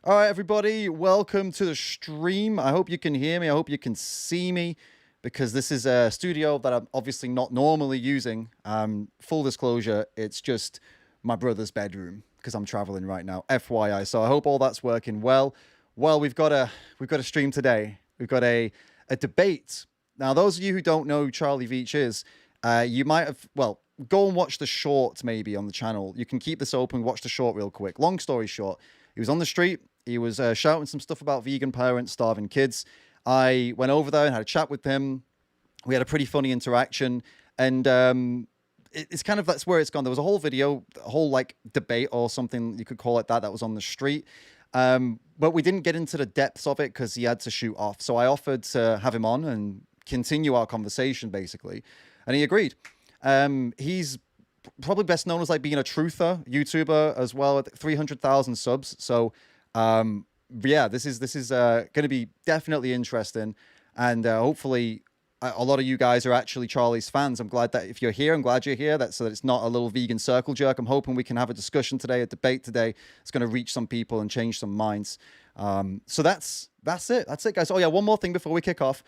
All right, everybody, welcome to the stream. I hope you can hear me. I hope you can see me because this is a studio that I'm obviously not normally using. Full disclosure, it's just my brother's bedroom because I'm traveling right now, FYI. So I hope all that's working well. Well, we've got a stream today. We've got a debate. Now, those of you who don't know who Charlie Veitch is, you might have, well, go and watch the short maybe on the channel. You can keep this open, watch the short real quick. Long story short, he was on the street. He was shouting some stuff about vegan parents starving kids. I went over there and had a chat with him. We had a pretty funny interaction. And it's kind of, that's where it's gone. There was a whole video, a whole like debate or something, you could call it that was on the street. But we didn't get into the depths of it because he had to shoot off. So I offered to have him on and continue our conversation, basically. And he agreed. He's probably best known as like being a truther YouTuber as well, with 300,000 subs. So yeah, this is going to be definitely interesting, and hopefully a lot of you guys are actually Charlie's fans. I'm glad that if you're here, I'm glad you're here. So that it's not a little vegan circle jerk. I'm hoping we can have a discussion today, a debate today. It's going to reach some people and change some minds. So that's it. That's it, guys. Oh yeah, one more thing before we kick off.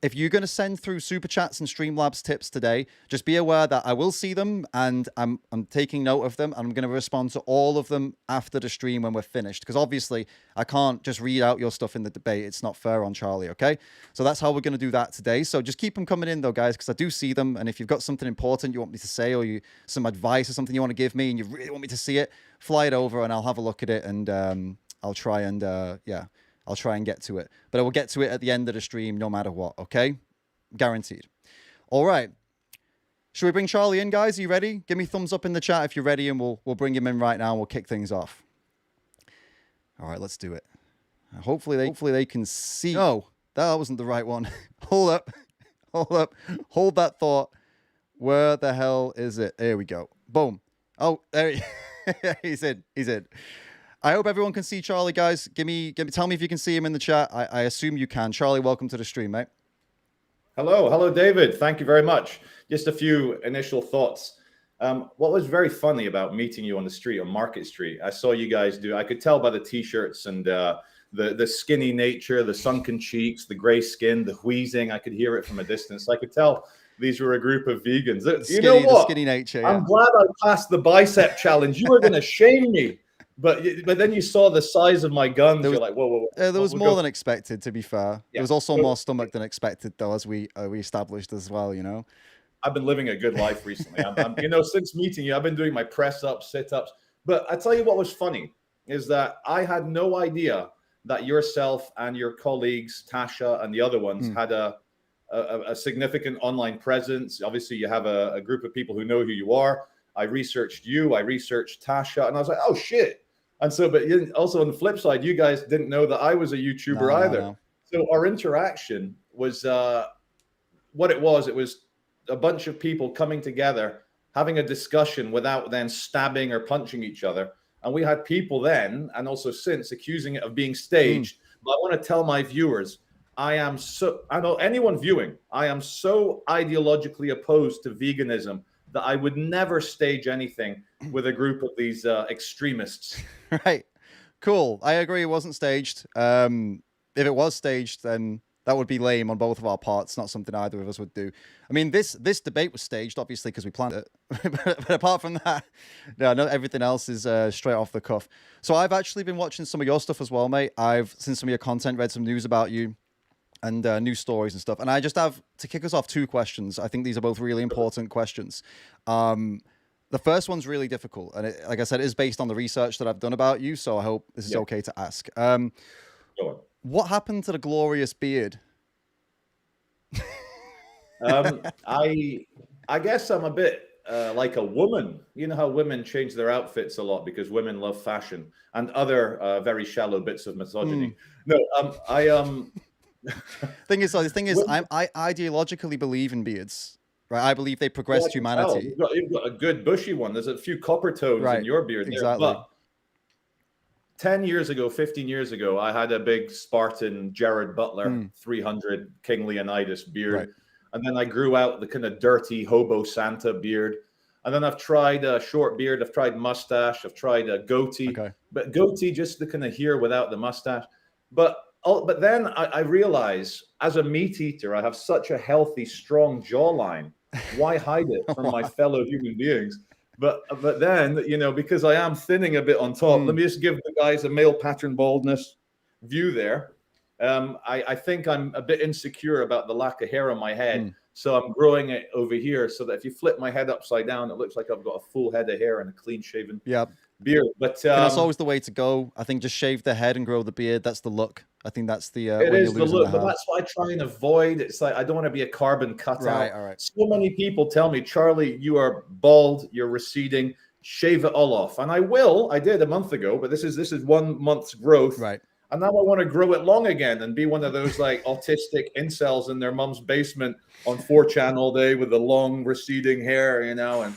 If you're going to send through super chats and Streamlabs tips today, just be aware that I will see them and I'm taking note of them, and I'm going to respond to all of them after the stream when we're finished. Because obviously I can't just read out your stuff in the debate. It's not fair on Charlie, okay? So that's how we're going to do that today. So just keep them coming in though, guys, because I do see them. And if you've got something important you want me to say, or some advice or something you want to give me and you really want me to see it, fly it over and I'll have a look at it, and I'll try and, yeah. I'll try and get to it. But I will get to it at the end of the stream no matter what, okay? Guaranteed. All right. Should we bring Charlie in, guys? Are you ready? Give me thumbs up in the chat if you're ready, and we'll bring him in right now and we'll kick things off. All right, let's do it. Hopefully they can see. No, that wasn't the right one. Hold up. Hold up. Hold that thought. Where the hell is it? There we go. Boom. Oh, there he's in. He's in. I hope everyone can see Charlie, guys. Tell me if you can see him in the chat. I assume you can. Charlie, welcome to the stream, mate. Hello, David. Thank you very much. Just a few initial thoughts. What was very funny about meeting you on the street, on Market Street, I saw you guys do. I could tell by the t-shirts and the skinny nature, the sunken cheeks, the gray skin, the wheezing. I could hear it from a distance. I could tell these were a group of vegans. You know what? The skinny nature. I'm glad I passed the bicep challenge. You were going to shame me. But then you saw the size of my guns. You're like, whoa. There was more than expected, to be fair. Yeah. There was also more stomach than expected, though, as we established as well, you know. I've been living a good life recently. Since meeting you, I've been doing my press-ups, sit-ups. But I tell you what was funny is that I had no idea that yourself and your colleagues, Tasha and the other ones, had a significant online presence. Obviously, you have a group of people who know who you are. I researched you. I researched Tasha. And I was like, oh, shit. And so, but also on the flip side, you guys didn't know that I was a YouTuber either. No. So our interaction was what it was. It was a bunch of people coming together, having a discussion without then stabbing or punching each other. And we had people then, and also since, accusing it of being staged. But I want to tell my viewers, I know anyone viewing, I am so ideologically opposed to veganism that I would never stage anything with a group of these extremists. Right. Cool. I agree it wasn't staged. If it was staged, then that would be lame on both of our parts. Not something either of us would do. I mean, this debate was staged, obviously, because we planned it. but apart from that, no, everything else is straight off the cuff. So I've actually been watching some of your stuff as well, mate. I've seen some of your content, read some news about you, and news stories and stuff. And I just have, to kick us off, 2 questions. I think these are both really important questions. The first one's really difficult. And like I said, it is based on the research that I've done about you. So I hope this is okay to ask. What happened to the glorious beard? I guess I'm a bit like a woman. You know how women change their outfits a lot because women love fashion and other very shallow bits of misogyny. No, The thing is, I ideologically believe in beards, right? I believe they progressed humanity. You've got a good bushy one. There's a few copper tones in your beard there. Exactly. But 10 years ago, 15 years ago, I had a big Spartan Jared Butler 300 King Leonidas beard. Right. And then I grew out the kind of dirty hobo Santa beard. And then I've tried a short beard. I've tried mustache. I've tried a goatee. Okay. But goatee just to kind of here without the mustache. But then I realize as a meat eater, I have such a healthy, strong jawline. Why hide it from my fellow human beings? But then, you know, because I am thinning a bit on top, let me just give the guys a male pattern baldness view there. I think I'm a bit insecure about the lack of hair on my head. So I'm growing it over here so that if you flip my head upside down, it looks like I've got a full head of hair and a clean shaven beard. But I think that's always the way to go. I think just shave the head and grow the beard. That's the look. I think that's the it when is you're the losing look, the but hair. that's what I try and avoid. It's like I don't want to be a carbon cutout. Right, all right. So many people tell me, Charlie, you are bald, you're receding, shave it all off. And I will. I did a month ago, but this is 1 month's growth. Right. And now I want to grow it long again and be one of those like autistic incels in their mom's basement on 4chan all day with the long receding hair, you know, and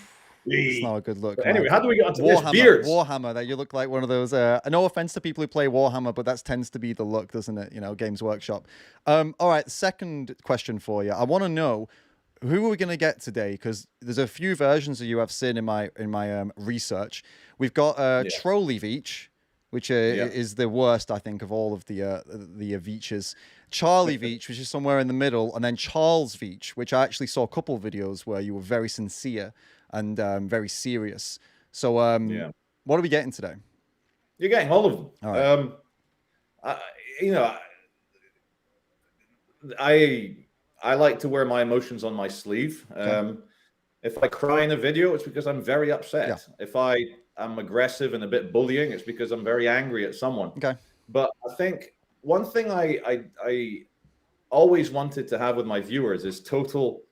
it's not a good look. But anyway, how do we get onto Warhammer, this? Beards. Warhammer, that you look like one of those. No offense to people who play Warhammer, but that tends to be the look, doesn't it? You know, Games Workshop. All right, second question for you. I want to know who are we going to get today? Because there's a few versions of you I've seen in my research. We've got Charlie Veitch, which is the worst, I think, of all of the Veitches. Charlie Veitch, which is somewhere in the middle, and then Charles Veitch, which I actually saw a couple of videos where you were very sincere and very serious. So what are we getting today? You're getting all of them. All right. I like to wear my emotions on my sleeve. If I cry in a video, it's because I'm very upset. Yeah. If I am aggressive and a bit bullying, it's because I'm very angry at someone. Okay. But I think one thing I always wanted to have with my viewers is total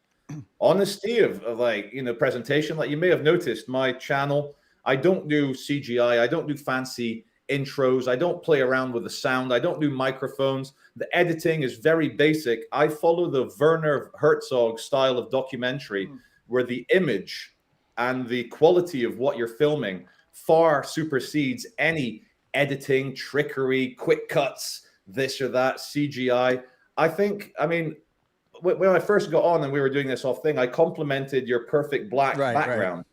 honesty of like, you know, presentation. Like you may have noticed my channel, I don't do CGI. I don't do fancy intros. I don't play around with the sound. I don't do microphones. The editing is very basic. I follow the Werner Herzog style of documentary where the image and the quality of what you're filming far supersedes any editing, trickery, quick cuts, this or that, CGI. I mean, when I first got on and we were doing this off thing, I complimented your perfect black background. Right.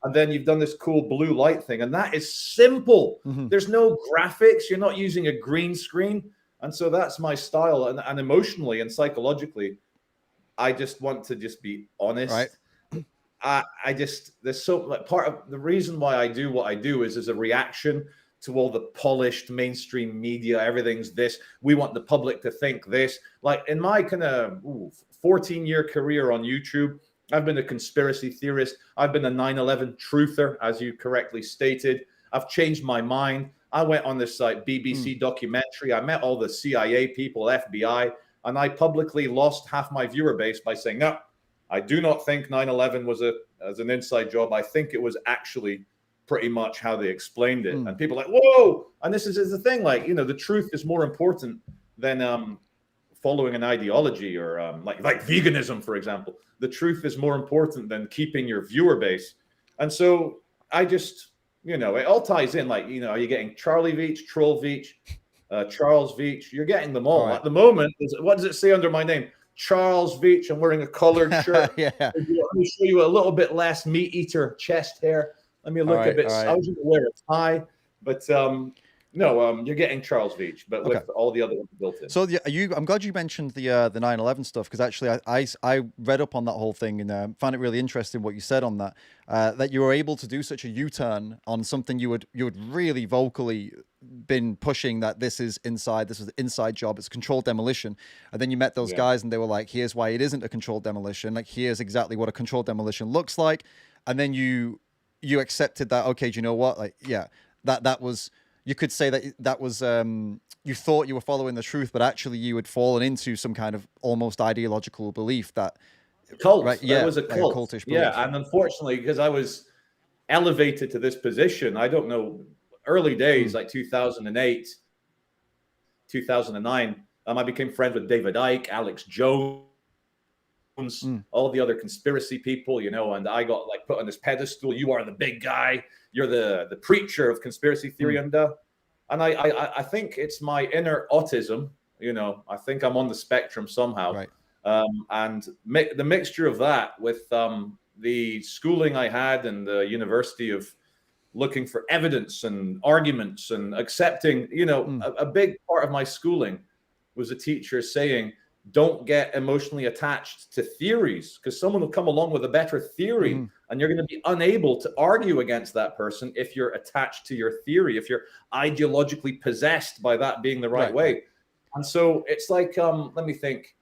And then you've done this cool blue light thing. And that is simple. There's no graphics. You're not using a green screen. And so that's my style. And emotionally and psychologically, I just want to just be honest. Right. There's so like part of the reason why I do what I do is as a reaction to all the polished mainstream media. Everything's this. We want the public to think this. Like in my kind of 14-year career on YouTube, I've been a conspiracy theorist. I've been a 9/11 truther, as you correctly stated. I've changed my mind. I went on this BBC documentary. I met all the CIA people, FBI, and I publicly lost half my viewer base by saying, no, I do not think 9/11 was as an inside job. I think it was actually pretty much how they explained it. And people are like, whoa. And this is the thing, like, you know, the truth is more important than following an ideology or like veganism, for example. The truth is more important than keeping your viewer base. And so I just, you know, it all ties in. Like, you know, are you getting Charlie Veitch, Troll Veitch, Charles Veitch? You're getting them all. At the moment, what does it say under my name? Charles Veitch. I'm wearing a colored shirt. Let me show you a little bit less meat eater chest hair. Let me look a bit. I was going to wear a tie, but no, you're getting Charles Veitch, but with all the other ones built in. So I'm glad you mentioned the 9/11 stuff, because actually I read up on that whole thing and found it really interesting what you said on that. That you were able to do such a U-turn on something you would really vocally been pushing, that this was an inside job, it's controlled demolition, and then you met those guys and they were like, here's why it isn't a controlled demolition, like here's exactly what a controlled demolition looks like, and then you accepted that, okay, do you know what, like that was, you could say that was you thought you were following the truth, but actually you had fallen into some kind of almost ideological belief that cult. Right? Yeah, it was a cult. Like a cultish belief. Yeah, and unfortunately, because I was elevated to this position, I don't know, early days like 2008, 2009, I became friends with David Icke, Alex Jones, all the other conspiracy people, you know, and I got like put on this pedestal. You are the big guy. You're the preacher of conspiracy theory, and I think it's my inner autism. You know, I think I'm on the spectrum somehow, and the mixture of that with the schooling I had and the university of looking for evidence and arguments and accepting, a big part of my schooling was a teacher saying, don't get emotionally attached to theories, because someone will come along with a better theory and you're going to be unable to argue against that person if you're attached to your theory, if you're ideologically possessed by that being the right way. And so it's like, let me think.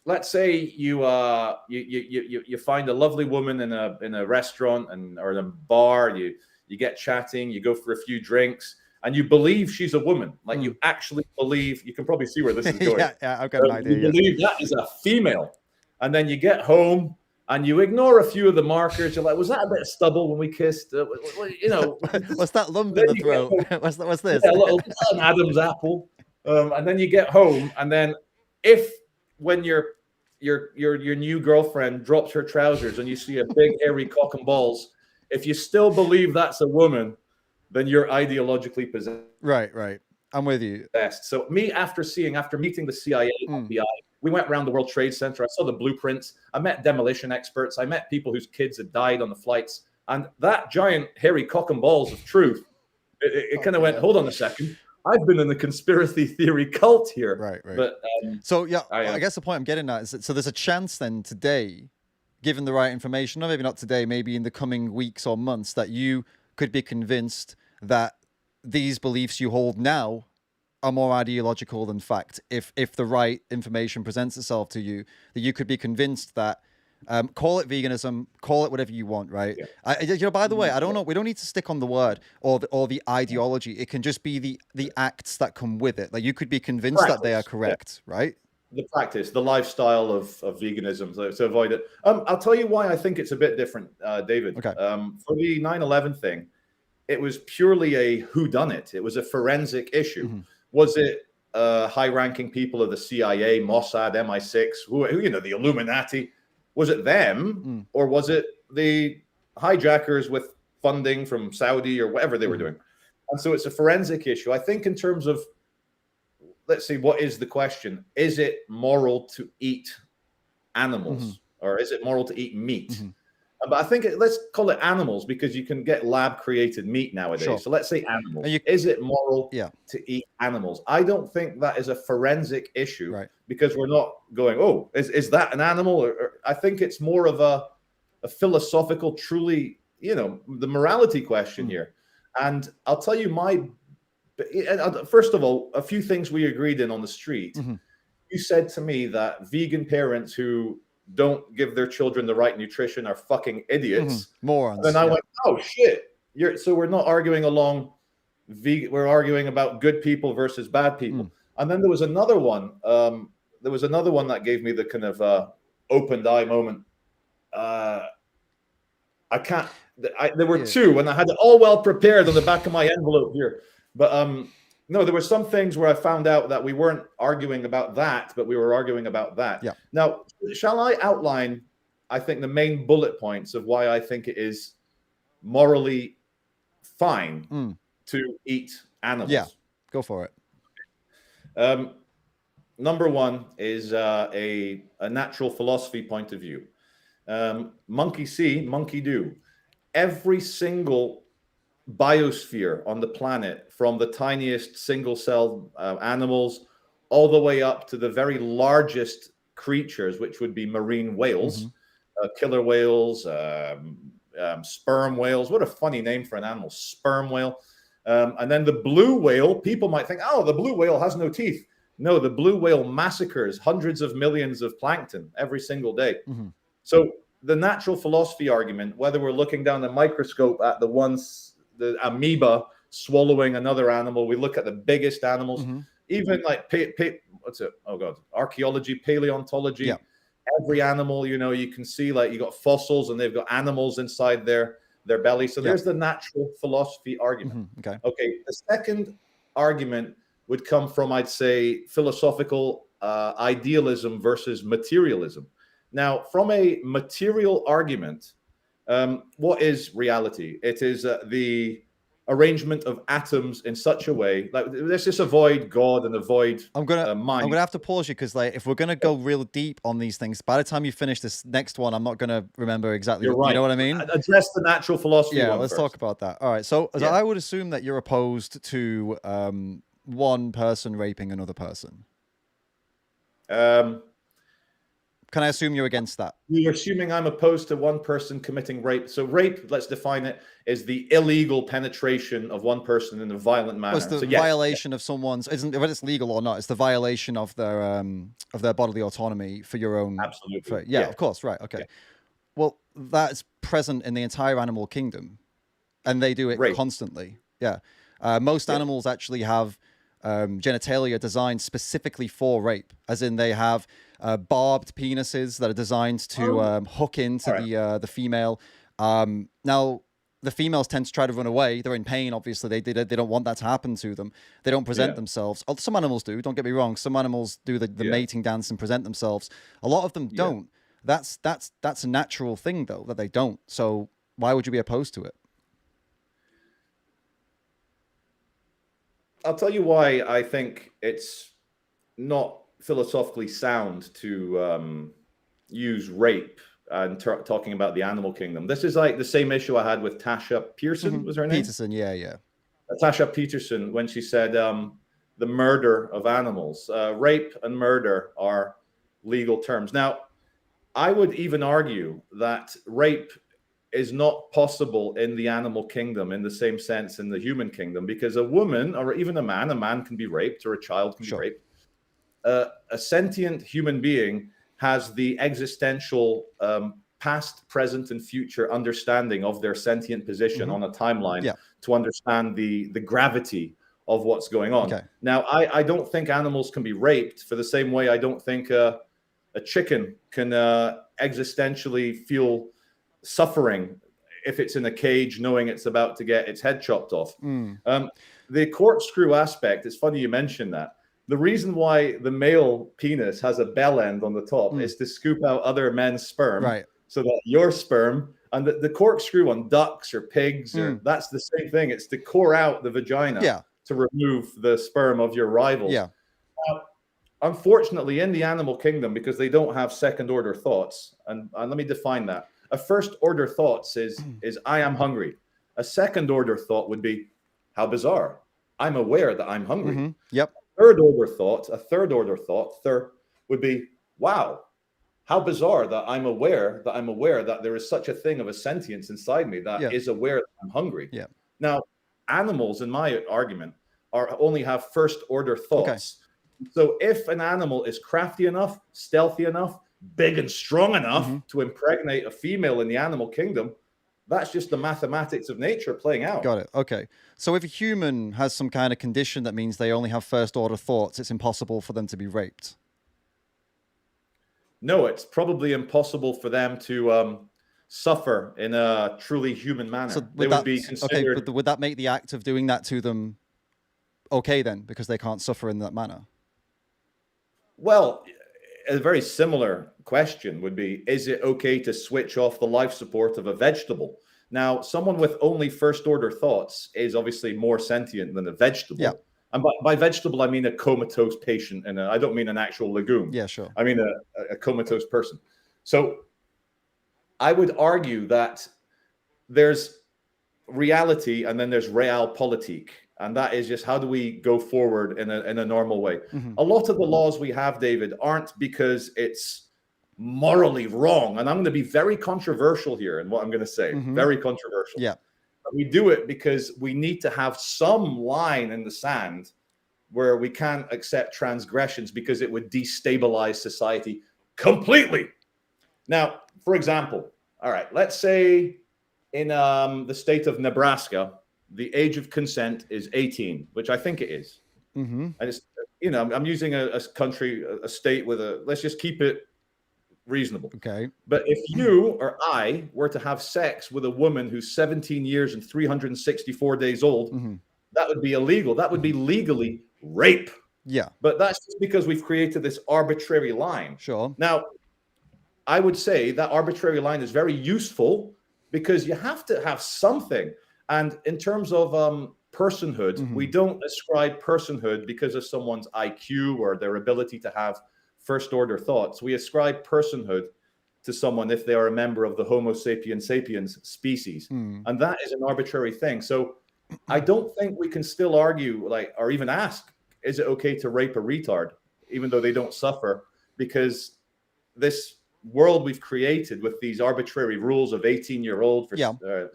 Let's say you find a lovely woman in a restaurant or in a bar. You get chatting, you go for a few drinks, and you believe she's a woman. Like you actually believe. You can probably see where this is going. yeah, I've got an idea. You believe that is a female, and then you get home and you ignore a few of the markers. You're like, was that a bit of stubble when we kissed? What's that lump in the throat? What's this? Yeah, an Adam's apple. And then you get home, and then when your new girlfriend drops her trousers and you see a big hairy cock and balls, if you still believe that's a woman, then you're ideologically possessed. Right. I'm with you. So after meeting the CIA, FBI, we went around the World Trade Center. I saw the blueprints. I met demolition experts. I met people whose kids had died on the flights. And that giant hairy cock and balls of truth, it kind of went, hold on a second. I've been in the conspiracy theory cult here. Right. But so yeah, I guess the point I'm getting at is that, so there's a chance then today, given the right information, or maybe not today, maybe in the coming weeks or months, that you could be convinced that these beliefs you hold now are more ideological than fact. If the right information presents itself to you, that you could be convinced that, call it veganism, call it whatever you want, right? Yeah. By the way, I don't know. We don't need to stick on the word or the ideology. It can just be the acts that come with it. Like you could be convinced that they are correct, right? The practice, the lifestyle of veganism, to avoid it. I'll tell you why I think it's a bit different, David. Okay. For the 9/11 thing, it was purely a whodunit. It was a forensic issue. Was it high-ranking people of the CIA, Mossad, MI6, who the Illuminati? Was it them, or was it the hijackers with funding from Saudi or whatever they were doing? And so it's a forensic issue. I think in terms of, let's see, what is the question? Is it moral to eat animals, or is it moral to eat meat? But I think let's call it animals, because you can get lab-created meat nowadays. Sure. So let's say animals. Is it moral to eat animals? I don't think that is a forensic issue, because we're not going, oh, is that an animal? Or I think it's more of a philosophical, truly, the morality question here. And I'll tell you first of all, a few things we agreed on the street. You said to me that vegan parents who don't give their children the right nutrition are fucking idiots. Morons. And I went, oh shit. So we're not arguing along we're arguing about good people versus bad people. And then there was another one. That gave me the kind of opened eye moment. There were two, and I had it all well prepared on the back of my envelope here. But no, there were some things where I found out that we weren't arguing about that, but we were arguing about that. Yeah. Now, shall I outline, I think, the main bullet points of why I think it is morally fine to eat animals? Yeah, go for it. Number one is a natural philosophy point of view. Monkey see, monkey do. Every single biosphere on the planet, from the tiniest single-celled animals all the way up to the very largest creatures, which would be marine whales, killer whales, sperm whales. What a funny name for an animal, sperm whale. And then the blue whale, people might think, oh, the blue whale has no teeth. No, the blue whale massacres hundreds of millions of plankton every single day. So the natural philosophy argument, whether we're looking down the microscope at the amoeba swallowing another animal, we look at the biggest animals, even like archaeology, paleontology, every animal, you can see, like, you got fossils and they've got animals inside their belly. So there's the natural philosophy argument. Okay. The second argument would come from, I'd say, philosophical idealism versus materialism. Now, from a material argument, what is reality? It is the arrangement of atoms in such a way, like let's just avoid God and avoid mind. I'm gonna have to pause you because like if we're gonna go real deep on these things, by the time you finish this next one, I'm not gonna remember exactly. You're right. You know what I mean? Address the natural philosophy. Yeah, one let's first. talk about that. All right. So I would assume that you're opposed to one person raping another person. Can I assume you're against that? You're assuming I'm opposed to one person committing rape. So rape, let's define it, is the illegal penetration of one person in a violent manner. Well, it's the violation of someone's, isn't whether it's legal or not, it's the violation of their bodily autonomy for your own. Absolutely. Yeah, of course. Right. Okay. Yeah. Well, that's present in the entire animal kingdom, and they do it constantly. Yeah. Most animals actually have genitalia designed specifically for rape, as in they have barbed penises that are designed to hook into the female. Now, the females tend to try to run away. They're in pain, obviously. They don't want that to happen to them. They don't present themselves. Some animals do, don't get me wrong. Some animals do the mating dance and present themselves. A lot of them don't. That's a natural thing, though, that they don't. So why would you be opposed to it? I'll tell you why I think it's not philosophically sound to use rape and talking about the animal kingdom. This is like the same issue I had with Tasha Peterson, was her name? Peterson, yeah. Tasha Peterson, when she said the murder of animals. Rape and murder are legal terms. Now, I would even argue that rape is not possible in the animal kingdom in the same sense in the human kingdom, because a woman or even a man can be raped, or a child can be raped. A sentient human being has the existential past, present, and future understanding of their sentient position on a timeline to understand the gravity of what's going on. Okay. Now, I don't think animals can be raped for the same way I don't think a chicken can existentially feel suffering if it's in a cage knowing it's about to get its head chopped off. The corkscrew aspect, it's funny you mentioned that. The reason why the male penis has a bell end on the top is to scoop out other men's sperm, so that your sperm, and the corkscrew on ducks or pigs, that's the same thing. It's to core out the vagina to remove the sperm of your rivals. Unfortunately, in the animal kingdom, because they don't have second order thoughts, and let me define that. A first order thought is I am hungry. A second order thought would be, how bizarre. I'm aware that I'm hungry. A third order thought would be, wow, how bizarre that I'm aware that there is such a thing of a sentience inside me that is aware that I'm hungry. Now, animals, in my argument, only have first order thoughts. So if an animal is crafty enough, stealthy enough, big and strong enough to impregnate a female in the animal kingdom, that's just the mathematics of nature playing out. Got it. Okay. So if a human has some kind of condition that means they only have first order thoughts, it's impossible for them to be raped. No, it's probably impossible for them to suffer in a truly human manner. So they would be considered... Okay, but would that make the act of doing that to them okay then, because they can't suffer in that manner? Well, a very similar question would be, is it okay to switch off the life support of a vegetable? Now, someone with only first order thoughts is obviously more sentient than a vegetable. And by vegetable, I mean a comatose patient, and I don't mean an actual legume. I mean a comatose person. So I would argue that there's reality and then there's realpolitik. And that is just, how do we go forward in a normal way? A lot of the laws we have, David, aren't because it's morally wrong. And I'm going to be very controversial here in what I'm going to say. Very controversial. But we do it because we need to have some line in the sand where we can't accept transgressions, because it would destabilize society completely. Now, for example, all right, let's say in the state of Nebraska, the age of consent is 18, which I think it is. And it's, I'm using a country, a state with let's just keep it reasonable. But if you or I were to have sex with a woman who's 17 years and 364 days old, that would be illegal. That would be legally rape. But that's just because we've created this arbitrary line. Now, I would say that arbitrary line is very useful, because you have to have something. And in terms of personhood, we don't ascribe personhood because of someone's IQ or their ability to have first order thoughts. We ascribe personhood to someone if they are a member of the Homo sapiens sapiens species. And that is an arbitrary thing. So I don't think we can still argue, like, or even ask, is it okay to rape a retard, even though they don't suffer? Because this world we've created with these arbitrary rules of 18-year-old for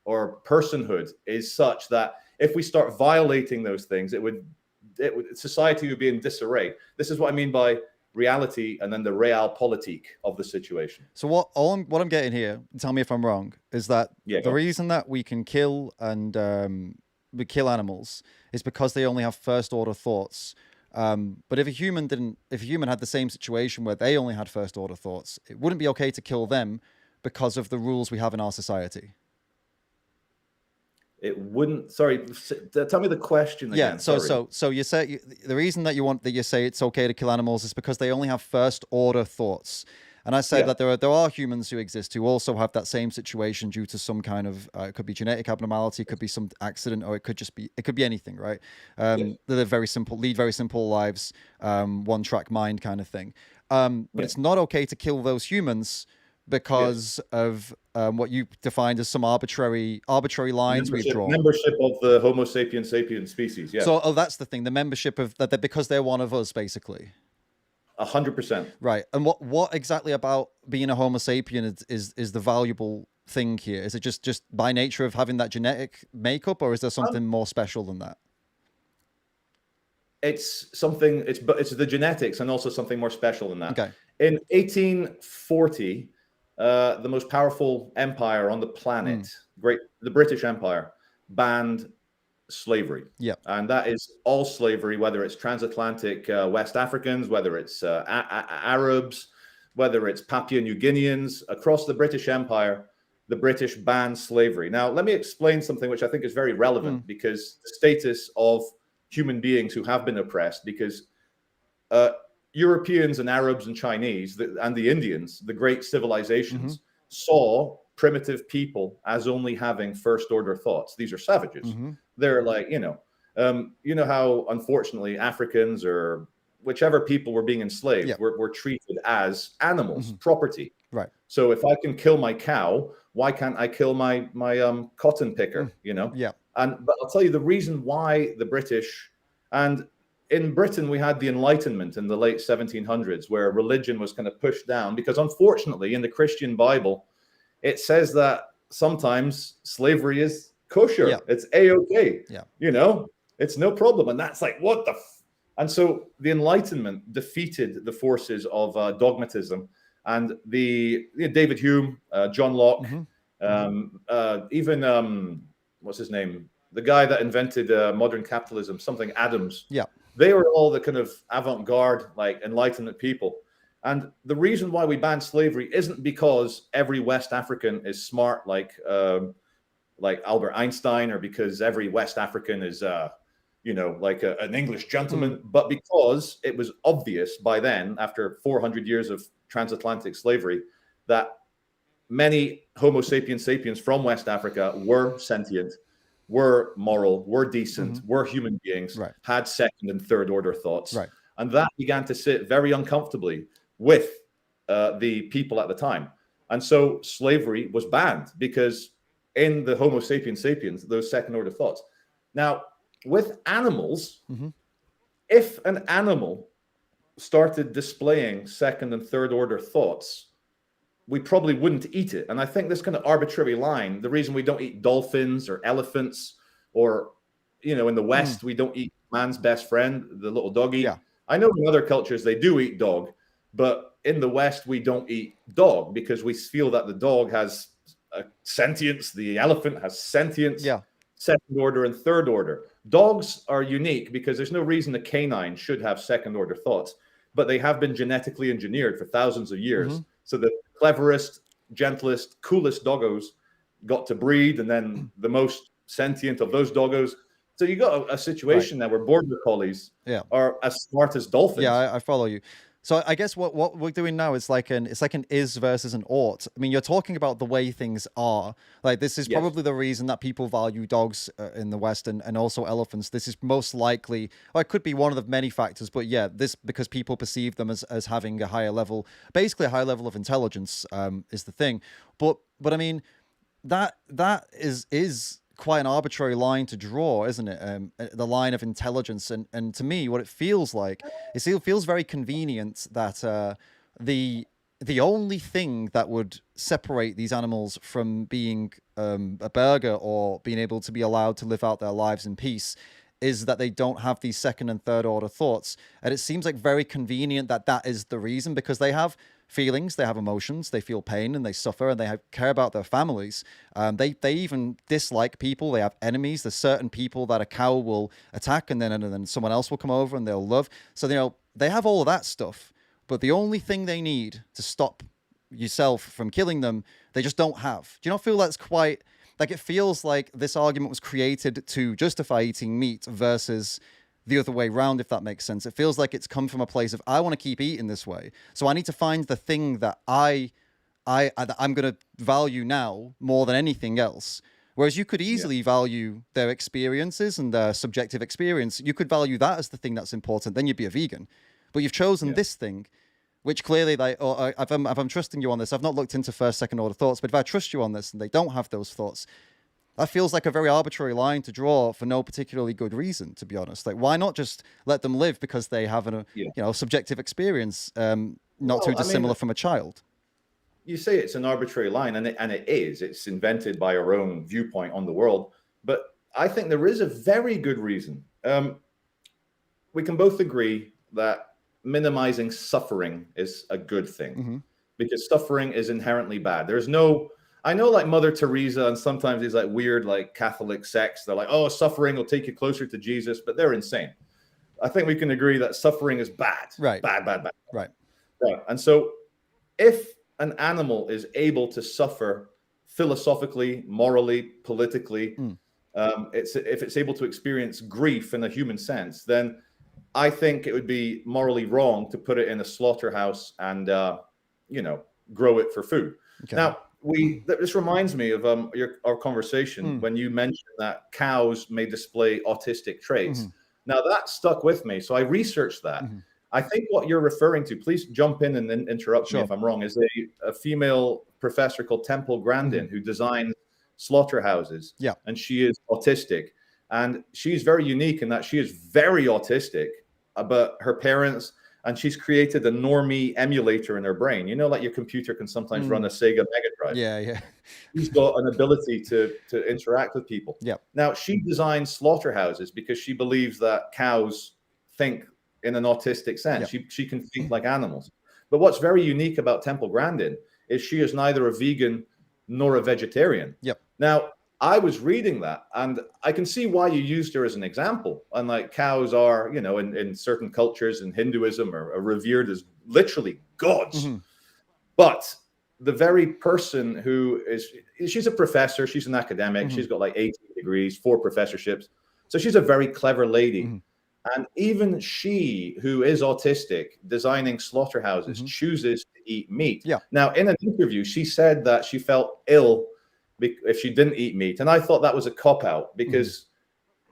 or personhood is such that if we start violating those things, society would be in disarray. This is what I mean by reality and then the realpolitik of the situation. So what I'm getting here, tell me if I'm wrong, is that the reason that we can kill and we kill animals is because they only have first order thoughts. But if a human had the same situation where they only had first order thoughts, it wouldn't be okay to kill them because of the rules we have in our society. It wouldn't. Sorry, tell me the question again. Yeah. So you say the reason that you say it's okay to kill animals is because they only have first order thoughts. And I said that there are humans who exist who also have that same situation due to some kind of it could be genetic abnormality, it could be some accident, or it could be anything, right? They live lead very simple lives, one track mind kind of thing. But it's not okay to kill those humans because of what you defined as some arbitrary lines we've drawn. Membership of the Homo sapiens sapiens species. Yeah. So that's the thing, the membership of that, because they're one of us, basically. 100%. Right. And what exactly about being a Homo sapien is the valuable thing here? Is it just by nature of having that genetic makeup, or is there something more special than that? It's the genetics and also something more special than that. Okay. In 1840, the most powerful empire on the planet, the British Empire, banned slavery. Yeah. And that is all slavery, whether it's transatlantic West Africans, whether it's Arabs, whether it's Papua New Guineans. Across the British Empire, the British banned slavery. Now, let me explain something which I think is very relevant, because the status of human beings who have been oppressed, because Europeans and Arabs and Chinese and the Indians, the great civilizations, saw primitive people as only having first order thoughts. These are savages. They're like, you know how unfortunately Africans or whichever people were being enslaved were treated as animals, property. Right. So if I can kill my cow, why can't I kill my cotton picker? Yeah. But I'll tell you the reason why the British, and in Britain we had the Enlightenment in the late 1700s, where religion was kind of pushed down, because unfortunately in the Christian Bible it says that sometimes slavery is kosher. Yeah. It's A-okay. Yeah. It's no problem. And that's like, what the and so the Enlightenment defeated the forces of dogmatism, and David Hume, John Locke, even what's his name? The guy that invented modern capitalism, something Adams. Yeah. They were all the kind of avant-garde, like Enlightenment people. And the reason why we banned slavery isn't because every West African is smart, like Albert Einstein, or because every West African is, like an English gentleman, but because it was obvious by then, after 400 years of transatlantic slavery, that many Homo sapiens sapiens from West Africa were sentient, were moral, were decent, were human beings, had second and third order thoughts. Right. And that began to sit very uncomfortably with the people at the time. And so slavery was banned, because in the Homo sapiens sapiens, those second order thoughts. Now, with animals, if an animal started displaying second and third order thoughts, we probably wouldn't eat it. And I think this kind of arbitrary line, the reason we don't eat dolphins or elephants, or, in the West, we don't eat man's best friend, the little doggy. Yeah. I know in other cultures they do eat dog, but in the West, we don't eat dog because we feel that the dog has a sentience, the elephant has sentience, second order and third order. Dogs are unique because there's no reason a canine should have second order thoughts, but they have been genetically engineered for thousands of years. So the cleverest, gentlest, coolest doggos got to breed, and then the most sentient of those doggos. So you got a situation now where border collies are as smart as dolphins. Yeah, I follow you. So I guess what we're doing now is like it's like an is versus an ought. I mean, you're talking about the way things are. Like this is Yes. probably the reason that people value dogs in the West and also elephants. This is most likely, or it could be one of the many factors, but yeah, this because people perceive them as having a higher level, basically a higher level of intelligence is the thing. But I mean, that is quite an arbitrary line to draw, isn't it? The line of intelligence, and to me, what it feels like, it feels very convenient that the only thing that would separate these animals from being a burger or being able to be allowed to live out their lives in peace is that they don't have these second and third order thoughts. And it seems like very convenient that that is the reason, because they have feelings, they have emotions, they feel pain and they suffer, and they care about their families. They even dislike people. They have enemies. There's certain people that a cow will attack, and then someone else will come over and they'll love. So, they have all of that stuff, but the only thing they need to stop yourself from killing them, they just don't have. Do you not feel that's quite... Like, it feels like this argument was created to justify eating meat versus the other way around, if that makes sense. It feels like it's come from a place of, I want to keep eating this way, so I need to find the thing that I'm going to value now more than anything else. Whereas you could easily value their experiences and their subjective experience. You could value that as the thing that's important. Then you'd be a vegan. But you've chosen this thing, which clearly, if I'm trusting you on this, I've not looked into first, second order thoughts, but if I trust you on this and they don't have those thoughts, that feels like a very arbitrary line to draw for no particularly good reason, to be honest. Like, why not just let them live because they have a subjective experience, not too dissimilar from a child? You say it's an arbitrary line, and it is. It's invented by our own viewpoint on the world. But I think there is a very good reason. We can both agree that minimizing suffering is a good thing, because suffering is inherently bad. I know, like Mother Teresa and sometimes these like weird like Catholic sects, they're like, oh, suffering will take you closer to Jesus, but they're insane. I think we can agree that suffering is bad. Right. Bad. Right. Yeah. And so if an animal is able to suffer philosophically, morally, politically, if it's able to experience grief in a human sense, then I think it would be morally wrong to put it in a slaughterhouse and, grow it for food. Okay. Now, this reminds me of our conversation when you mentioned that cows may display autistic traits. Now, that stuck with me, so I researched that. I think what you're referring to, please jump in and interrupt me if I'm wrong, is a female professor called Temple Grandin who designed slaughterhouses. Yeah. And she is autistic. And she's very unique in that she is very autistic, but her parents, and she's created a normie emulator in her brain. Like your computer can sometimes run a Sega Mega Drive. Yeah. She's got an ability to interact with people. Yeah. Now, she designed slaughterhouses because she believes that cows think in an autistic sense. Yeah. She can think like animals. But what's very unique about Temple Grandin is she is neither a vegan nor a vegetarian. Yep. Now, I was reading that, and I can see why you used her as an example. And like cows are, in certain cultures in Hinduism are revered as literally gods. But the very person who she's a professor, she's an academic, she's got like 18 degrees, 4 professorships. So she's a very clever lady. And even she, who is autistic, designing slaughterhouses, chooses to eat meat. Yeah. Now, in an interview, she said that she felt ill if she didn't eat meat. And I thought that was a cop-out, because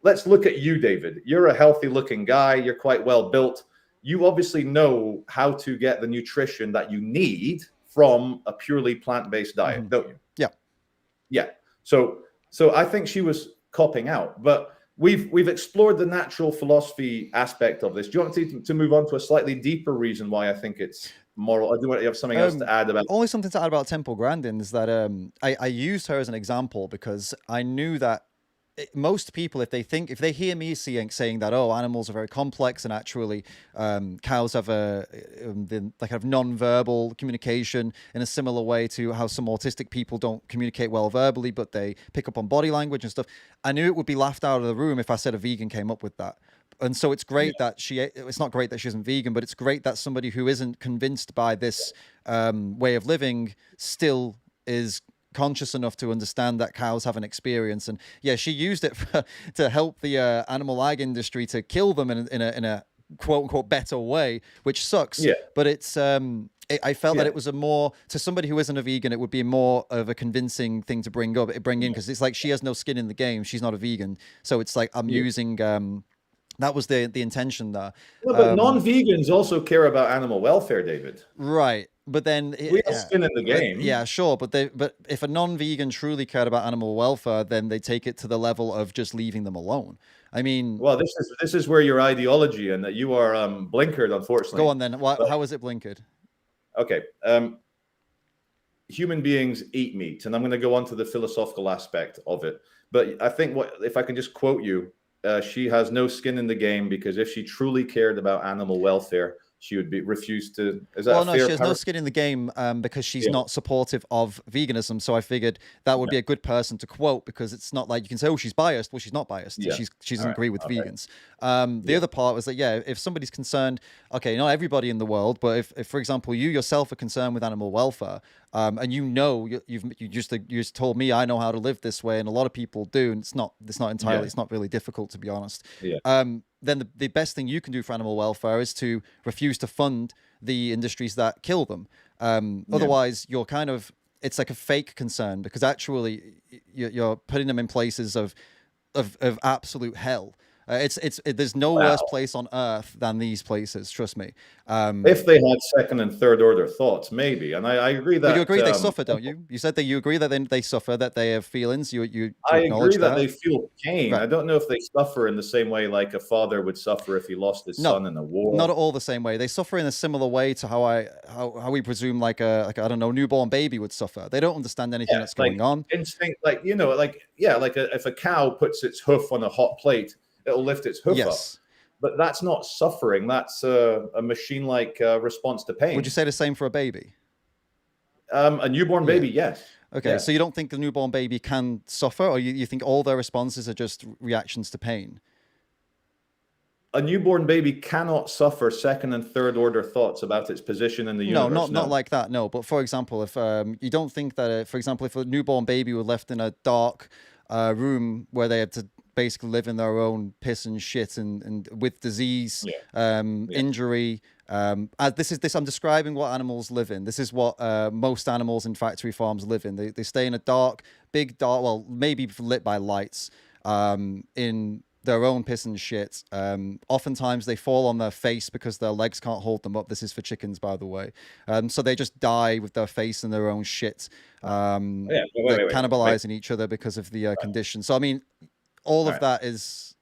let's look at you, David. You're a healthy-looking guy. You're quite well built. You obviously know how to get the nutrition that you need from a purely plant-based diet, don't you? Yeah. Yeah. So I think she was copping out. But we've explored the natural philosophy aspect of this. Do you want to move on to a slightly deeper reason why I think it's moral? I do want to have something else to add about. Only something to add about Temple Grandin is that I used her as an example because I knew that most people, if they hear me saying that, oh, animals are very complex and actually cows have have non-verbal communication in a similar way to how some autistic people don't communicate well verbally, but they pick up on body language and stuff. I knew it would be laughed out of the room if I said a vegan came up with that. And so it's great that it's not great that she isn't vegan, but it's great that somebody who isn't convinced by this way of living still is conscious enough to understand that cows have an experience. And yeah, she used it to help the animal ag industry to kill them in a quote unquote better way, which sucks. Yeah. But it's I felt that Yeah. it was a more, to somebody who isn't a vegan, it would be more of a convincing thing to bring in, because it's like she has no skin in the game. She's not a vegan, so it's like I'm Yeah. using. That was the intention there. No, but non-vegans also care about animal welfare, David. Right. But then We have skin in the game. yeah, sure. But if a non-vegan truly cared about animal welfare, then they take it to the level of just leaving them alone. I mean, well, this is where your ideology and that you are blinkered, unfortunately. Go on then. How is it blinkered? Okay. Human beings eat meat, and I'm going to go on to the philosophical aspect of it. But I think if I can just quote you, she has no skin in the game, because if she truly cared about animal welfare, she would be refused to. Is that well, a no, fair she has no skin in the game because she's not supportive of veganism. So I figured that would be a good person to quote, because it's not like you can say, "Oh, she's biased." Well, she's not biased. Yeah. She doesn't agree with vegans. The other part was that if somebody's concerned, okay, not everybody in the world, but if for example you yourself are concerned with animal welfare, and you just told me I know how to live this way, and a lot of people do, and it's not entirely, it's not really difficult, to be honest. Yeah. Then the best thing you can do for animal welfare is to refuse to fund the industries that kill them. Otherwise, you're kind of, it's like a fake concern, because actually you're putting them in places of absolute hell. There's no worse place on earth than these places. Trust me. If they had second and third order thoughts, maybe, and I agree that. But you agree they suffer, don't you? You said that you agree that they suffer, that they have feelings. You I acknowledge agree that they feel pain. Right. I don't know if they suffer in the same way like a father would suffer if he lost his son in a war. Not at all the same way. They suffer in a similar way to how we presume like a I don't know, newborn baby would suffer. They don't understand anything that's going on. Instinct, if a cow puts its hoof on a hot plate, it'll lift its hoof up. But that's not suffering. That's a machine-like response to pain. Would you say the same for a baby? A newborn baby, yes. Okay, so you don't think the newborn baby can suffer, or you think all their responses are just reactions to pain? A newborn baby cannot suffer second and third order thoughts about its position in the universe. Not like that. No, but for example, if you don't think that, for example, if a newborn baby were left in a dark room where they had to basically live in their own piss and shit and with disease, injury. I'm describing what animals live in. This is what most animals in factory farms live in. They stay in a big dark, well, maybe lit by lights, in their own piss and shit. Oftentimes they fall on their face because their legs can't hold them up. This is for chickens, by the way. So they just die with their face in their own shit. They're cannibalizing each other because of the condition. So I mean, all of that is,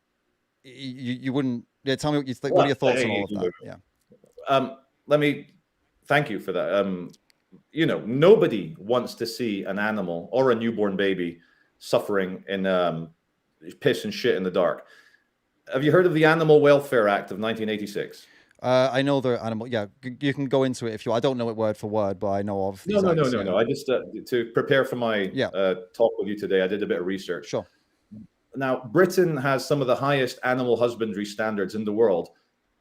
you wouldn't. Yeah, tell me what you think. What are your thoughts on all of that? Yeah. Let me thank you for that. Nobody wants to see an animal or a newborn baby suffering in piss and shit in the dark. Have you heard of the Animal Welfare Act of 1986? I know the animal. Yeah, you can go into it if you. I don't know it word for word, but I know of. No. I just to prepare for my talk with you today, I did a bit of research. Sure. Now, Britain has some of the highest animal husbandry standards in the world,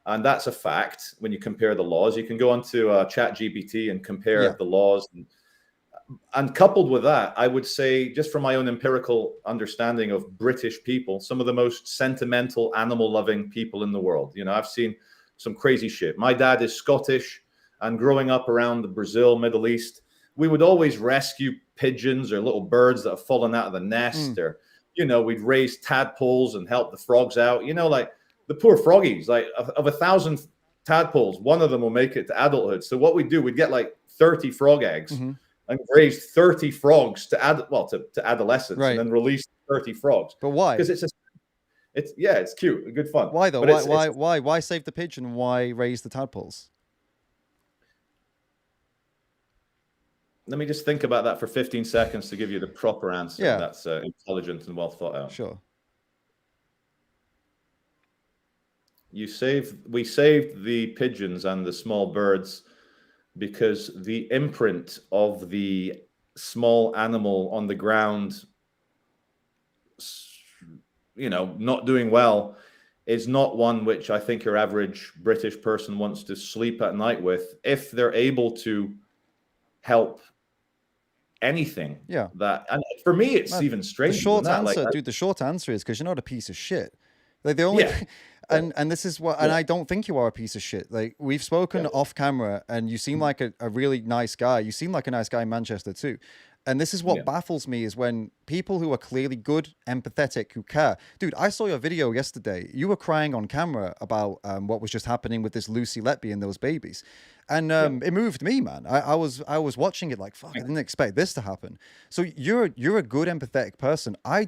and that's a fact. When you compare the laws, you can go onto ChatGPT and compare the laws. And coupled with that, I would say, just from my own empirical understanding of British people, some of the most sentimental, animal-loving people in the world. I've seen some crazy shit. My dad is Scottish, and growing up around the Brazil, Middle East, we would always rescue pigeons or little birds that have fallen out of the nest, or we'd raise tadpoles and help the frogs out. Like the poor froggies. Like of 1,000 tadpoles, one of them will make it to adulthood. So what we'd do, we'd get like 30 frog eggs. And raise 30 frogs to adolescence, and then release 30 frogs. But why? Because it's cute, good fun. Why though? Why save the pigeon? Why raise the tadpoles? Let me just think about that for 15 seconds to give you the proper answer. Yeah. That's intelligent and well thought out. Sure. We saved the pigeons and the small birds because the imprint of the small animal on the ground, not doing well, is not one which I think your average British person wants to sleep at night with, if they're able to help anything. Yeah. And for me, it's even stranger. The short answer is because you're not a piece of shit. Like the only, And this is what, and I don't think you are a piece of shit. Like, we've spoken off camera, and you seem like a really nice guy. You seem like a nice guy in Manchester too. And this is what baffles me, is when people who are clearly good, empathetic, who care. Dude, I saw your video yesterday. You were crying on camera about what was just happening with this Lucy Letby and those babies. And it moved me, man. I was watching it like, fuck, I didn't expect this to happen. So you're a good, empathetic person. I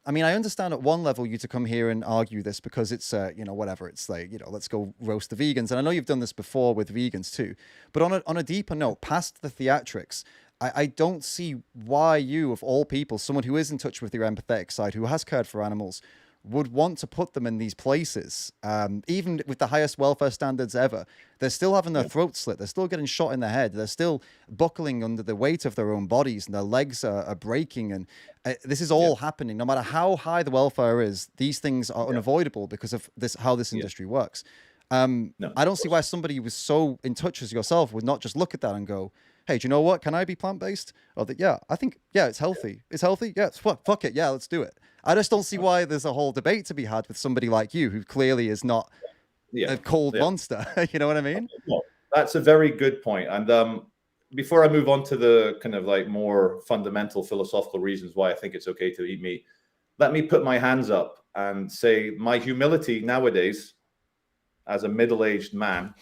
mean, I understand at one level you to come here and argue this because it's, whatever. It's like, let's go roast the vegans. And I know you've done this before with vegans too. But on a deeper note, past the theatrics, I don't see why you, of all people, someone who is in touch with your empathetic side, who has cared for animals, would want to put them in these places. Even with the highest welfare standards ever, they're still having their throats slit. They're still getting shot in the head. They're still buckling under the weight of their own bodies, and their legs are breaking. And this is all happening. No matter how high the welfare is, these things are unavoidable because of how this industry works. I don't see why somebody who was so in touch as yourself would not just look at that and go, hey, do you know what? Can I be plant-based? Or I think, it's healthy. It's healthy? Yeah, fuck it. Yeah, let's do it. I just don't see why there's a whole debate to be had with somebody like you, who clearly is not a cold monster. You know what I mean? Well, that's a very good point. And before I move on to the kind of like more fundamental philosophical reasons why I think it's okay to eat meat, let me put my hands up and say my humility nowadays, as a middle-aged man,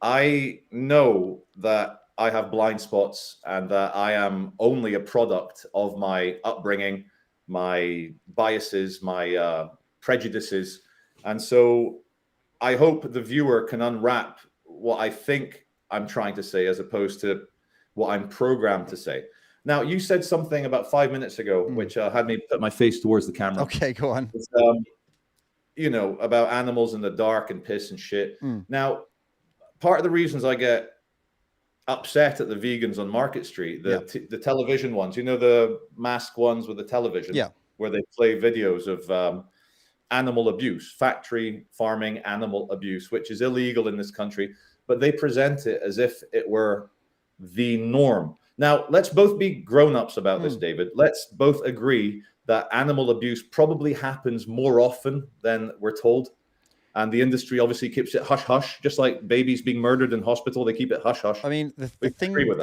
I know that I have blind spots and that I am only a product of my upbringing, my biases, my prejudices. And so I hope the viewer can unwrap what I think I'm trying to say as opposed to what I'm programmed to say. Now, you said something about 5 minutes ago, which had me put my face towards the camera. Okay, go on. It's, about animals in the dark and piss and shit. Now, part of the reasons I get upset at the vegans on Market Street, the television ones, the mask ones with the television, where they play videos of animal abuse, factory farming animal abuse, which is illegal in this country, but they present it as if it were the norm. Now, let's both be grown-ups about this, David. Let's both agree that animal abuse probably happens more often than we're told. And the industry obviously keeps it hush-hush, just like babies being murdered in hospital. They keep it hush-hush. I mean, the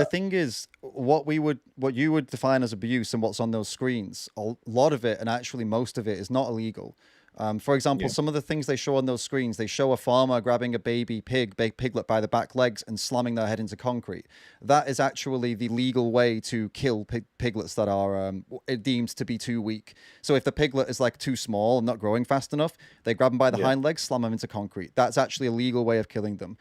thing is, what you would define as abuse and what's on those screens, a lot of it, and actually most of it, is not illegal. For example, some of the things they show on those screens, they show a farmer grabbing a baby piglet by the back legs and slamming their head into concrete. That is actually the legal way to kill piglets that are deemed to be too weak. So if the piglet is like too small and not growing fast enough, they grab them by the hind legs, slam them into concrete. That's actually a legal way of killing them.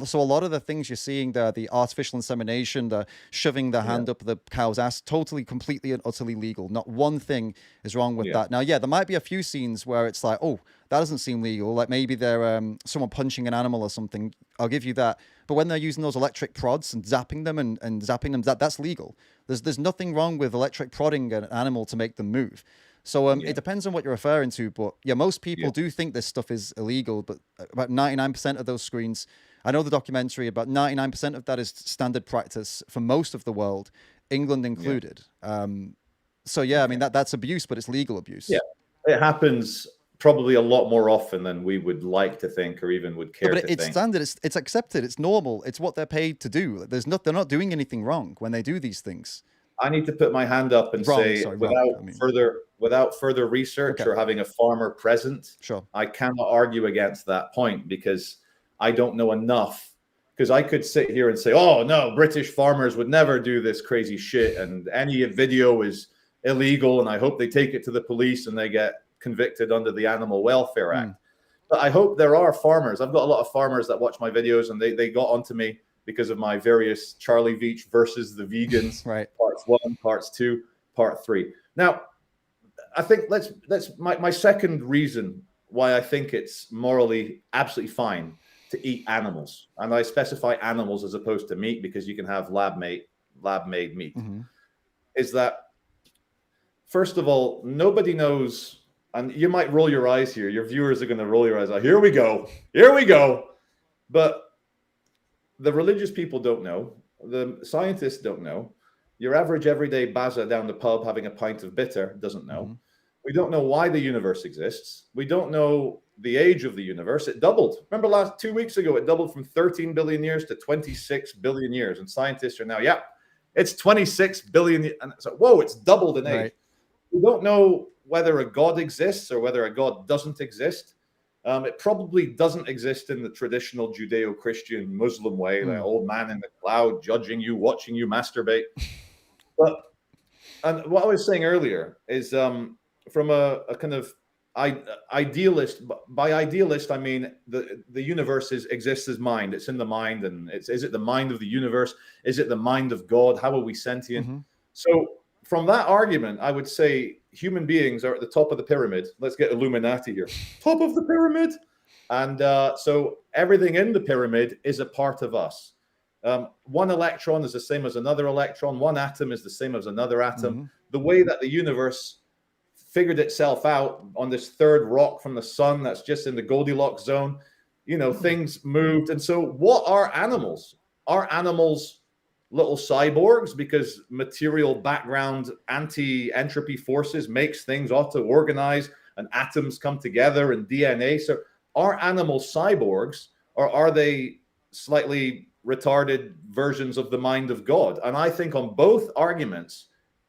So a lot of the things you're seeing there, the artificial insemination, the shoving the hand up the cow's ass, totally, completely and utterly legal. Not one thing is wrong with that. Now, there might be a few scenes where it's like, oh, that doesn't seem legal. Like maybe they're someone punching an animal or something. I'll give you that. But when they're using those electric prods and zapping them and zapping them, that's legal. There's nothing wrong with electric prodding an animal to make them move. So it depends on what you're referring to. But most people do think this stuff is illegal. But about 99% of those screens, I know the documentary, about 99% of that is standard practice for most of the world, England included. I mean, that's abuse, but it's legal abuse. Yeah, it happens probably a lot more often than we would like to think or even would care to think. But it's standard, it's accepted, it's normal, it's what they're paid to do. They're not doing anything wrong when they do these things. I need to put my hand up and without further research or having a farmer present, I cannot argue against that point because I don't know enough. Because I could sit here and say, oh, no, British farmers would never do this crazy shit. And any video is illegal. And I hope they take it to the police and they get convicted under the Animal Welfare Act. But I hope there are farmers. I've got a lot of farmers that watch my videos and they got onto me because of my various Charlie Veitch versus the vegans, parts 1, parts 2, part 3. Now, I think my second reason why I think it's morally absolutely fine to eat animals, and I specify animals as opposed to meat because you can have lab-made meat, is that, first of all, nobody knows, and you might roll your eyes here. Your viewers are going to roll your eyes. Like, here we go. But the religious people don't know. The scientists don't know. Your average everyday baza down the pub having a pint of bitter doesn't know. We don't know why the universe exists. We don't know the age of the universe. It doubled. Remember last 2 weeks ago, it doubled from 13 billion years to 26 billion years. And scientists are now, yeah, it's 26 billion. And so, whoa, it's doubled in age. Right. We don't know whether a God exists or whether a God doesn't exist. It probably doesn't exist in the traditional Judeo-Christian Muslim way, the old man in the cloud judging you, watching you masturbate. But and what I was saying earlier is from a kind of idealist. By idealist, I mean the universe exists as mind. It's in the mind, and is it the mind of the universe? Is it the mind of God? How are we sentient? So from that argument, I would say human beings are at the top of the pyramid. Let's get Illuminati here. Top of the pyramid. And so everything in the pyramid is a part of us. One electron is the same as another electron. One atom is the same as another atom. The way that the universe figured itself out on this third rock from the sun that's just in the Goldilocks zone, things moved. And so what are animals? Are animals little cyborgs because material background anti-entropy forces makes things auto-organize and atoms come together and DNA? So are animals cyborgs, or are they slightly retarded versions of the mind of God? And I think on both arguments,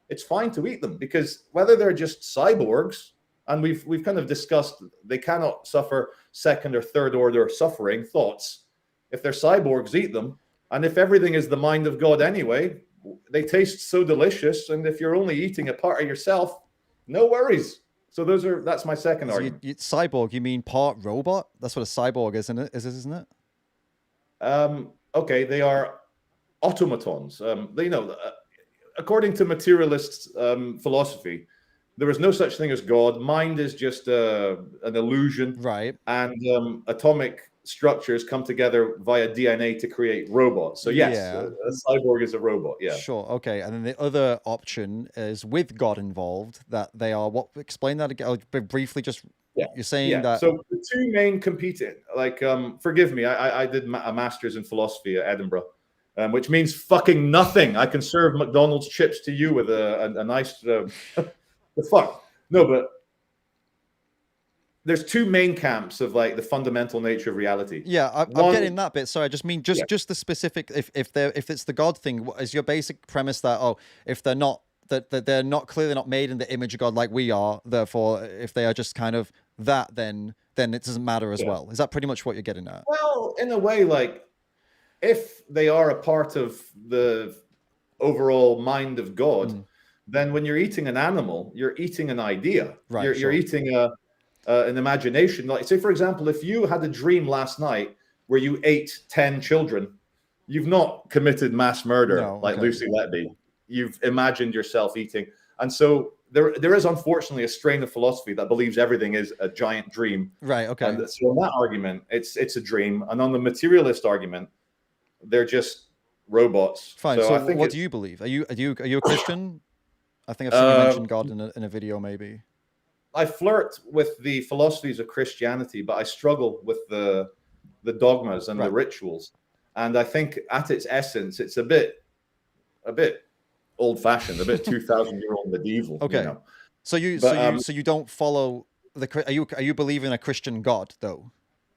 it's fine to eat them, because whether they're just cyborgs, and we've kind of discussed they cannot suffer second or third order suffering thoughts. If they're cyborgs, eat them. And if everything is the mind of God anyway, they taste so delicious. And if you're only eating a part of yourself, no worries. So that's my second argument. Cyborg, you mean part robot? That's what a cyborg is, isn't it? Okay, they are automatons. According to materialist philosophy, there is no such thing as God. Mind is just an illusion. Right. And atomic structures come together via DNA to create robots. So yes, a cyborg is a robot. Yeah. Sure. Okay. And then the other option is with God involved, that they are what? Explain that again. Briefly, just you're saying that. So the two main competing, forgive me, I did a master's in philosophy at Edinburgh, which means fucking nothing. I can serve McDonald's chips to you with a nice the fuck. No, but there's two main camps of the fundamental nature of reality. Yeah, I'm getting that bit. Sorry, I just mean just the specific. If it's the God thing, is your basic premise that if they're not that they're not clearly not made in the image of God like we are, therefore if they are just kind of that, then it doesn't matter as well. Is that pretty much what you're getting at? Well, in a way, if they are a part of the overall mind of God, then when you're eating an animal, you're eating an idea. Right. You're eating an imagination. Say, for example, if you had a dream last night where you ate 10 children, you've not committed mass murder Lucy Letby. You've imagined yourself eating. And so there is unfortunately a strain of philosophy that believes everything is a giant dream. Right. Okay. And so on that argument, it's a dream. And on the materialist argument, they're just robots. Fine. So I think what do you believe? Are you a Christian? I think I've seen you mention God in a video, maybe. I flirt with the philosophies of Christianity, but I struggle with the dogmas and the rituals. And I think at its essence, it's a bit old-fashioned, a bit 2,000-year-old medieval. Okay. So you don't follow are you believing a Christian God though?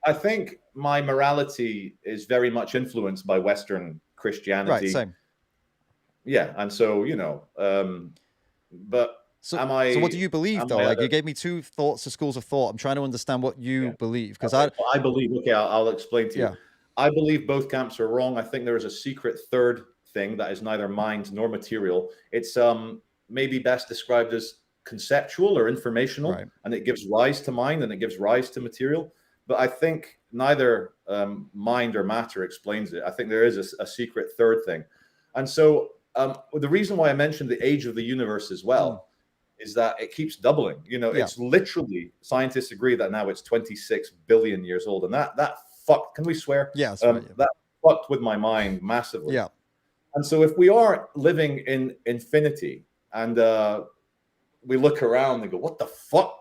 I think my morality is very much influenced by Western Christianity. Right. Same. Yeah, and so but. So what do you believe though? You gave me two schools of thought. I'm trying to understand what you believe, because I believe. Okay, I'll explain to you. Yeah. I believe both camps are wrong. I think there is a secret third thing that is neither mind nor material. It's maybe best described as conceptual or informational, and it gives rise to mind and it gives rise to material. But I think neither mind or matter explains it. I think there is a secret third thing, and so the reason why I mentioned the age of the universe as well. Is that it keeps doubling. It's literally, scientists agree that now it's 26 billion years old. And that fucked, can we swear? Yeah, that fucked with my mind massively. Yeah. And so if we are living in infinity and we look around and go, what the fuck?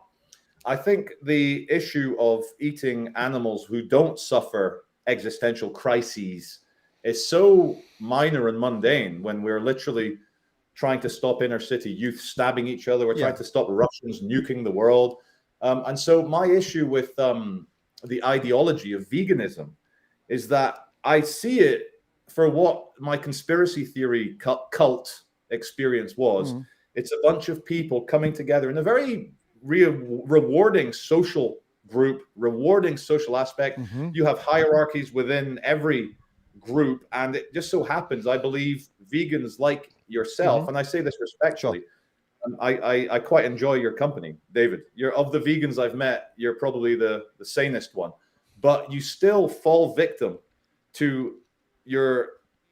I think the issue of eating animals who don't suffer existential crises is so minor and mundane when we're literally trying to stop inner city youth stabbing each other. We're Yeah. trying to stop Russians nuking the world. And so my issue with the ideology of veganism is that I see it for what my conspiracy theory cult experience was. It's a bunch of people coming together in a very rewarding social group, rewarding social aspect. You have hierarchies within every group, and it just so happens, I believe, vegans like yourself, and I say this respectfully, I quite enjoy your company, David. You're, of the vegans I've met, you're probably the sanest one, but you still fall victim to your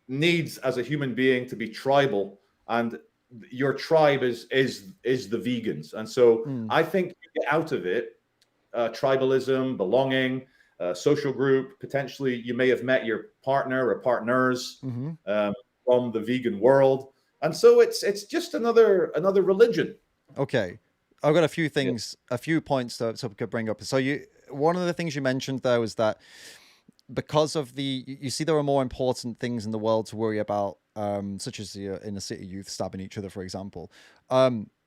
needs as a human being to be tribal, and your tribe is the vegans. And so I think you get out of it tribalism, belonging, social group. Potentially you may have met your partner or partners from the vegan world, and so it's just another religion. Okay, I've got a few things, a few points that I could bring up. So one of the things you mentioned there was that because of you see there are more important things in the world to worry about, such as the inner city youth stabbing each other, for example.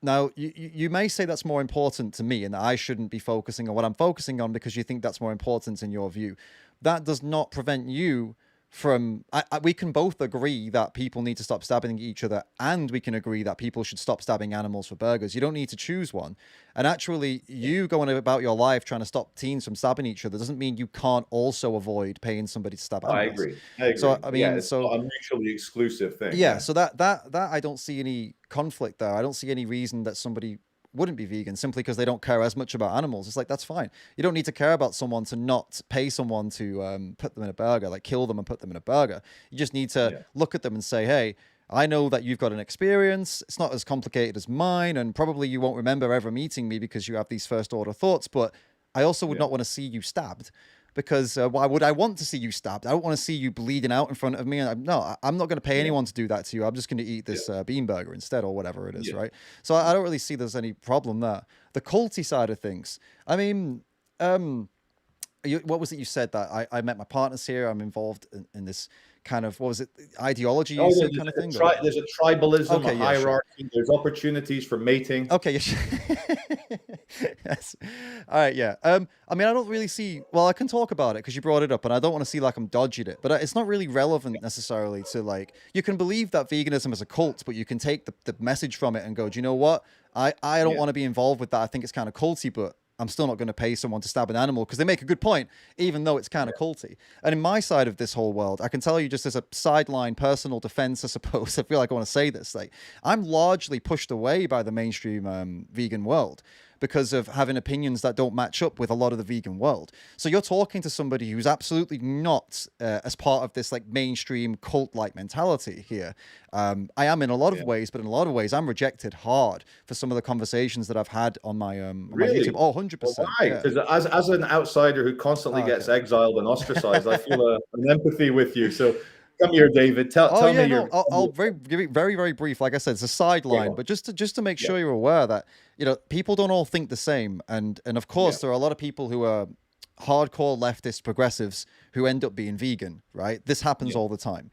Now, you may say that's more important to me and that I shouldn't be focusing on what I'm focusing on because you think that's more important in your view. That does not prevent you from... we can both agree that people need to stop stabbing each other, and we can agree that people should stop stabbing animals for burgers. You don't need to choose one. And actually, you going about your life trying to stop teens from stabbing each other doesn't mean you can't also avoid paying somebody to stab animals. I agree. So I mean, it's not a mutually exclusive thing. Yeah, so that I don't see any conflict there. I don't see any reason that somebody wouldn't be vegan simply because they don't care as much about animals. It's like, that's fine. You don't need to care about someone to not pay someone to put them in a burger, like kill them and put them in a burger. You just need to look at them and say, hey, I know that you've got an experience. It's not as complicated as mine, and probably you won't remember ever meeting me because you have these first order thoughts, but I also would not want to see you stabbed. Because why would I want to see you stabbed? I don't want to see you bleeding out in front of me. And I'm not going to pay anyone to do that to you. I'm just going to eat this bean burger instead, or whatever it is, right? So I don't really see there's any problem there. The culty side of things. I mean, what was it you said that I met my partners here? I'm involved in this kind of, what was it, ideology kind of thing? There's a tribalism, a hierarchy. There's opportunities for mating. Okay, yes. All right, yeah. I mean, I don't really see... Well, I can talk about it because you brought it up, and I don't want to see like I'm dodging it, but it's not really relevant necessarily to like... You can believe that veganism is a cult, but you can take the message from it and go, do you know what? I don't want to be involved with that. I think it's kind of culty, but I'm still not going to pay someone to stab an animal because they make a good point, even though it's kind of culty. And in my side of this whole world, I can tell you just as a sideline personal defense, I suppose, I feel like I want to say this, like I'm largely pushed away by the mainstream vegan world because of having opinions that don't match up with a lot of the vegan world. So you're talking to somebody who's absolutely not as part of this like mainstream cult-like mentality here. I am in a lot of ways, but in a lot of ways I'm rejected hard for some of the conversations that I've had on my, on my YouTube. Oh, 100%. Well, why? Because as an outsider who constantly gets exiled and ostracized, I feel an empathy with you. So come here, David. Tell me your... I'll give it very, very brief. Like I said, it's a sideline, but just to make sure you're aware that, you know, people don't all think the same. And of course, there are a lot of people who are hardcore leftist progressives who end up being vegan, right? This happens all the time.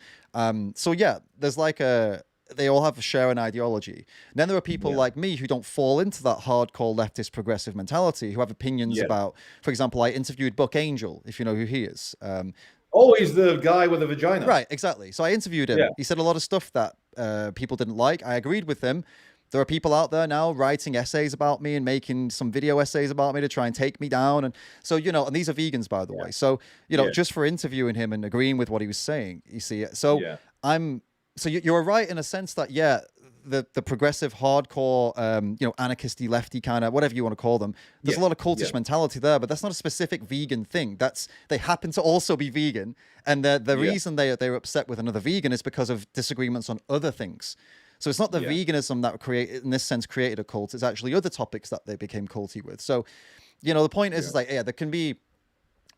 So yeah, there's like they all have a share an ideology. And then there are people like me who don't fall into that hardcore leftist progressive mentality, who have opinions about, for example, I interviewed Buck Angel, if you know who he is. Oh, he's the guy with a vagina. Right, exactly. So I interviewed him. He said a lot of stuff that people didn't like. I agreed with him. There are people out there now writing essays about me and making some video essays about me to try and take me down. And so, you know, and these are vegans, by the way. So, you know, just for interviewing him and agreeing with what he was saying, you see. So so you're right in a sense that, the progressive hardcore, you know, anarchisty, lefty kind of, whatever you want to call them. There's a lot of cultish mentality there, but that's not a specific vegan thing. They happen to also be vegan. And the reason they're upset with another vegan is because of disagreements on other things. So it's not the veganism that in this sense created a cult. It's actually other topics that they became culty with. So, you know, the point is like, there can be,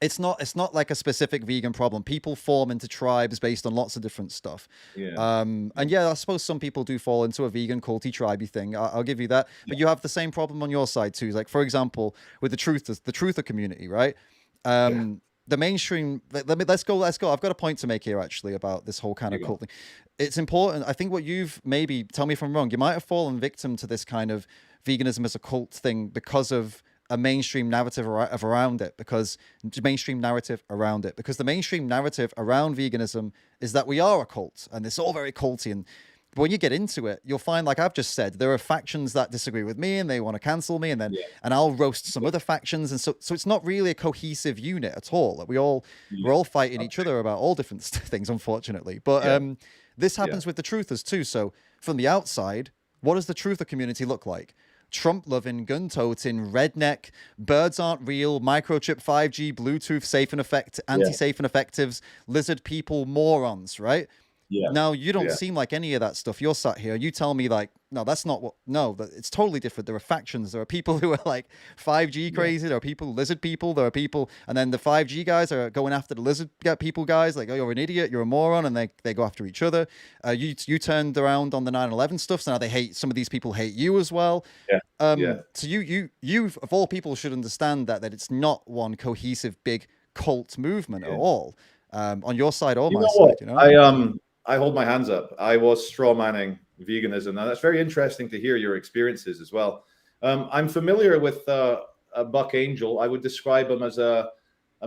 it's not like a specific vegan problem. People form into tribes based on lots of different stuff. And I suppose some people do fall into a vegan culty tribey thing. I'll give you that. But you have the same problem on your side too. Like, for example, with the truther community, right? the mainstream. Let's go. I've got a point to make here actually about this whole kind of cult thing. It's important. I think what you've maybe, tell me if I'm wrong, you might have fallen victim to this kind of veganism as a cult thing because of a mainstream narrative around it, because the mainstream narrative around veganism is that we are a cult and it's all very culty. And when you get into it, you'll find, like I've just said, there are factions that disagree with me and they want to cancel me, and then and I'll roast some other factions, and so it's not really a cohesive unit at all. Like we're all fighting each other about all different things, unfortunately. But this happens with the truthers too. So from the outside, what does the truther community look like? Trump-loving, gun-toting, redneck, birds aren't real, microchip 5G, Bluetooth safe and anti-safe and effectives, lizard people, morons, right? Yeah. Now, you don't seem like any of that stuff. You're sat here, you tell me like, no, that's not what, no, it's totally different. There are factions. There are people who are like 5G crazy. There are people, lizard people. There are people, and then the 5G guys are going after the lizard people guys. Like, oh, you're an idiot, you're a moron, and they go after each other. You turned around on the 9/11 stuff, so now some of these people hate you as well. So you of all people should understand that it's not one cohesive big cult movement at all. On your side or my side, you know? I hold my hands up. I was straw manning veganism. Now that's very interesting to hear your experiences as well. I'm familiar with Buck Angel. I would describe him as a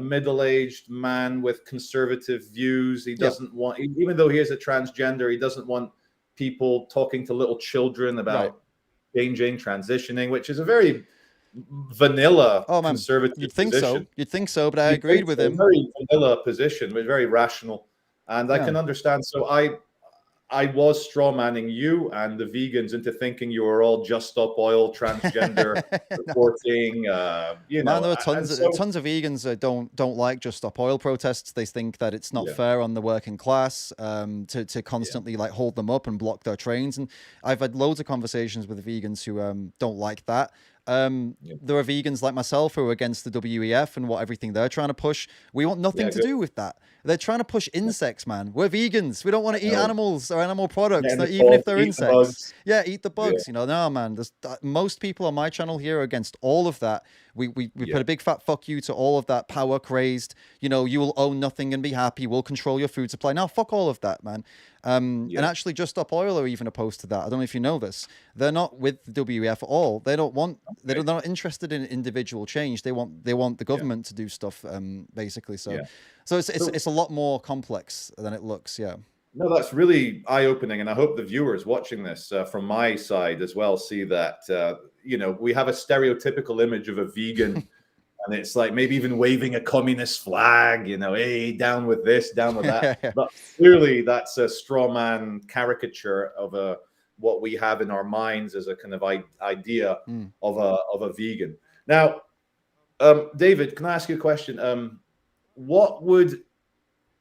middle-aged man with conservative views. He doesn't want, even though he is a transgender, he doesn't want people talking to little children about changing, transitioning, which is a very vanilla conservative position. You'd think so, but I agreed with him. Very vanilla position, but very rational. And I can understand. So I was straw manning you and the vegans into thinking you were all Just Stop Oil, transgender reporting. You know, there are tons of vegans that don't like Just Stop Oil protests. They think that it's not fair on the working class to constantly like hold them up and block their trains. And I've had loads of conversations with vegans who don't like that. There are vegans like myself who are against the WEF and everything they're trying to push. We want nothing to do with that. They're trying to push insects, man. We're vegans. We don't want to eat animals or animal products, even if they're insects. Eat the bugs. You know, no, man. Most people on my channel here are against all of that. We put a big fat fuck you to all of that power crazed. You know, you will own nothing and be happy. We'll control your food supply. Now, fuck all of that, man. And actually, Just Stop Oil are even opposed to that. I don't know if you know this. They're not with the WEF at all. They don't want. They're not interested in individual change. They want the government to do stuff, basically. So it's a lot more complex than it looks. Yeah. No, that's really eye-opening, and I hope the viewers watching this from my side as well see that you know, we have a stereotypical image of a vegan. And it's like maybe even waving a communist flag, you know, hey, down with this, down with that. But clearly that's a straw man caricature of what we have in our minds as a kind of idea of a vegan. Now, David, can I ask you a question? What would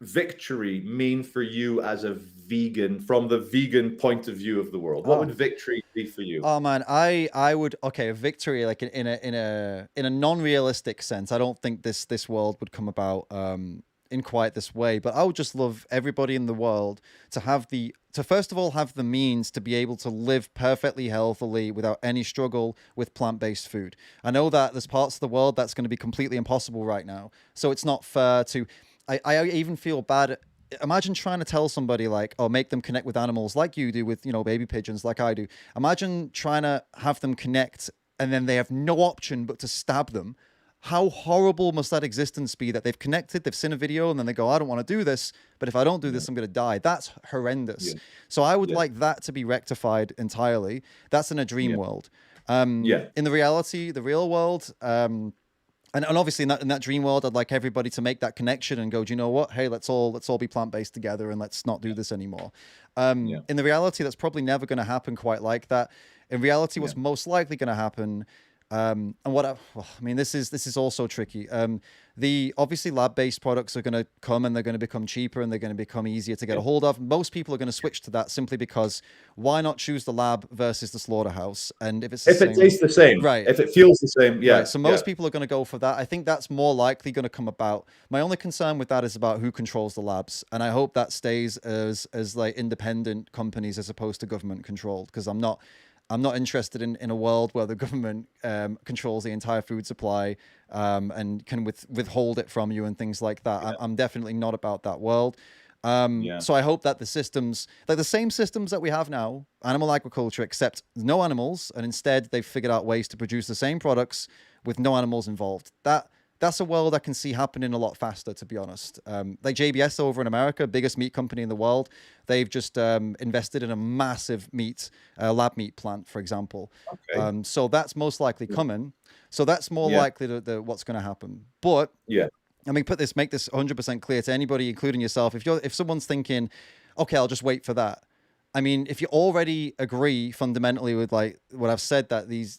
victory mean for you as a vegan from the vegan point of view of the world? What would victory be for you? Oh man, I would victory like in a non-realistic sense. I don't think this world would come about in quite this way, but I would just love everybody in the world to first of all have the means to be able to live perfectly healthily without any struggle with plant-based food. I know that there's parts of the world that's going to be completely impossible right now, so it's not fair to. I even feel bad. Imagine trying to tell somebody like, oh, make them connect with animals like you do with, you know, baby pigeons like I do. Imagine trying to have them connect and then they have no option but to stab them. How horrible must that existence be that they've connected, they've seen a video and then they go, I don't want to do this, but if I don't do this, I'm going to die. That's horrendous. So I would like that to be rectified entirely. That's in a dream world. In the real world, and obviously in that dream world, I'd like everybody to make that connection and go, do you know what? Hey, let's all be plant-based together and let's not do this anymore. In the reality, that's probably never going to happen quite like that. In reality, what's most likely going to happen, and this is also tricky. The obviously lab-based products are going to come and they're going to become cheaper and they're going to become easier to get a hold of. Most people are going to switch to that simply because why not choose the lab versus the slaughterhouse? And if it tastes the same, right? If it feels the same, Right. So most people are going to go for that. I think that's more likely going to come about. My only concern with that is about who controls the labs, and I hope that stays as like independent companies as opposed to government controlled, because I'm not I'm not interested in a world where the government controls the entire food supply and can withhold it from you and things like that. I'm definitely not about that world. So I hope that the systems, like the same systems that we have now, animal agriculture, except no animals, and instead they've figured out ways to produce the same products with no animals involved. That's a world I can see happening a lot faster, to be honest. Like JBS over in America, biggest meat company in the world, they've just invested in a massive lab meat plant, for example. Okay. So that's most likely coming. So that's more likely what's going to happen. But I mean, make this 100% clear to anybody, including yourself. If someone's thinking, okay, I'll just wait for that. I mean, if you already agree fundamentally with like what I've said, that these,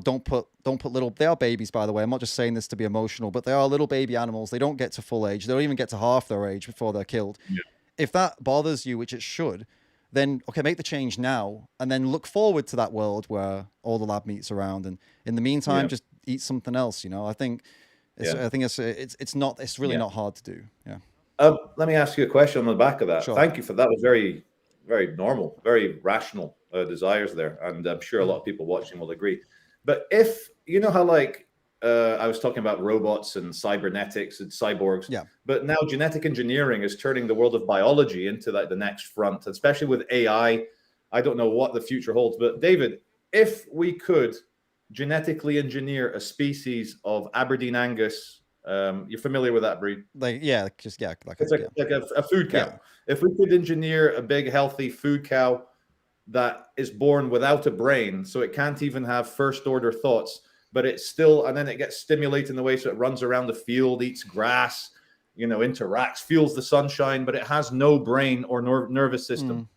don't put little, they are babies, by the way. I'm not just saying this to be emotional, but they are little baby animals. They don't get to full age. They don't even get to half their age before they're killed. Yeah. If that bothers you, which it should, then okay, make the change now and then look forward to that world where all the lab meat's around. And in the meantime, just eat something else. I think it's really not hard to do. Yeah. Let me ask you a question on the back of that. Sure. Thank you for that. Was very, very normal, very rational desires there, and I'm sure a lot of people watching will agree. But if you know how like I was talking about robots and cybernetics and cyborgs, but now genetic engineering is turning the world of biology into like the next front, especially with AI. I don't know what the future holds, but David, if we could genetically engineer a species of Aberdeen Angus. You're familiar with that breed? It's like a food cow. Yeah. If we could engineer a big, healthy food cow that is born without a brain, so it can't even have first order thoughts, but it's still, and then it gets stimulated in the way so it runs around the field, eats grass, interacts, feels the sunshine, but it has no brain or nervous system.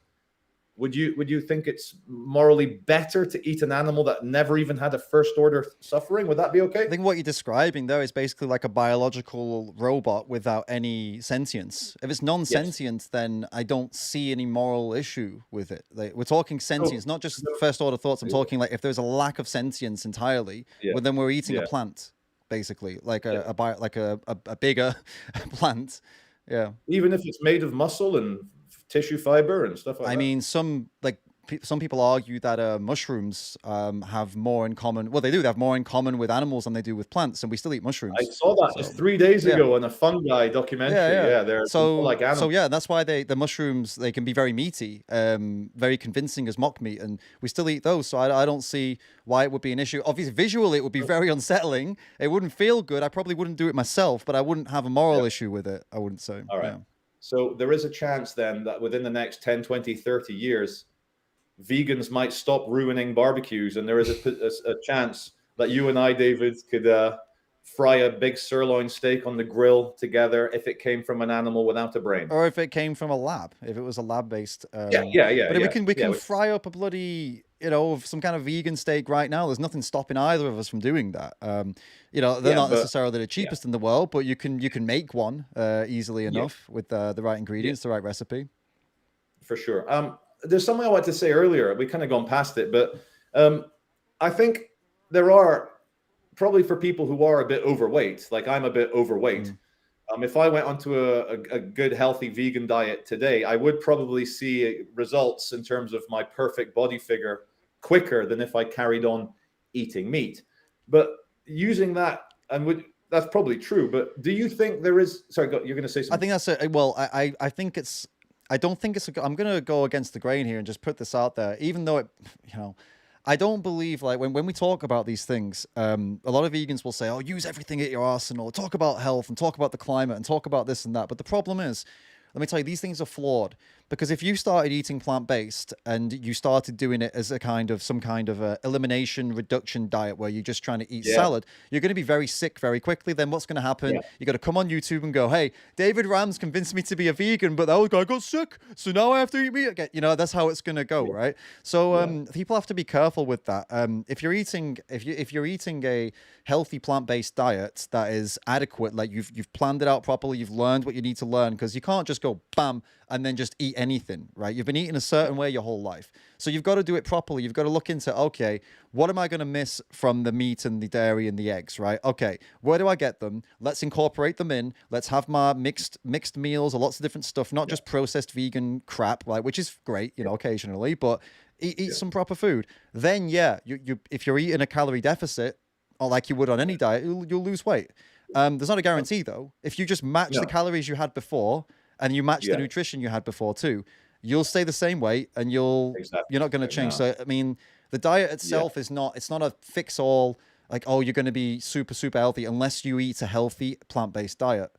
Would you think it's morally better to eat an animal that never even had a first order suffering? Would that be okay? I think what you're describing there is basically like a biological robot without any sentience. If it's non-sentient, then I don't see any moral issue with it. Like, we're talking sentience, not just first order thoughts. I'm talking like if there's a lack of sentience entirely, well, then we're eating a plant, basically, like a bigger plant. Yeah. Even if it's made of muscle and tissue fiber and stuff like that. I mean, some people argue that mushrooms have more in common. Well, they do. They have more in common with animals than they do with plants, and we still eat mushrooms. I saw that just 3 days ago on a fungi documentary. They're like animals. So yeah, that's why the mushrooms, they can be very meaty, very convincing as mock meat, and we still eat those. So I don't see why it would be an issue. Obviously, visually, it would be very unsettling. It wouldn't feel good. I probably wouldn't do it myself, but I wouldn't have a moral issue with it. I wouldn't say. All right. Yeah. So there is a chance then that within the next 10, 20, 30 years, vegans might stop ruining barbecues. And there is a chance that you and I, David, could fry a big sirloin steak on the grill together if it came from an animal without a brain. Or if it came from a lab, if it was a lab-based. But we can fry up a bloody, some kind of vegan steak right now. There's nothing stopping either of us from doing that. They're not necessarily the cheapest in the world, but you can make one easily enough with the right ingredients, the right recipe. For sure. There's something I wanted to say earlier. We kind of gone past it, but I think there are probably for people who are a bit overweight, like I'm a bit overweight. If I went onto a good, healthy vegan diet today, I would probably see results in terms of my perfect body figure quicker than if I carried on eating meat. But using that, that's probably true. But do you think there is? Sorry, you're going to say something. I think that's I think it's. I don't think it's. I'm going to go against the grain here and just put this out there, even though I don't believe, like, when we talk about these things, a lot of vegans will say, oh, use everything at your arsenal, talk about health and talk about the climate and talk about this and that. But the problem is, let me tell you, these things are flawed. Because if you started eating plant-based and you started doing it as some kind of elimination reduction diet where you're just trying to eat salad, you're going to be very sick very quickly. Then what's going to happen? You got to come on YouTube and go, hey, David Rams convinced me to be a vegan, but that guy got sick, so now I have to eat meat again. That's how it's going to go, right? So people have to be careful with that. If you're eating a healthy plant-based diet that is adequate, like you've planned it out properly, you've learned what you need to learn, because you can't just go bam and then just eat anything, right? You've been eating a certain way your whole life. So you've got to do it properly. You've got to look into, okay, what am I going to miss from the meat and the dairy and the eggs, right? Okay, where do I get them? Let's incorporate them in. Let's have my mixed meals or lots of different stuff, not just processed vegan crap, right? Which is great, occasionally, but eat some proper food. Then yeah, you if you're eating a calorie deficit, or like you would on any diet, you'll lose weight. There's not a guarantee though. If you just match the No. calories you had before and you match the Yeah. nutrition you had before too, you'll stay the same weight and you're Exactly. not going to change. No. So I mean, the diet Yeah. itself is not, it's not a fix all, like, oh, you're going to be super healthy unless you eat a healthy plant-based diet,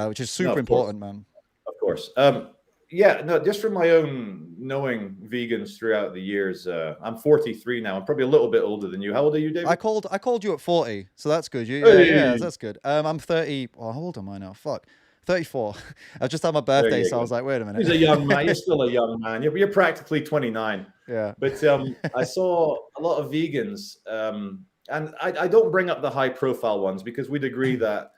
which is No, super of course. important, man. Of course. Yeah, no, just from my own knowing vegans throughout the years, I'm 43 now. I'm probably a little bit older than you. How old are you, David? I called you at 40, so that's good. Hey! That's good. I'm 30. Well, how old am I now? Fuck, 34. I just had my There birthday, you so I go. was like, wait a minute. He's a young man. You're still a young man. You're practically 29. Yeah. But I saw a lot of vegans, and I don't bring up the high profile ones because we'd agree that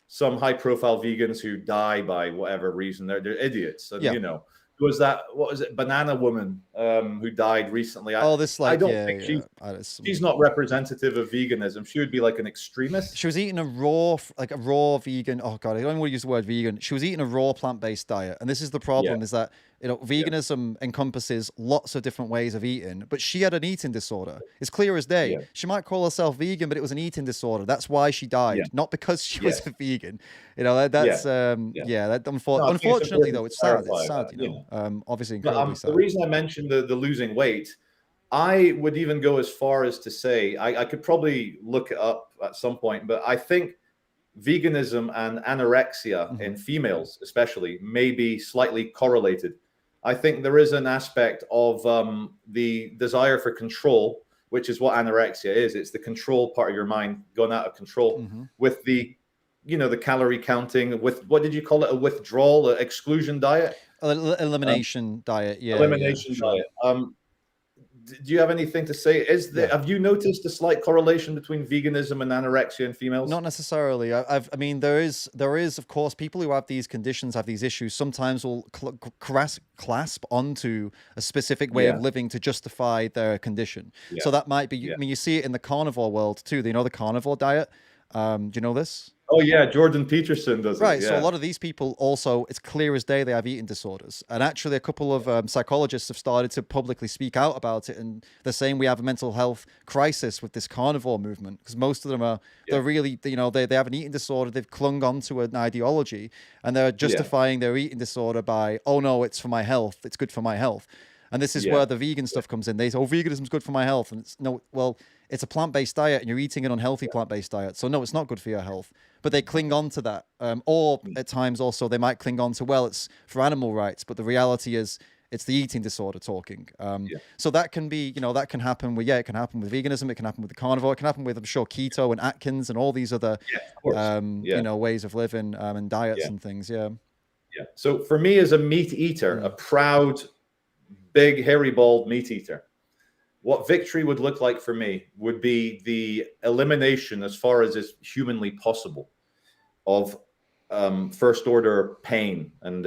some high profile vegans who die by whatever reason, they're idiots. And, Yeah. you know, was that, what was it, Banana Woman who died recently? Oh, this I like, don't yeah, think yeah. she's not representative of veganism. She would be like an extremist. She was eating a raw vegan. Oh god, I don't want to use the word vegan. She was eating a raw plant-based diet, and this is the problem: is that veganism encompasses lots of different ways of eating. But she had an eating disorder. It's clear as day. Yeah. She might call herself vegan, but it was an eating disorder. That's why she died, not because she was a vegan. You know, that's that unfortunately though, it's sad. It's sad, you know. Obviously, incredibly sad. The reason I mentioned the losing weight, I would even go as far as to say, I could probably look it up at some point, but I think veganism and anorexia in females especially may be slightly correlated. I think there is an aspect of the desire for control, which is what anorexia is. It's the control part of your mind going out of control with the, you know, the calorie counting, with, what did you call it? A withdrawal, an exclusion diet? Elimination diet. Yeah. Elimination diet. Do you have anything to say? Have you noticed a slight correlation between veganism and anorexia in females? Not necessarily. I mean, there is, of course, people who have these conditions, have these issues, sometimes will clasp onto a specific way of living to justify their condition. So that might be, I mean, you see it in the carnivore world too. You know, the carnivore diet. Do you know this? Oh yeah, Jordan Peterson does it. Right. So a lot of these people also, it's clear as day they have eating disorders. And actually a couple of psychologists have started to publicly speak out about it. And they're saying we have a mental health crisis with this carnivore movement, because most of them are, they're really, you know, they have an eating disorder. They've clung on to an ideology and they're justifying their eating disorder by, oh no, it's for my health. It's good for my health. And this is where the vegan stuff comes in. They say, oh, veganism's good for my health. And it's no, well, it's a plant-based diet and you're eating an unhealthy plant-based diet. So no, it's not good for your health. But they cling on to that. Or at times also they might cling on to, well, it's for animal rights. But the reality is it's the eating disorder talking. So that can be, you know, that can happen with, it can happen with veganism. It can happen with the carnivore. It can happen with, I'm sure, keto and Atkins and all these other, you know, ways of living and diets and things. Yeah. So for me as a meat eater, a proud, big, hairy, bald meat eater, what victory would look like for me would be the elimination, as far as is humanly possible, of first order pain and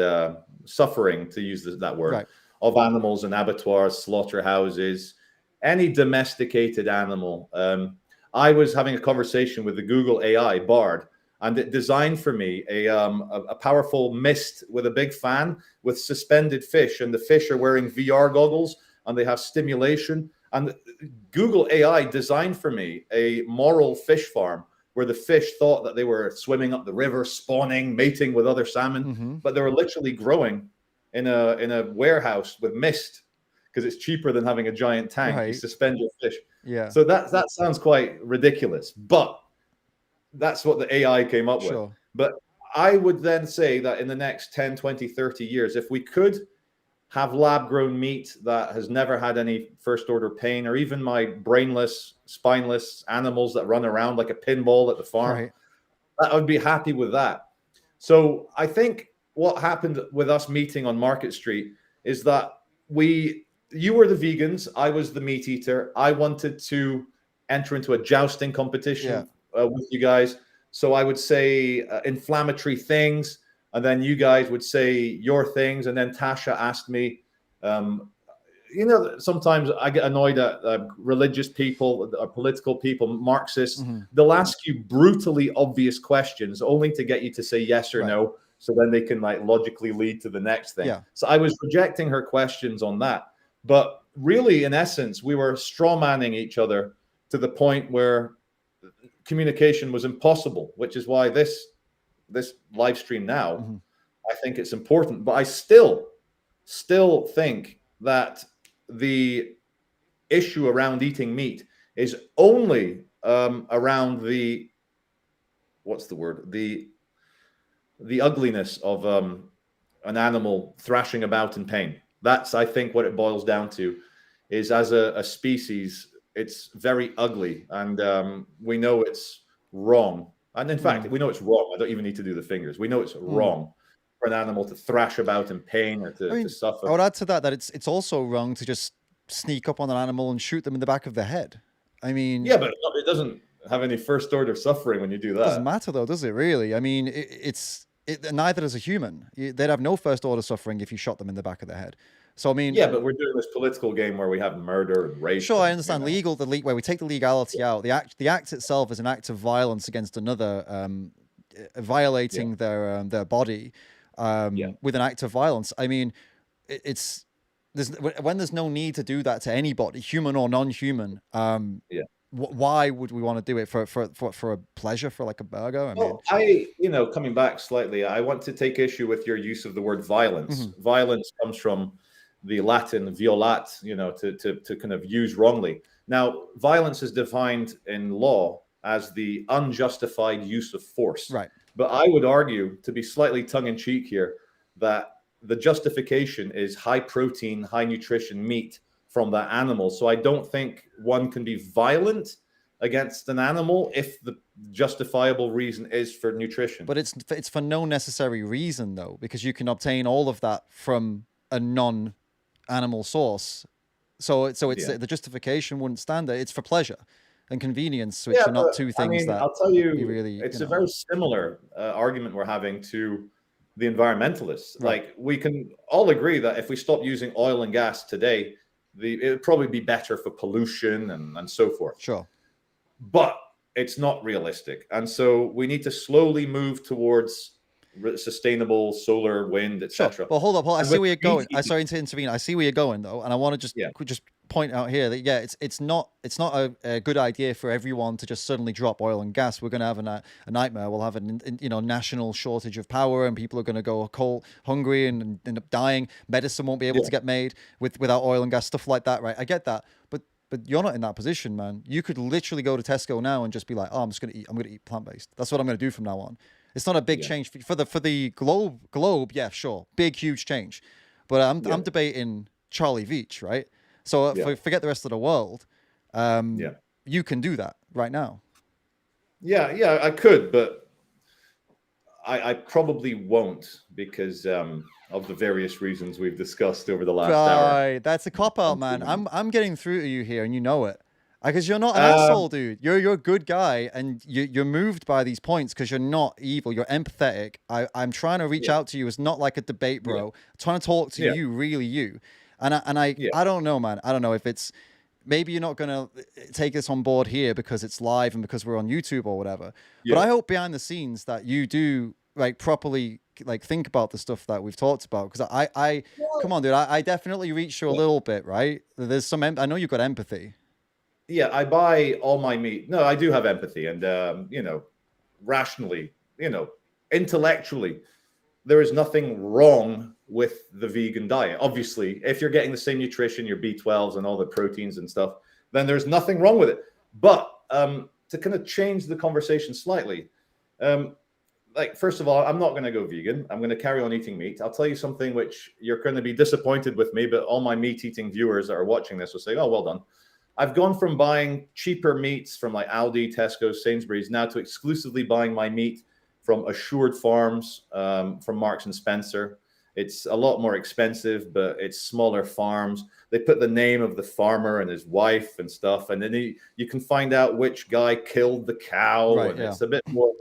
suffering, to use that word, of animals in abattoirs, slaughterhouses, any domesticated animal. I was having a conversation with the Google AI Bard, and it designed for me a powerful mist with a big fan with suspended fish, and the fish are wearing VR goggles and they have stimulation. And Google AI designed for me a moral fish farm where the fish thought that they were swimming up the river, spawning, mating with other salmon, but they were literally growing in a warehouse with mist, because it's cheaper than having a giant tank. You suspend your fish. Yeah. So that sounds quite ridiculous, but that's what the AI came up with. But I would then say that in the next 10, 20, 30 years, if we could have lab-grown meat that has never had any first-order pain, or even my brainless, spineless animals that run around like a pinball at the farm, I would be happy with that. So I think what happened with us meeting on Market Street is that you were the vegans, I was the meat eater. I wanted to enter into a jousting competition with you guys. So I would say inflammatory things, and then you guys would say your things. And then Tasha asked me, you know, sometimes I get annoyed at religious people, political people, Marxists. They'll ask you brutally obvious questions only to get you to say yes or no. So then they can like logically lead to the next thing. So I was rejecting her questions on that. But really, in essence, we were straw manning each other to the point where communication was impossible, which is why this live stream now, Mm-hmm. I think it's important. But I still think that the issue around eating meat is only around the, what's the word, the ugliness of an animal thrashing about in pain. That's, I think, what it boils down to, is as a species, it's very ugly, and we know it's wrong. And in fact, we know it's wrong. I don't even need to do the fingers. We know it's wrong for an animal to thrash about in pain or to suffer. I would add to that it's also wrong to just sneak up on an animal and shoot them in the back of the head. I mean, yeah, but it doesn't have any first order suffering when you do that. It doesn't matter though, does it? Really? I mean, neither does a human. They'd have no first order suffering if you shot them in the back of the head. So I mean, yeah, but we're doing this political game where we have murder and rape. Sure, I understand where we take the legality out. The act itself is an act of violence against another, violating their body with an act of violence. I mean, when there's no need to do that to anybody, human or non-human. Why would we want to do it for a pleasure, for like a burger? Coming back slightly, I want to take issue with your use of the word violence. Mm-hmm. Violence comes from the Latin violat, to kind of use wrongly. Now, violence is defined in law as the unjustified use of force. Right. But I would argue, to be slightly tongue-in-cheek here, that the justification is high protein, high nutrition meat from that animal. So I don't think one can be violent against an animal if the justifiable reason is for nutrition. But it's for no necessary reason though, because you can obtain all of that from a non-animal source. So the justification wouldn't stand there. It's for pleasure and convenience, which are not two things that I'll tell you, it's a very similar argument we're having to the environmentalists. Right. Like, we can all agree that if we stop using oil and gas today, it would probably be better for pollution and so forth. Sure. But it's not realistic. And so we need to slowly move towards sustainable solar, wind, etc. Sure. Well, hold up. I see where you're going. I'm sorry to intervene. I see where you're going though. And I want to just point out here that, it's not a good idea for everyone to just suddenly drop oil and gas. We're going to have a nightmare. We'll have a national shortage of power, and people are going to go cold, hungry, and end up dying. Medicine won't be able to get made without oil and gas, stuff like that, right? I get that, but you're not in that position, man. You could literally go to Tesco now and just be like, oh, I'm going to eat plant-based. That's what I'm going to do from now on. It's not a big change for the globe. Yeah, sure, big huge change, but I'm debating Charlie Veitch, right? So forget the rest of the world. You can do that right now. Yeah, I could, but I probably won't because of the various reasons we've discussed over the last hour. Right, that's a cop-out, man. I'm getting through to you here, and you know it. Because you're not an asshole, dude. You're a good guy, and you're moved by these points because you're not evil. You're empathetic. I'm trying to reach out to you. It's not like a debate, bro. I'm trying to talk to you, really you. And I don't know, man. I don't know if it's, maybe you're not going to take this on board here because it's live and because we're on YouTube or whatever. But I hope behind the scenes that you do properly think about the stuff that we've talked about. Because I come on, dude. I definitely reached you a little bit, right? There's some, I know you've got empathy. Yeah, I buy all my meat. No, I do have empathy, and rationally, intellectually, there is nothing wrong with the vegan diet. Obviously, if you're getting the same nutrition, your B12s and all the proteins and stuff, then there's nothing wrong with it. But to kind of change the conversation slightly, first of all, I'm not going to go vegan. I'm going to carry on eating meat. I'll tell you something which you're going to be disappointed with me, but all my meat-eating viewers that are watching this will say, oh, well done. I've gone from buying cheaper meats from like Aldi, Tesco, Sainsbury's now to exclusively buying my meat from Assured Farms, from Marks and Spencer. It's a lot more expensive, but it's smaller farms. They put the name of the farmer and his wife and stuff, and then you can find out which guy killed the cow. Right, and it's a bit more,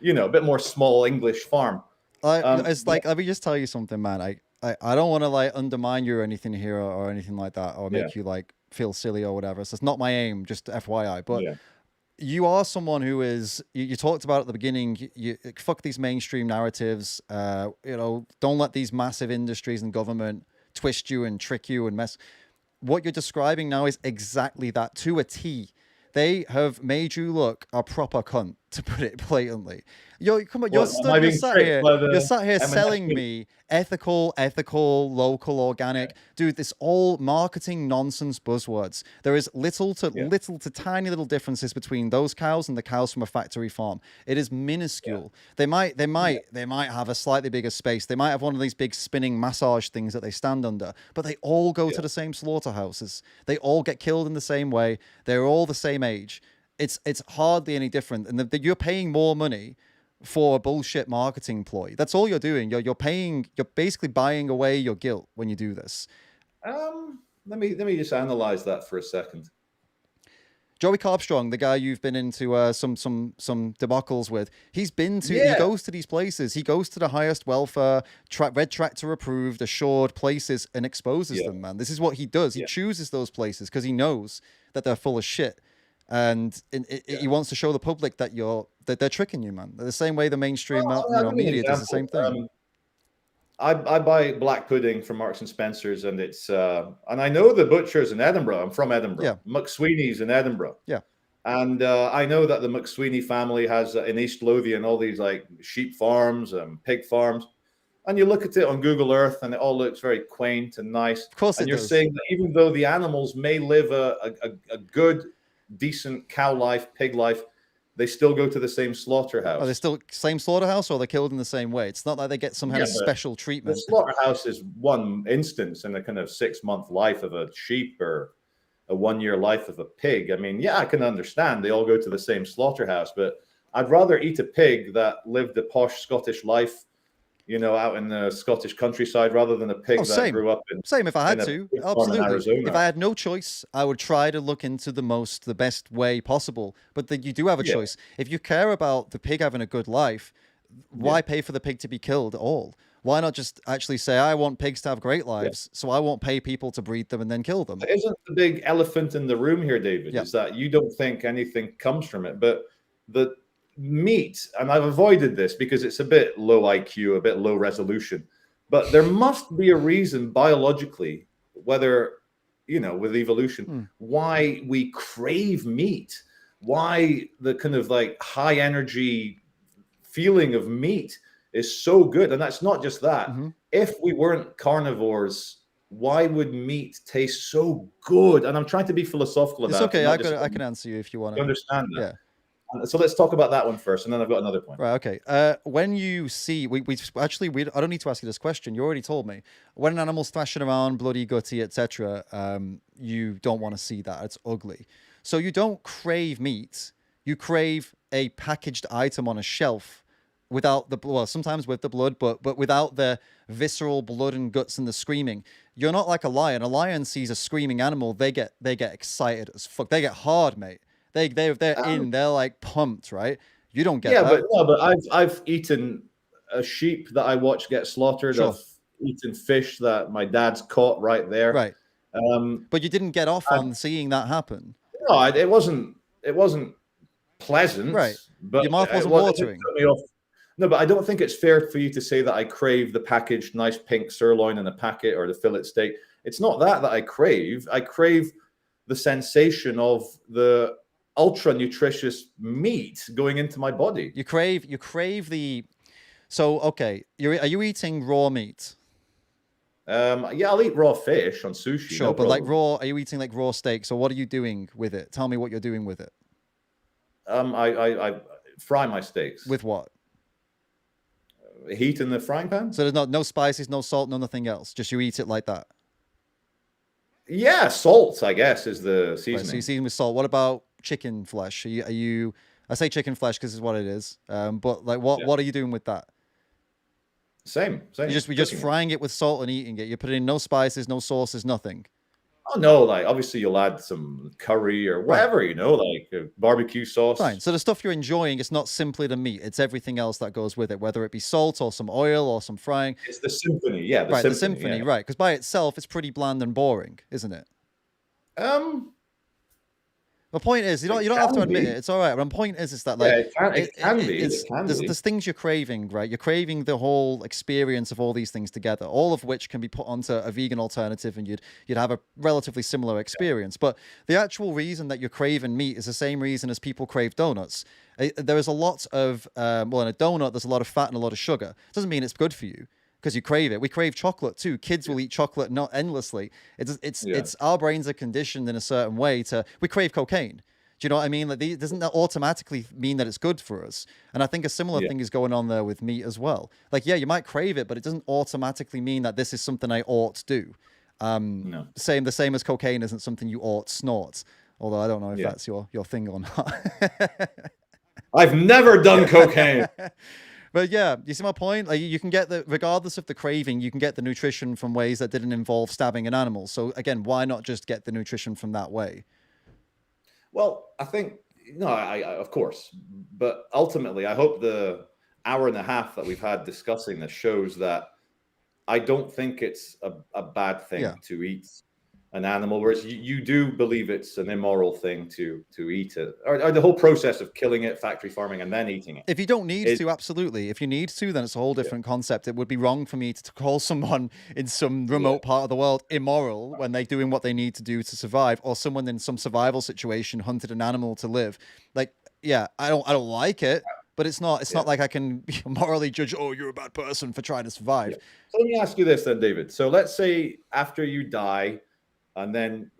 a bit more small English farm. It's like, let me just tell you something, man. I don't want to undermine you or anything here or anything like that, or make you feel silly or whatever. So it's not my aim, just FYI. But you are someone who is, you talked about at the beginning, you fuck these mainstream narratives, don't let these massive industries and government twist you and trick you and mess. what you're describing now is exactly that to a T. They have made you look a proper cunt, to put it blatantly. Come on, What, am I being tricked by you're the sat here M&S selling meat? me ethical, local, organic. Dude, this all marketing nonsense buzzwords. There is little to tiny little differences between those cows and the cows from a factory farm. It is minuscule. They might have a slightly bigger space. They might have one of these big spinning massage things that they stand under, but they all go to the same slaughterhouses. They all get killed in the same way. They're all the same age. It's hardly any different, and you're paying more money for a bullshit marketing ploy. That's all you're doing. You're basically buying away your guilt when you do this. Let me just analyze that for a second. Joey Carbstrong, the guy you've been into some debacles with, he goes to these places. He goes to the highest welfare, red tractor approved, assured places and exposes them, man. This is what he does. He chooses those places because he knows that they're full of shit. And he wants to show the public that they're tricking you, man. The same way the mainstream media does the same thing. I buy black pudding from Marks and Spencer's, and it's and I know the butchers in Edinburgh. I'm from Edinburgh. McSweeney's in Edinburgh. And I know that the McSweeney family has in East Lothian all these like sheep farms and pig farms. And you look at it on Google Earth, and it all looks very quaint and nice. Of course, and you're saying that even though the animals may live a good, decent cow life, pig life, they still go to the same slaughterhouse. Are they still same slaughterhouse, or they're killed in the same way? It's not like they get some kind of special treatment. The slaughterhouse is one instance in a kind of 6-month life of a sheep or a 1-year life of a pig. I mean, I can understand they all go to the same slaughterhouse, but I'd rather eat a pig that lived a posh Scottish life, out in the Scottish countryside, rather than a pig that grew up in. Same if I had to. Absolutely. If I had no choice, I would try to look into the best way possible. But you do have a choice. If you care about the pig having a good life, why pay for the pig to be killed at all? Why not just actually say, I want pigs to have great lives, so I won't pay people to breed them and then kill them? Isn't the big elephant in the room here, David, is that you don't think anything comes from it, but the meat, and I've avoided this because it's a bit low IQ, a bit low resolution, but there must be a reason biologically, whether, with evolution, why we crave meat, why the kind of like high energy feeling of meat is so good. And that's not just that. If we weren't carnivores, why would meat taste so good? And I'm trying to be philosophical about it. It's okay. I can answer you if you want to. Understand that. Yeah. So let's talk about that one first, and then I've got another point. Right, okay. When you see, I don't need to ask you this question. You already told me. When an animal's thrashing around, bloody, gutty, etc., you don't want to see that. It's ugly. So you don't crave meat. You crave a packaged item on a shelf without the blood. Well, sometimes with the blood, but without the visceral blood and guts and the screaming. You're not like a lion. A lion sees a screaming animal, they get excited as fuck. They get hard, mate. They're like pumped, right? You don't get that. But I've eaten a sheep that I watched get slaughtered. I've eaten fish that my dad's caught right there. Right. But you didn't get off on seeing that happen. No, it wasn't pleasant. Right. But your mouth wasn't watering. No, but I don't think it's fair for you to say that I crave the packaged nice pink sirloin in a packet or the fillet steak. It's not that I crave. I crave the sensation of the ultra nutritious meat going into my body. You crave the. So okay, are you eating raw meat? I'll eat raw fish on sushi. Sure, no but problem. like raw, are you eating like raw steak? So what are you doing with it? Tell me what you're doing with it. I fry my steaks. With what? Heat in the frying pan. So there's no spices, no salt, no nothing else. Just you eat it like that. Yeah, salt, I guess, is the seasoning. Right, so you season with salt. What about chicken flesh? Are you I say chicken flesh because it's what it is. But like, what are you doing with that? Same. You're just frying it with salt and eating it. You're putting in no spices, no sauces, nothing. Oh no! Like obviously, you'll add some curry or whatever, right. Like barbecue sauce. Fine. So the stuff you're enjoying is not simply the meat; it's everything else that goes with it, whether it be salt or some oil or some frying. It's the symphony, yeah. The symphony, right? Because by itself, it's pretty bland and boring, isn't it? The point is, you don't have to admit it. It's all right. But the point is that like it can be. There's things you're craving, right? You're craving the whole experience of all these things together, all of which can be put onto a vegan alternative, and you'd have a relatively similar experience. But the actual reason that you're craving meat is the same reason as people crave donuts. There is a lot of in a donut, there's a lot of fat and a lot of sugar. It doesn't mean it's good for you, because you crave it. We crave chocolate too. Kids will eat chocolate not endlessly. It's our brains are conditioned in a certain way we crave cocaine. Do you know what I mean? Like, doesn't that automatically mean that it's good for us? And I think a similar thing is going on there with meat as well. Like, yeah, you might crave it, but it doesn't automatically mean that this is something I ought to do. No. The same as cocaine isn't something you ought to snort. Although I don't know if that's your thing or not. I've never done cocaine. But yeah, you see my point? Like, you can get regardless of the craving, you can get the nutrition from ways that didn't involve stabbing an animal. So again, why not just get the nutrition from that way? Well, I think, I of course, but ultimately, I hope the hour and a half that we've had discussing this shows that I don't think it's a bad thing to eat an animal, whereas you do believe it's an immoral thing to eat it, or the whole process of killing it, factory farming, and then eating it. If you don't need to, absolutely. If you need to, then it's a whole different concept. It would be wrong for me to call someone in some remote part of the world immoral when they're doing what they need to do to survive, or someone in some survival situation hunted an animal to live. Like, yeah, I don't like it, but it's not like I can morally judge, oh, you're a bad person for trying to survive. So let me ask you this then, David. So let's say after you die, and then,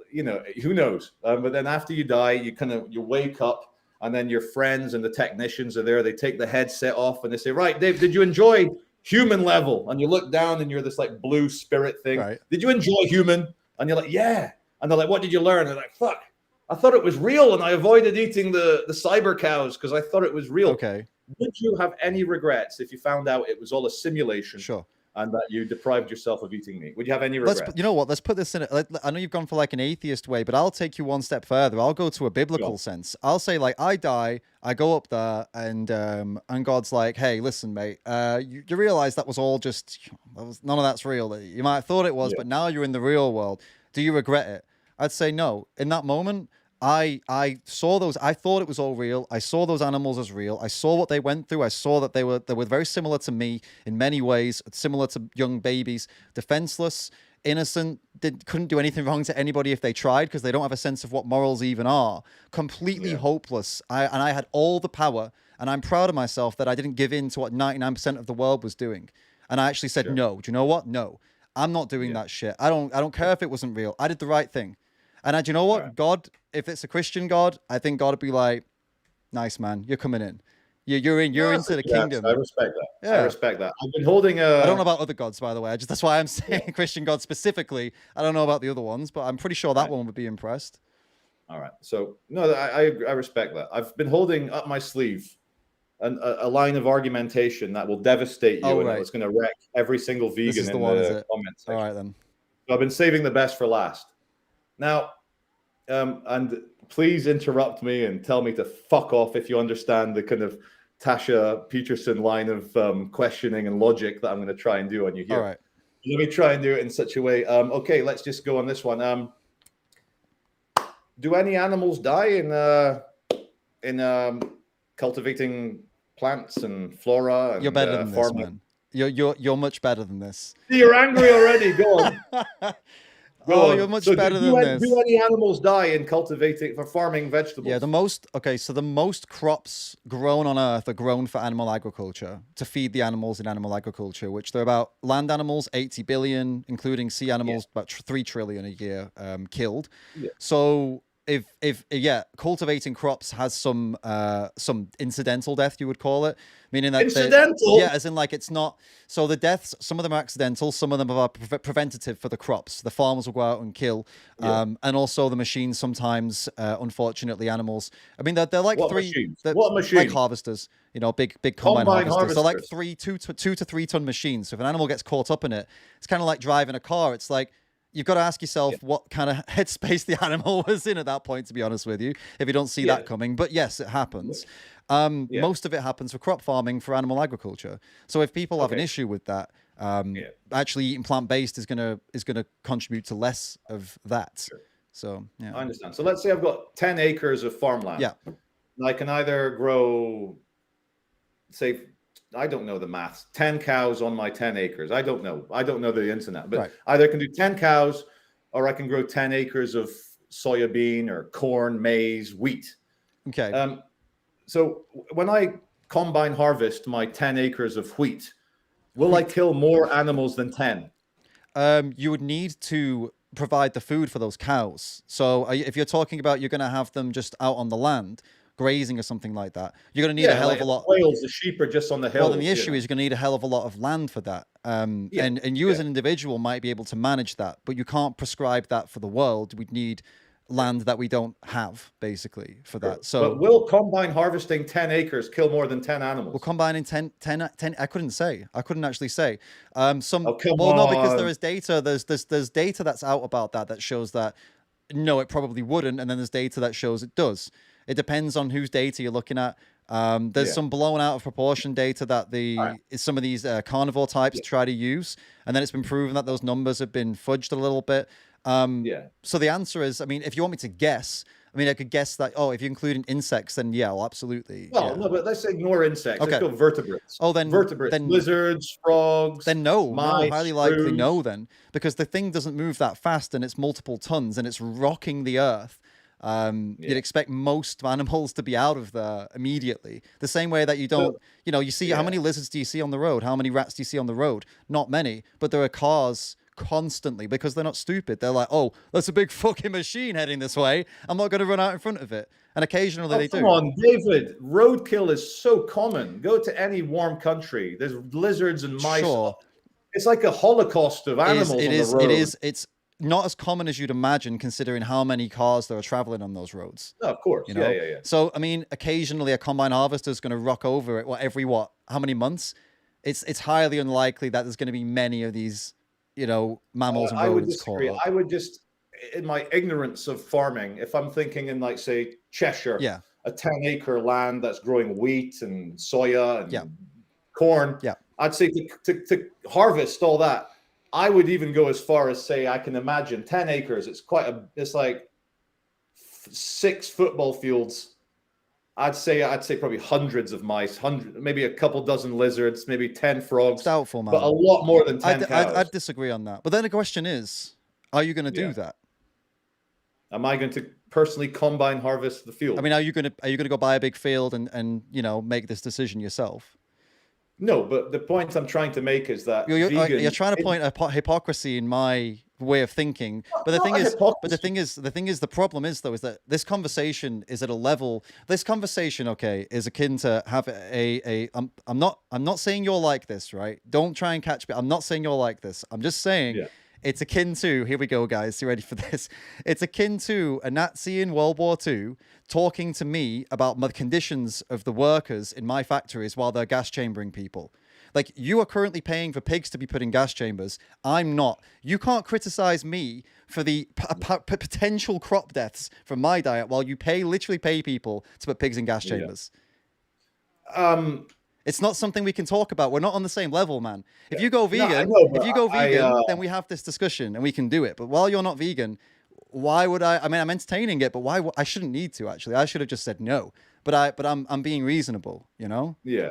who knows? But then after you die, you wake up, and then your friends and the technicians are there. They take the headset off and they say, right, Dave, did you enjoy human level? And you look down and you're this like blue spirit thing. Right. Did you enjoy human? And you're like, yeah. And they're like, what did you learn? And they're like, fuck, I thought it was real. And I avoided eating the cyber cows because I thought it was real. Okay. Would you have any regrets if you found out it was all a simulation? Sure. And that you deprived yourself of eating meat? Would you have any regrets? You know what? Let's put this in. I know you've gone for like an atheist way, but I'll take you one step further. I'll go to a biblical sense. I'll say, like, I die, I go up there, and God's like, hey, listen, mate, you realize that was all just, none of that's real. You might have thought it was, but now you're in the real world. Do you regret it? I'd say no. In that moment, I saw those. I thought it was all real. I saw those animals as real. I saw what they went through. I saw that they were very similar to me in many ways, similar to young babies, defenseless, innocent, couldn't do anything wrong to anybody if they tried, because they don't have a sense of what morals even are. Completely hopeless. I had all the power, and I'm proud of myself that I didn't give in to what 99% of the world was doing. And I actually said, no. Do you know what? No, I'm not doing that shit. I don't care if it wasn't real. I did the right thing. And do you know what? Right. God, if it's a Christian God, I think God would be like, nice, man, you're coming in. You're into the kingdom. I respect that. Yeah. I respect that. I've been holding I don't know about other gods, by the way. That's why I'm saying Christian God specifically. I don't know about the other ones, but I'm pretty sure that one would be impressed. All right. So, no, I respect that. I've been holding up my sleeve a line of argumentation that will devastate you, and it's going to wreck every single vegan in the comments section. All right, then. So I've been saving the best for last. Now, and please interrupt me and tell me to fuck off if you understand the kind of Tasha Peterson line of questioning and logic that I'm going to try and do on you here. All right. Let me try and do it in such a way. Okay, let's just go on this one. Do any animals die in cultivating plants and flora? And, you're better than this, man. You're much better than this. You're angry already. Go on. You're much better than this. Do any animals die in cultivating for farming vegetables? Yeah, the most crops grown on Earth are grown for animal agriculture, to feed the animals in animal agriculture, which they're about land animals, 80 billion, including sea animals, about 3 trillion a year killed. Yeah. So if cultivating crops has some incidental death, you would call it, meaning that incidental, as in like it's not. So the deaths, some of them are accidental, some of them are preventative for the crops. The farmers will go out and kill, and also the machines sometimes, unfortunately, animals. I mean, they're like what machines? Like harvesters, big combine harvesters. So like 2 to 3 ton machines. So if an animal gets caught up in it, it's kind of like driving a car. It's like, you've got to ask yourself what kind of headspace the animal was in at that point, to be honest with you, if you don't see that coming. But yes, it happens. Most of it happens for crop farming, for animal agriculture. So if people have an issue with that, actually eating plant-based is gonna contribute to less of that. So yeah, I understand. So let's say I've got 10 acres of farmland. yeah, And I can either grow, say, I don't know the maths, 10 cows on my 10 acres. I don't know. I don't know the internet, but right. either I can do 10 cows or I can grow 10 acres of soybean or corn, maize, wheat. Okay. So when I combine harvest my 10 acres of wheat, will I kill more animals than 10? You would need to provide the food for those cows. So if you're talking about you're going to have them just out on the land grazing or something like that, you're going to need a hell of a lot. Whales, the sheep are just on the hills. Well, then the issue is you're going to need a hell of a lot of land for that. And you as an individual might be able to manage that, but you can't prescribe that for the world. We'd need land that we don't have, basically, for that. So, but will combine harvesting 10 acres kill more than 10 animals? Well, combining 10, I couldn't say. I couldn't actually say. Oh, come no, because on. there is data. There's data that's out about that shows that no, it probably wouldn't, and then there's data that shows it does. It depends on whose data you're looking at. There's some blown out of proportion data that some of these carnivore types try to use, and then it's been proven that those numbers have been fudged a little bit. So the answer is, I mean, if you want me to guess, I mean, I could guess that, if you include in insects, then well, absolutely. Well, no, but let's ignore insects. Let's go vertebrates. Then lizards, frogs. Then mice, highly likely no, then, because the thing doesn't move that fast and it's multiple tons and it's rocking the earth. You'd expect most animals to be out of there immediately. The same way that you don't, you see how many lizards do you see on the road? How many rats do you see on the road? Not many, but there are cars constantly because they're not stupid. They're like, oh, that's a big fucking machine heading this way. I'm not going to run out in front of it. And occasionally they do. Come on, David. Roadkill is so common. Go to any warm country. There's lizards and mice. Sure. It's like a holocaust of animals on the road. It's not as common as you'd imagine, considering how many cars there are traveling on those roads. No, of course. Yeah. So, I mean, occasionally a combine harvester is going to rock over it. Every how many months? It's highly unlikely that there's going to be many of these, mammals and rodents. I would disagree. I would just, in my ignorance of farming, if I'm thinking in, like, say, Cheshire, a 10-acre land that's growing wheat and soya and corn, I'd say to harvest all that, I would even go as far as say, I can imagine 10 acres. It's like 6 football fields. I'd say probably hundreds of mice, maybe a couple dozen lizards, maybe 10 frogs. It's doubtful, man. But a lot more than 10 cows. I'd disagree on that. But then the question is, are you going to do that? Am I going to personally combine harvest the field? I mean, are you going to go buy a big field and make this decision yourself? No, but the point I'm trying to make is that you're trying to point a hypocrisy in my way of thinking. But the problem is though, is that this conversation is at a level. This conversation, is akin to have I'm not saying you're like this, right? Don't try and catch me. I'm not saying you're like this. I'm just saying. It's akin to, here we go, guys. You ready for this? It's akin to a Nazi in World War II talking to me about the conditions of the workers in my factories while they're gas chambering people. Like, you are currently paying for pigs to be put in gas chambers. I'm not. You can't criticize me for the potential crop deaths from my diet while you literally pay people to put pigs in gas chambers. It's not something we can talk about. We're not on the same level, man. If you go vegan, then we have this discussion and we can do it. But while you're not vegan, why would I? I mean, I'm entertaining it, but why? I shouldn't need to, actually. I should have just said no. But I'm being reasonable, Yeah.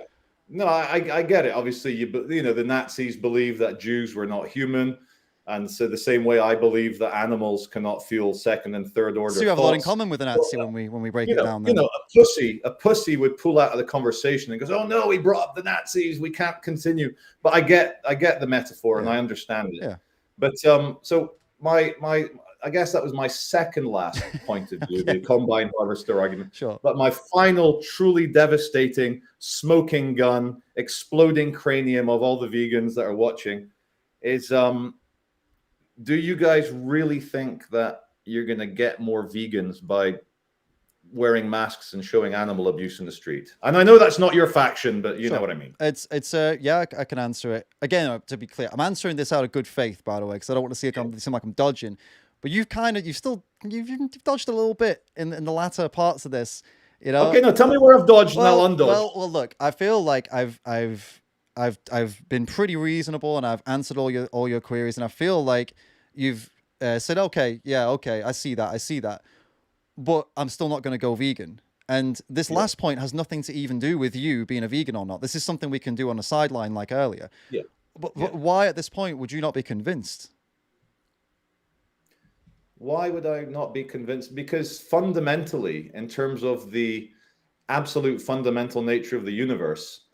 No, I get it. Obviously, the Nazis believe that Jews were not human. And so the same way I believe that animals cannot feel second and third order. So you have a lot in common with a Nazi when we break it down. Then. A pussy would pull out of the conversation and goes, "Oh no, we brought up the Nazis. We can't continue." But I get the metaphor and I understand it. Yeah. But so my I guess that was my second last point of view, the combine harvester argument. Sure. But my final, truly devastating, smoking gun, exploding cranium of all the vegans that are watching is do you guys really think that you're going to get more vegans by wearing masks and showing animal abuse in the street? And I know that's not your faction, but you know what I mean. It's I can answer it. Again, to be clear, I'm answering this out of good faith, by the way, because I don't want to seem like I'm dodging. But you've dodged a little bit in the latter parts of this, Okay, no, tell me where I've dodged and I'll undodge. Well, look, I feel like I've been pretty reasonable and I've answered all your queries, and I feel like you've said, okay, yeah, okay, I see that, but I'm still not going to go vegan. And this Yeah. last point has nothing to even do with you being a vegan or not. This is something we can do on a sideline like earlier. Yeah. But Yeah. why at this point would you not be convinced? Why would I not be convinced? Because fundamentally, in terms of the absolute fundamental nature of the universe,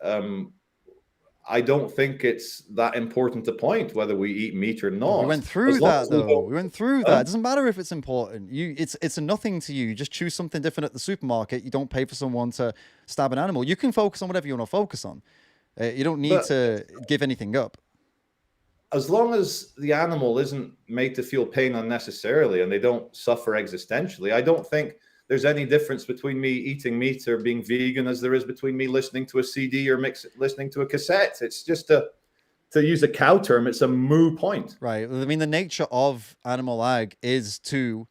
I don't think it's that important a point whether we eat meat or We not. went through As long that as we though. don't, We went through that. huh? It doesn't matter if it's important. It's a nothing to you. You just choose something different at the supermarket. You don't pay for someone to stab an animal. You can focus on whatever you want to focus on. You don't need But to give anything up. as long as the animal isn't made to feel pain unnecessarily and they don't suffer existentially, I don't think there's any difference between me eating meat or being vegan as there is between me listening to a CD or listening to a cassette. It's just to use a cow term, it's a moo point. Right. I mean, the nature of animal ag is to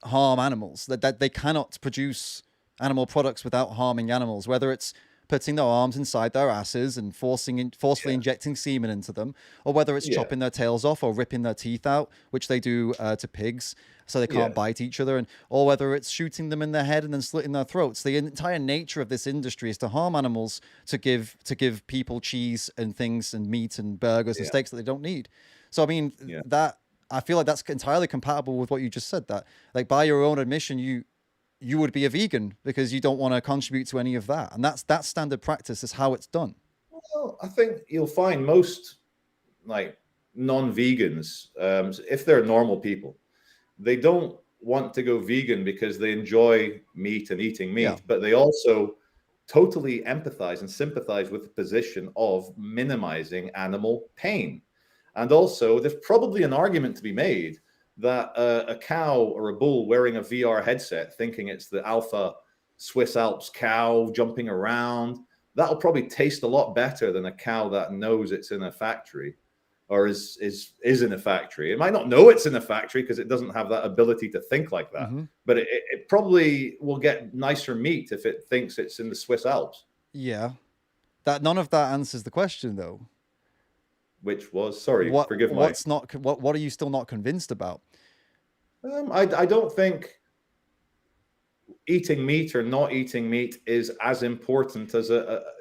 harm animals. That they cannot produce animal products without harming animals, whether it's putting their arms inside their asses and forcefully injecting semen into them, or whether it's Yeah. chopping their tails off or ripping their teeth out, which they do to pigs so they can't Yeah. bite each other, and or whether it's shooting them in their head and then slitting their throats. The entire nature of this industry is to harm animals to give people cheese and things and meat and burgers and Yeah. steaks that they don't need. So I mean Yeah. that I feel like that's entirely compatible with what you just said. That like by your own admission, you would be a vegan because you don't want to contribute to any of that, and that's standard practice. Is how it's done. Well, I think you'll find most like non-vegans, if they're normal people, they don't want to go vegan because they enjoy meat and eating meat, Yeah. but they also totally empathize and sympathize with the position of minimizing animal pain. And also, there's probably an argument to be made that a cow or a bull wearing a VR headset, thinking it's the alpha Swiss Alps cow jumping around, that'll probably taste a lot better than a cow that knows it's in a factory or is in a factory. It might not know it's in a factory because it doesn't have that ability to think like that. Mm-hmm. But it probably will get nicer meat if it thinks it's in the Swiss Alps. Yeah, that none of that answers the question though. Which was, sorry, What forgive my. what's not what are you still not convinced about? I don't think eating meat or not eating meat is as important as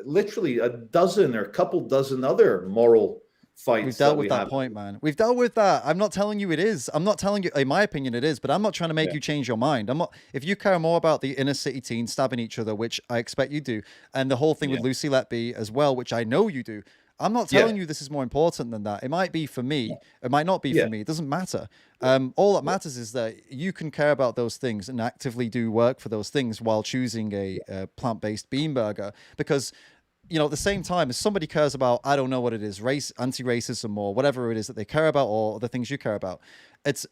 literally a dozen or a couple dozen other moral fights. We've dealt that with we that have. point, man. We've dealt with that. I'm not telling you it is. I'm not telling you, in my opinion, it is, but I'm not trying to make Yeah. you change your mind. I'm not, if you care more about the inner city teens stabbing each other, which I expect you do, and the whole thing with Yeah. Lucy Letby as well, which I know you do, I'm not telling you this is more important than that. It might be for me. It might not be Yeah. for me. It doesn't matter. All that matters is that you can care about those things and actively do work for those things while choosing a plant-based bean burger, because you know, at the same time, if somebody cares about, I don't know what it is, race, anti-racism, or whatever it is that they care about, or the things you care about, it's.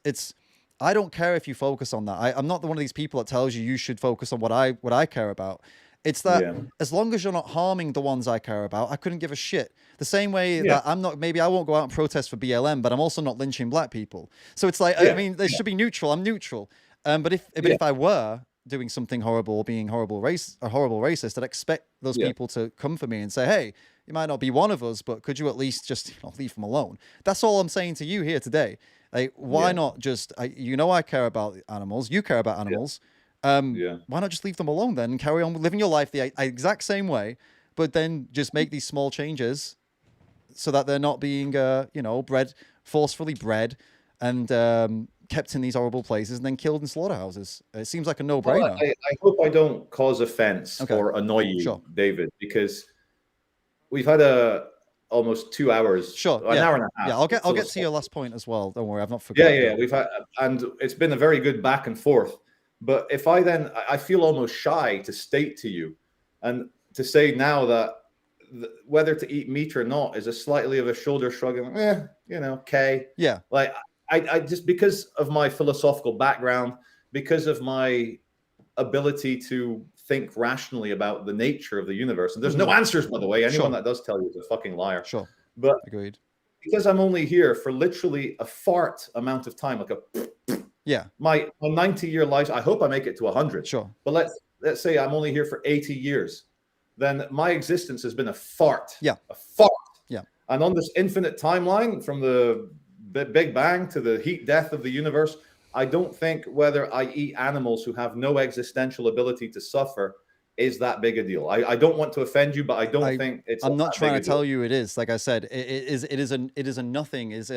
I don't care if you focus on that. I'm not one of these people that tells you should focus on what I care about. It's that Yeah. as long as you're not harming the ones I care about, I couldn't give a shit. The same way Yeah. that I'm not, maybe I won't go out and protest for BLM, but I'm also not lynching black people. So it's like, I Yeah. mean, they should be neutral. I'm neutral. But Yeah. if I were doing something horrible or being a horrible racist, I'd expect those Yeah. people to come for me and say, hey, you might not be one of us, but could you at least just leave them alone? That's all I'm saying to you here today. Like, why Yeah. not just, I care about animals. You care about animals. Yeah. Why not just leave them alone then and carry on living your life the exact same way, but then just make these small changes so that they're not being, forcefully bred and kept in these horrible places and then killed in slaughterhouses. It seems like a Well, no-brainer. I hope I don't cause offense Okay. or annoy you, Sure. David, because we've had almost 2 hours, Sure. an Yeah. hour and a half. Yeah. I'll get to your last point as well. Don't worry. I've not Yeah, forgotten. yeah, we've had, and it's been a very good back and forth. But if I feel almost shy to state to you, and to say now that whether to eat meat or not is a slightly of a shoulder shrug, and okay. Yeah. Like I just, because of my philosophical background, because of my ability to think rationally about the nature of the universe, and there's no answers, by the way. Anyone Sure. that does tell you is a fucking liar. Sure. But Agreed. because I'm only here for literally a fart amount of time, like Yeah. my 90-year life, I hope I make it to 100. Sure. But let's say I'm only here for 80 years. Then my existence has been a fart. Yeah. A fart. Yeah. And on this infinite timeline, from the the Big Bang to the heat death of the universe, I don't think whether I eat animals who have no existential ability to suffer is that big a deal. I don't want to offend you, but I don't think it's I'm not that big trying a to tell deal. you it is. Like I said, it is a nothing. It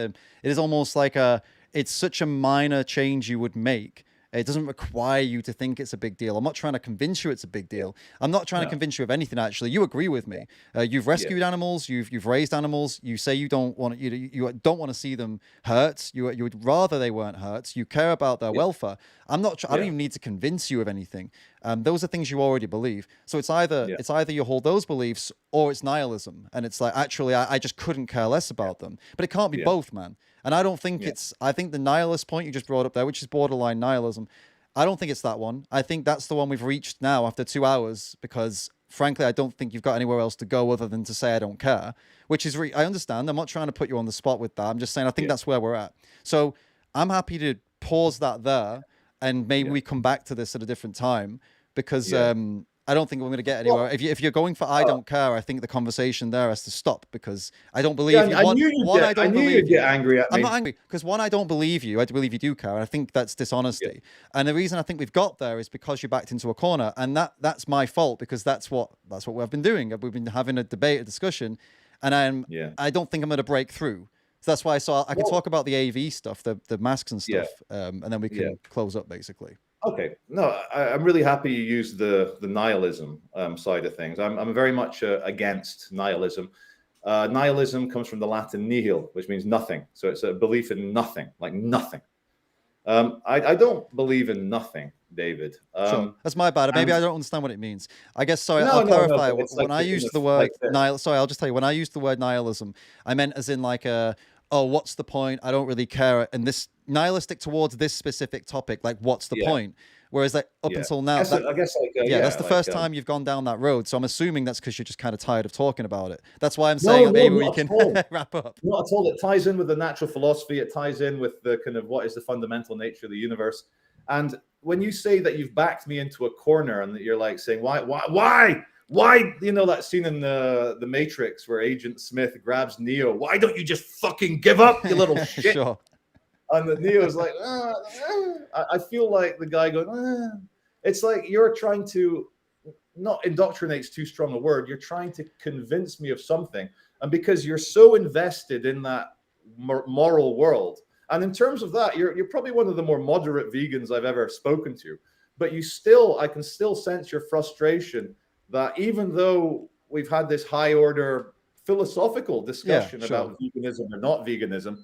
is almost like a, it's such a minor change you would make. It doesn't require you to think it's a big deal. I'm not trying to convince you it's a big deal. I'm not trying to convince you of anything. Actually, you agree with me. You've rescued animals. You've raised animals. You say you don't want you don't want to see them hurt. You would rather they weren't hurt. You care about their welfare. I'm not. I don't even need to convince you of anything. Those are things you already believe. So it's either you hold those beliefs or it's nihilism. And it's like, actually, I just couldn't care less about them. But it can't be both, man. And I don't think I think the nihilist point you just brought up there, which is borderline nihilism, I don't think it's that one. I think that's the one we've reached now after 2 hours, because frankly, I don't think you've got anywhere else to go other than to say I don't care, which is, I understand. I'm not trying to put you on the spot with that. I'm just saying I think that's where we're at. So I'm happy to pause that there, and maybe we come back to this at a different time, because I don't think we're going to get anywhere. Well, if you're going for I don't care, I think the conversation there has to stop, because I don't believe you. I knew you'd get angry at me. I'm not angry, because one, I don't believe you. I believe you do care, and I think that's dishonesty. Yeah. And the reason I think we've got there is because you backed into a corner, and that's my fault, because that's what we've been doing. We've been having a debate, a discussion, and I don't think I'm going to break through. So that's why I can talk about the AV stuff, the masks and stuff, and then we can close up basically. Okay, no, I'm really happy you used the nihilism side of things. I'm very much against nihilism. Nihilism comes from the Latin nihil, which means nothing. So it's a belief in nothing, like nothing. I don't believe in nothing, David. Sure. That's my bad. Maybe I don't understand what it means. I guess, sorry, I'll clarify. When I used the word sorry, I'll just tell you, when I used the word nihilism, I meant as in like oh, what's the point? I don't really care. And this nihilistic towards this specific topic, like, what's the point? Whereas like up until now, I guess that's the first time you've gone down that road. So I'm assuming that's because you're just kind of tired of talking about it. That's why I'm saying maybe we can wrap up. Not at all. It ties in with the natural philosophy. It ties in with the kind of what is the fundamental nature of the universe. And when you say that you've backed me into a corner and that you're like saying, why? You know that scene in the Matrix where Agent Smith grabs Neo? Why don't you just fucking give up, you little shit? Sure. And the Neo's like, I feel like the guy going, It's like you're trying to, not indoctrinate's too strong a word, you're trying to convince me of something. And because you're so invested in that moral world, and in terms of that, you're probably one of the more moderate vegans I've ever spoken to, but I can still sense your frustration that even though we've had this high order philosophical discussion about veganism or not veganism,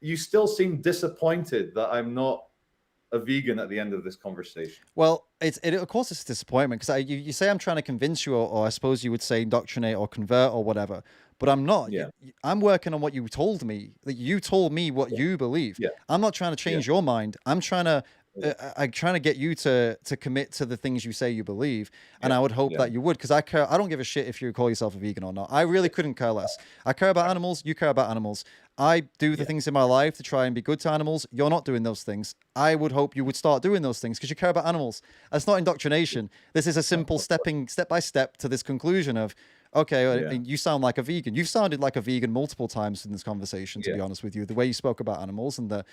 you still seem disappointed that I'm not a vegan at the end of this conversation. Well, of course it's a disappointment, because you say I'm trying to convince you, or I suppose you would say indoctrinate or convert or whatever, but I'm not. I'm working on what you told me. That you told me what you believe. I'm not trying to change your mind. I'm trying to get you to commit to the things you say you believe, and I would hope that you would, because I don't give a shit if you call yourself a vegan or not. I really couldn't care less. I care about animals. You care about animals. I do the things in my life to try and be good to animals. You're not doing those things. I would hope you would start doing those things because you care about animals. That's not indoctrination. This is a simple step by step to this conclusion of, okay, you sound like a vegan. You've sounded like a vegan multiple times in this conversation, to be honest with you. The way you spoke about animals and the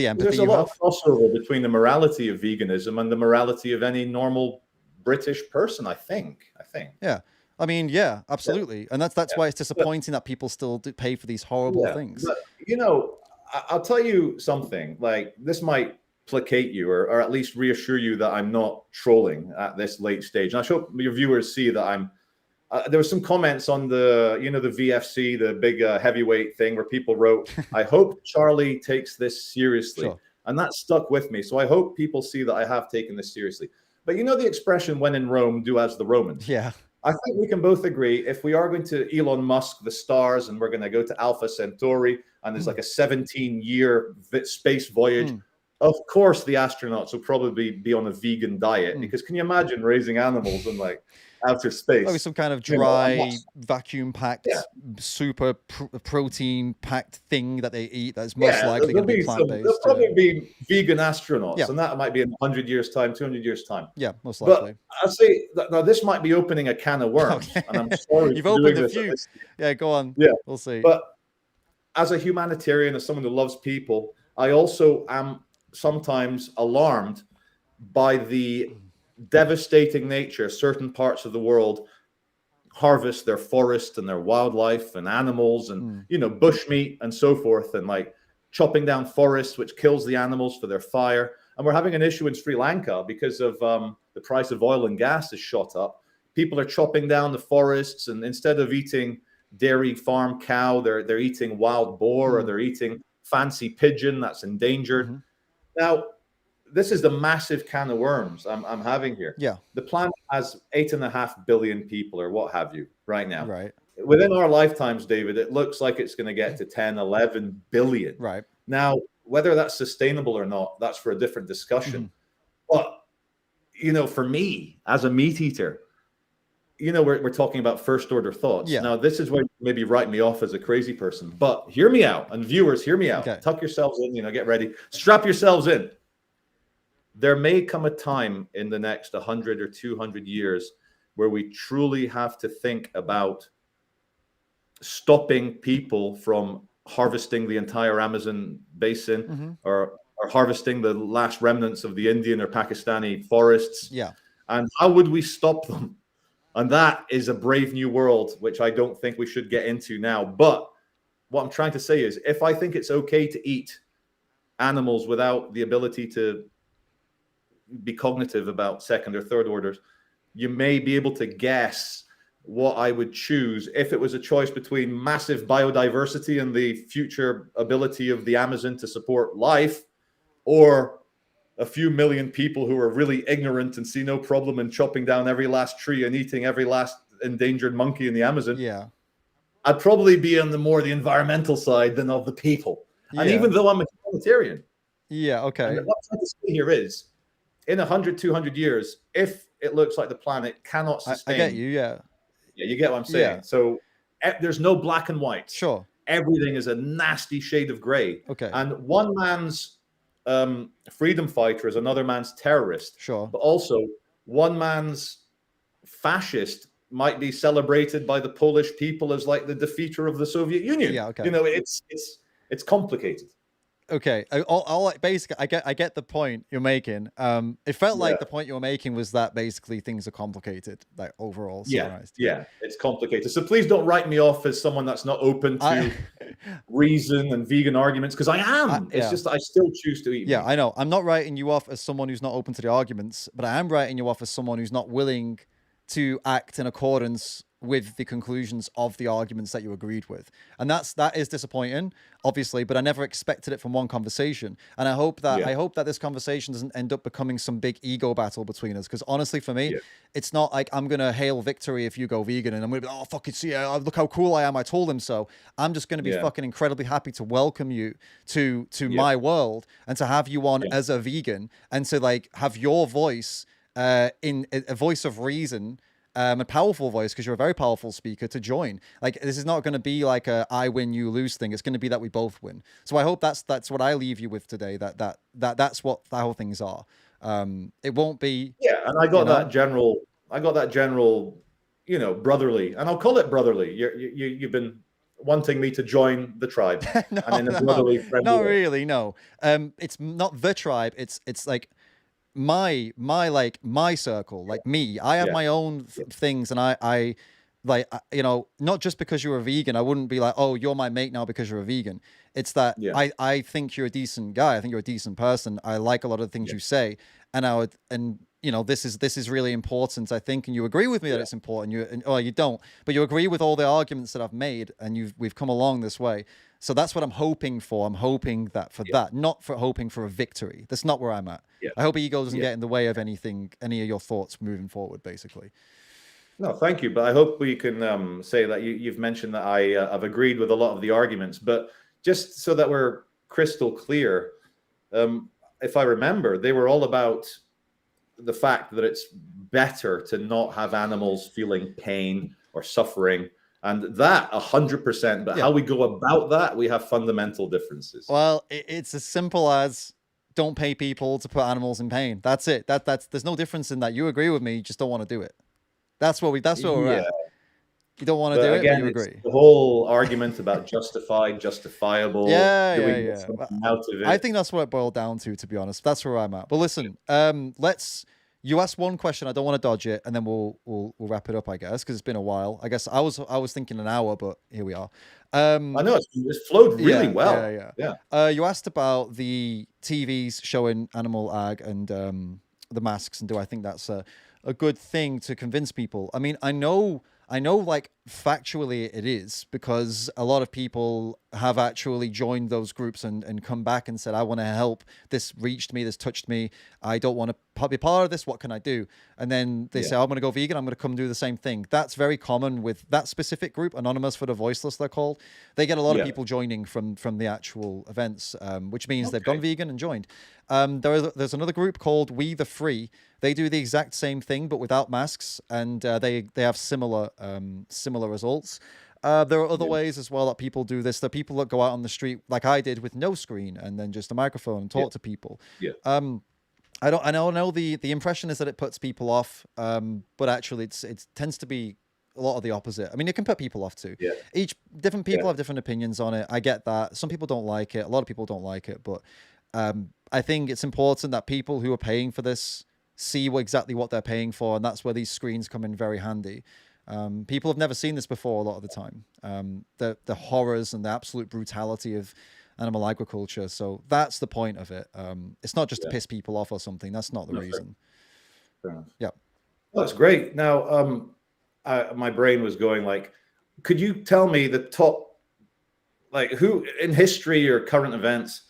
empathy There's a lot of crossover between the morality of veganism and the morality of any normal British person, I think. Yeah. I mean, yeah, absolutely. And that's why it's disappointing that people still do pay for these horrible things. But, you know, I'll tell you something, like, this might placate you or at least reassure you that I'm not trolling at this late stage. And I hope your viewers see that I'm there were some comments on the VFC, the big heavyweight thing, where people wrote, I hope Charlie takes this seriously. Sure. And that stuck with me. So I hope people see that I have taken this seriously. But you know the expression, when in Rome, do as the Romans. Yeah. I think we can both agree, if we are going to Elon Musk the stars and we're going to go to Alpha Centauri and there's like a 17-year space voyage, of course the astronauts will probably be on a vegan diet, because can you imagine raising animals in like outer space? Probably some kind of dry, vacuum-packed, super protein-packed thing that they eat that's most likely going to be plant-based. There'll probably be vegan astronauts, and that might be in 100 years' time, 200 years' time. Yeah, most likely. But I say that now this might be opening a can of worms, and I'm sorry. You've opened a few. Yeah, go on. Yeah, we'll see. But as a humanitarian, as someone who loves people, I also am sometimes alarmed by the devastating nature certain parts of the world harvest their forests and their wildlife and animals and bushmeat and so forth, and like chopping down forests, which kills the animals for their fire. And we're having an issue in Sri Lanka because of the price of oil and gas has shot up. People are chopping down the forests, and instead of eating dairy farm cow, they're eating wild boar, or they're eating fancy pigeon that's endangered. Now, this is the massive can of worms I'm having here. Yeah. The planet has 8.5 billion people or what have you right now. Right. Within our lifetimes, David, it looks like it's going to get to 10, 11 billion. Right. Now, whether that's sustainable or not, that's for a different discussion. But, for me as a meat eater, we're talking about first order thoughts. Yeah. Now, this is where you maybe write me off as a crazy person, but hear me out, and viewers, hear me out. Okay. Tuck yourselves in, get ready, strap yourselves in. There may come a time in the next 100 or 200 years where we truly have to think about stopping people from harvesting the entire Amazon basin or harvesting the last remnants of the Indian or Pakistani forests. Yeah. And how would we stop them? And that is a brave new world, which I don't think we should get into now. But what I'm trying to say is, if I think it's okay to eat animals without the ability to be cognitive about second or third orders, you may be able to guess what I would choose if it was a choice between massive biodiversity and the future ability of the Amazon to support life, or a few million people who are really ignorant and see no problem in chopping down every last tree and eating every last endangered monkey in the Amazon. Yeah. I'd probably be on the environmental side than of the people. Yeah. And even though I'm a humanitarian. Yeah, okay. And what I'm trying to say here is, in 100, 200 years, if it looks like the planet cannot sustain... I get you, yeah. Yeah, you get what I'm saying. Yeah. So there's no black and white. Sure. Everything is a nasty shade of gray. Okay. And one man's freedom fighter is another man's terrorist. Sure. But also, one man's fascist might be celebrated by the Polish people as like the defeater of the Soviet Union. Yeah, okay. It's complicated. Okay, basically, I get the point you're making. It felt like the point you were making was that basically things are complicated, like overall. Summarized. Yeah, it's complicated. So please don't write me off as someone that's not open to reason and vegan arguments, because I am. It's just that I still choose to eat meat. I know. I'm not writing you off as someone who's not open to the arguments, but I am writing you off as someone who's not willing to act in accordance with the conclusions of the arguments that you agreed with. And that is disappointing, obviously, but I never expected it from one conversation. And I hope that this conversation doesn't end up becoming some big ego battle between us, because honestly, for me, it's not like I'm gonna hail victory if you go vegan and I'm gonna be, oh, fucking see, look how cool I am, I told him so. I'm just gonna be fucking incredibly happy to welcome you to my world, and to have you on as a vegan, and to like have your voice in a voice of reason, a powerful voice, because you're a very powerful speaker, to join. Like, this is not going to be like a I win, you lose thing. It's going to be that we both win. So I hope that's what I leave you with today. That's what how things are. It won't be. Yeah, and I got that general. Brotherly, and I'll call it brotherly. You've been wanting me to join the tribe, and in a brotherly, friendly not way. Really, no. It's not the tribe. It's like my circle, like me. I have my own things, and I like, not just because you're a vegan, I wouldn't be like, oh, you're my mate now because you're a vegan. It's that I think you're a decent guy. I think you're a decent person. I like a lot of the things you say, and this is really important, I think, and you agree with me that it's important. You don't, but you agree with all the arguments that I've made, and we've come along this way. So that's what I'm hoping for. I'm hoping that for that, not for hoping for a victory. That's not where I'm at. I hope ego doesn't get in the way of any of your thoughts moving forward, basically. No, thank you. But I hope we can say that you've mentioned that I've agreed with a lot of the arguments. But just so that we're crystal clear, if I remember, they were all about the fact that it's better to not have animals feeling pain or suffering. And that 100%, but how we go about that, we have fundamental differences. Well, it's as simple as don't pay people to put animals in pain. That's it. That's there's no difference in that. You agree with me, you just don't want to do it. That's where we're at. You don't want to But do it, but again, you it's agree. the whole argument about justified, justifiable. Yeah, Do we yeah, get yeah. something out of I it? think that's what it boiled down to be honest. That's where I'm at. But listen, you asked one question. I don't want to dodge it, and then we'll wrap it up, I guess, because it's been a while. I guess I was thinking an hour, but here we are. I know it's flowed really Yeah, well. yeah, Yeah. yeah. You asked about the TVs showing animal ag and the masks, and do I think that's a good thing to convince people? I mean, I know, like factually it is because a lot of people have actually joined those groups and come back and said, I want to help. This reached me. This touched me. I don't want to be part of this. What can I do? And then they say, I'm going to go vegan. I'm going to come do the same thing. That's very common with that specific group, Anonymous for the Voiceless, they're called. They get a lot of people joining from the actual events, which means they've gone vegan and joined. There's another group called We the Free. They do the exact same thing, but without masks, and they have similar results. There are other ways as well that people do this. There are people that go out on the street, like I did, with no screen and then just a microphone and talk to people. I know the impression is that it puts people off, but actually it tends to be a lot of the opposite. I mean, it can put people off too. Each different people have different opinions on it. I get that. Some people don't like it. A lot of people don't like it, but I think it's important that people who are paying for this see exactly what they're paying for, and that's where these screens come in very handy. People have never seen this before a lot of the time. The horrors and the absolute brutality of animal agriculture. So that's the point of it. It's not just to piss people off or something. That's not the reason. Yeah. Well, that's great. Now, my brain was going like, could you tell me the top, like who in history or current events,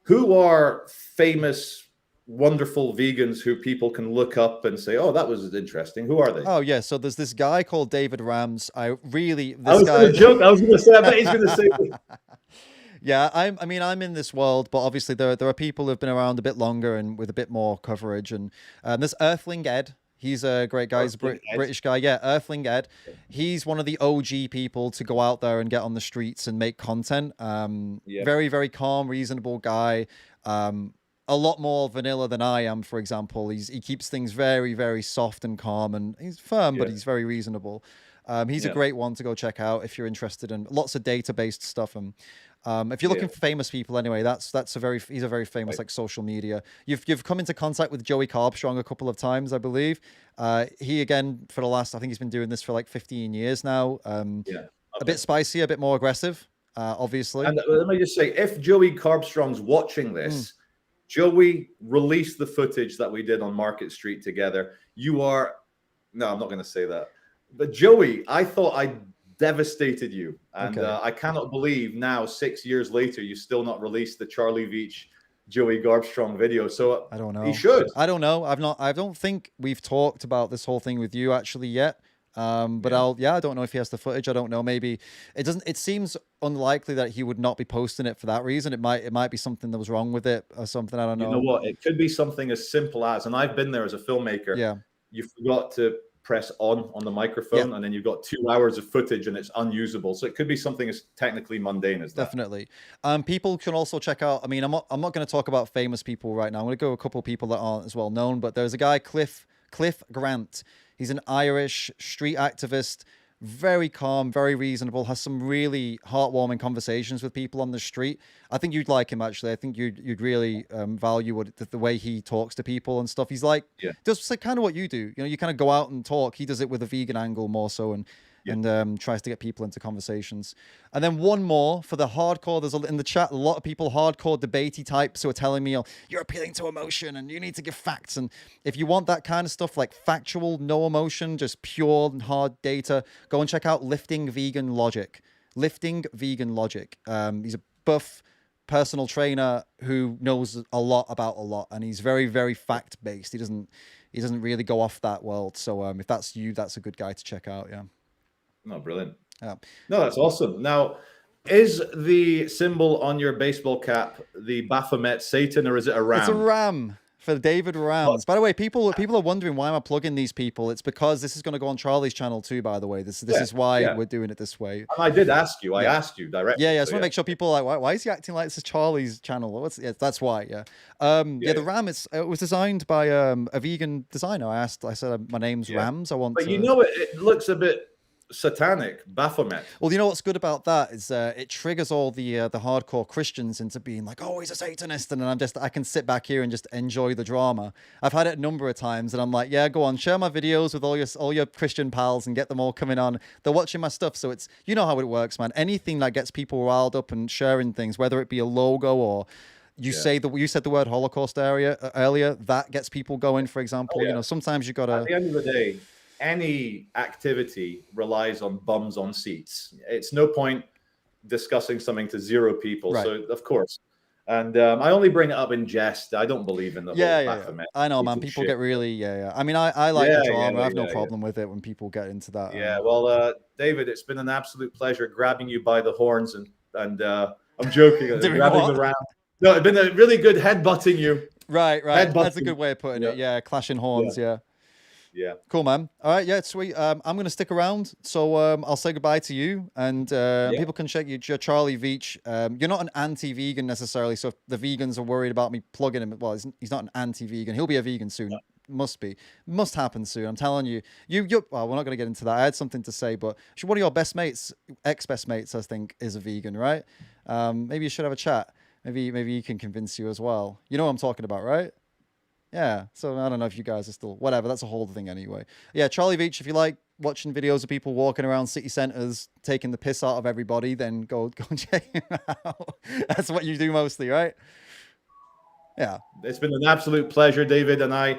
who are famous, wonderful vegans who people can look up and say, oh, that was interesting. Who are they? Oh yeah. So there's this guy called David Rams. I was going to joke. I was going to say, I bet he's going to say. Yeah, I'm in this world, but obviously there are people who've been around a bit longer and with a bit more coverage. And there's Earthling Ed. He's a great guy. He's a British guy. Yeah, Earthling Ed. He's one of the OG people to go out there and get on the streets and make content. Very, very calm, reasonable guy. A lot more vanilla than I am, for example. He keeps things very, very soft and calm, and he's firm, but he's very reasonable. He's a great one to go check out if you're interested in lots of data-based stuff. And if you're looking for famous people, anyway, he's a very famous like social media. You've come into contact with Joey Carbstrong a couple of times, I believe. He again for the last, I think he's been doing this for like 15 years now. A bit spicy, a bit more aggressive, obviously. And let me just say, if Joey Carbstrong's watching this. Joey, release the footage that we did on Market Street together. No, I'm not going to say that. But Joey, I thought I devastated you. And I cannot believe now, 6 years later, you still not released the Charlie Veitch, Joey Carbstrong video. So I don't know. He should. I don't know. I don't think we've talked about this whole thing with you actually yet. But I don't know if he has the footage. I don't know. Maybe it seems unlikely that he would not be posting it for that reason. It might be something that was wrong with it or something. I don't know. You know what? It could be something as simple as, and I've been there as a filmmaker. Yeah. You forgot to press on the microphone, and then you've got 2 hours of footage and it's unusable. So it could be something as technically mundane as that. Definitely. People can also check out, I mean, I'm not going to talk about famous people right now. I'm going to go a couple of people that aren't as well known, but there's a guy, Cliff Grant. He's an Irish street activist, very calm, very reasonable, has some really heartwarming conversations with people on the street. I think you'd like him, actually. I think you'd really value the way he talks to people and stuff. He's like, does kind of what you do. You know, you kind of go out and talk. He does it with a vegan angle more so, and tries to get people into conversations. And then one more for the hardcore. There's in the chat a lot of people, hardcore debatey types, who are telling me, you're appealing to emotion and you need to give facts. And if you want that kind of stuff, like factual, no emotion, just pure and hard data, go and check out Lifting Vegan Logic. Lifting Vegan Logic. He's a buff personal trainer who knows a lot about a lot, and he's very, very fact based. He doesn't really go off that world. So if that's you, that's a good guy to check out. Yeah. No, brilliant. Yeah. No, that's awesome. Now, is the symbol on your baseball cap the Baphomet Satan, or is it a ram? It's a ram for David Rams. By the way, people are wondering why am I plugging these people. It's because this is going to go on Charlie's channel too, by the way. This is why we're doing it this way. And I did ask you. I asked you directly. Yeah. I just want to make sure people are like, why is he acting like this is Charlie's channel? That's why. Yeah. The ram, it was designed by a vegan designer. I said my name's Rams. I want. But you know, it looks a bit satanic, Baphomet. Well, you know what's good about that is it triggers all the hardcore Christians into being like, oh, he's a Satanist, and then I can sit back here and just enjoy the drama. I've had it a number of times, and I'm like, yeah, go on, share my videos with all your Christian pals and get them all coming on. They're watching my stuff, so it's, you know how it works, man. Anything that gets people riled up and sharing things, whether it be a logo or you said the word Holocaust earlier, that gets people going. For example, you know, sometimes you gotta. At the end of the day, any activity relies on bums on seats. It's no point discussing something to 0 people. Right. So of course, and I only bring it up in jest. I don't believe in the whole Baphomet. I know, man. People get really, I mean, I like the drama. I have no problem with it when people get into that. Yeah. Well, David, it's been an absolute pleasure grabbing you by the horns and I'm joking. Grabbing around. No, it's been a really good headbutting you. Right. That's a good way of putting it. Yeah, clashing horns. Yeah. Cool, man. All right, yeah, sweet. I'm going to stick around, so I'll say goodbye to you, and people can check you. Charlie Veitch. You're not an anti-vegan necessarily, so if the vegans are worried about me plugging him, well, he's not an anti-vegan. He'll be a vegan soon. Must happen soon. I'm telling you. Well, we're not going to get into that. I had something to say, but one of your best mates, ex-best mates, I think, is a vegan, right? Maybe you should have a chat. Maybe he can convince you as well. You know what I'm talking about, right? Yeah, so I don't know if you guys are still, whatever, that's a whole thing anyway. Yeah, Charlie Veitch, if you like watching videos of people walking around city centers taking the piss out of everybody, then go and check him out. That's what you do mostly, right? Yeah. It's been an absolute pleasure, David, and I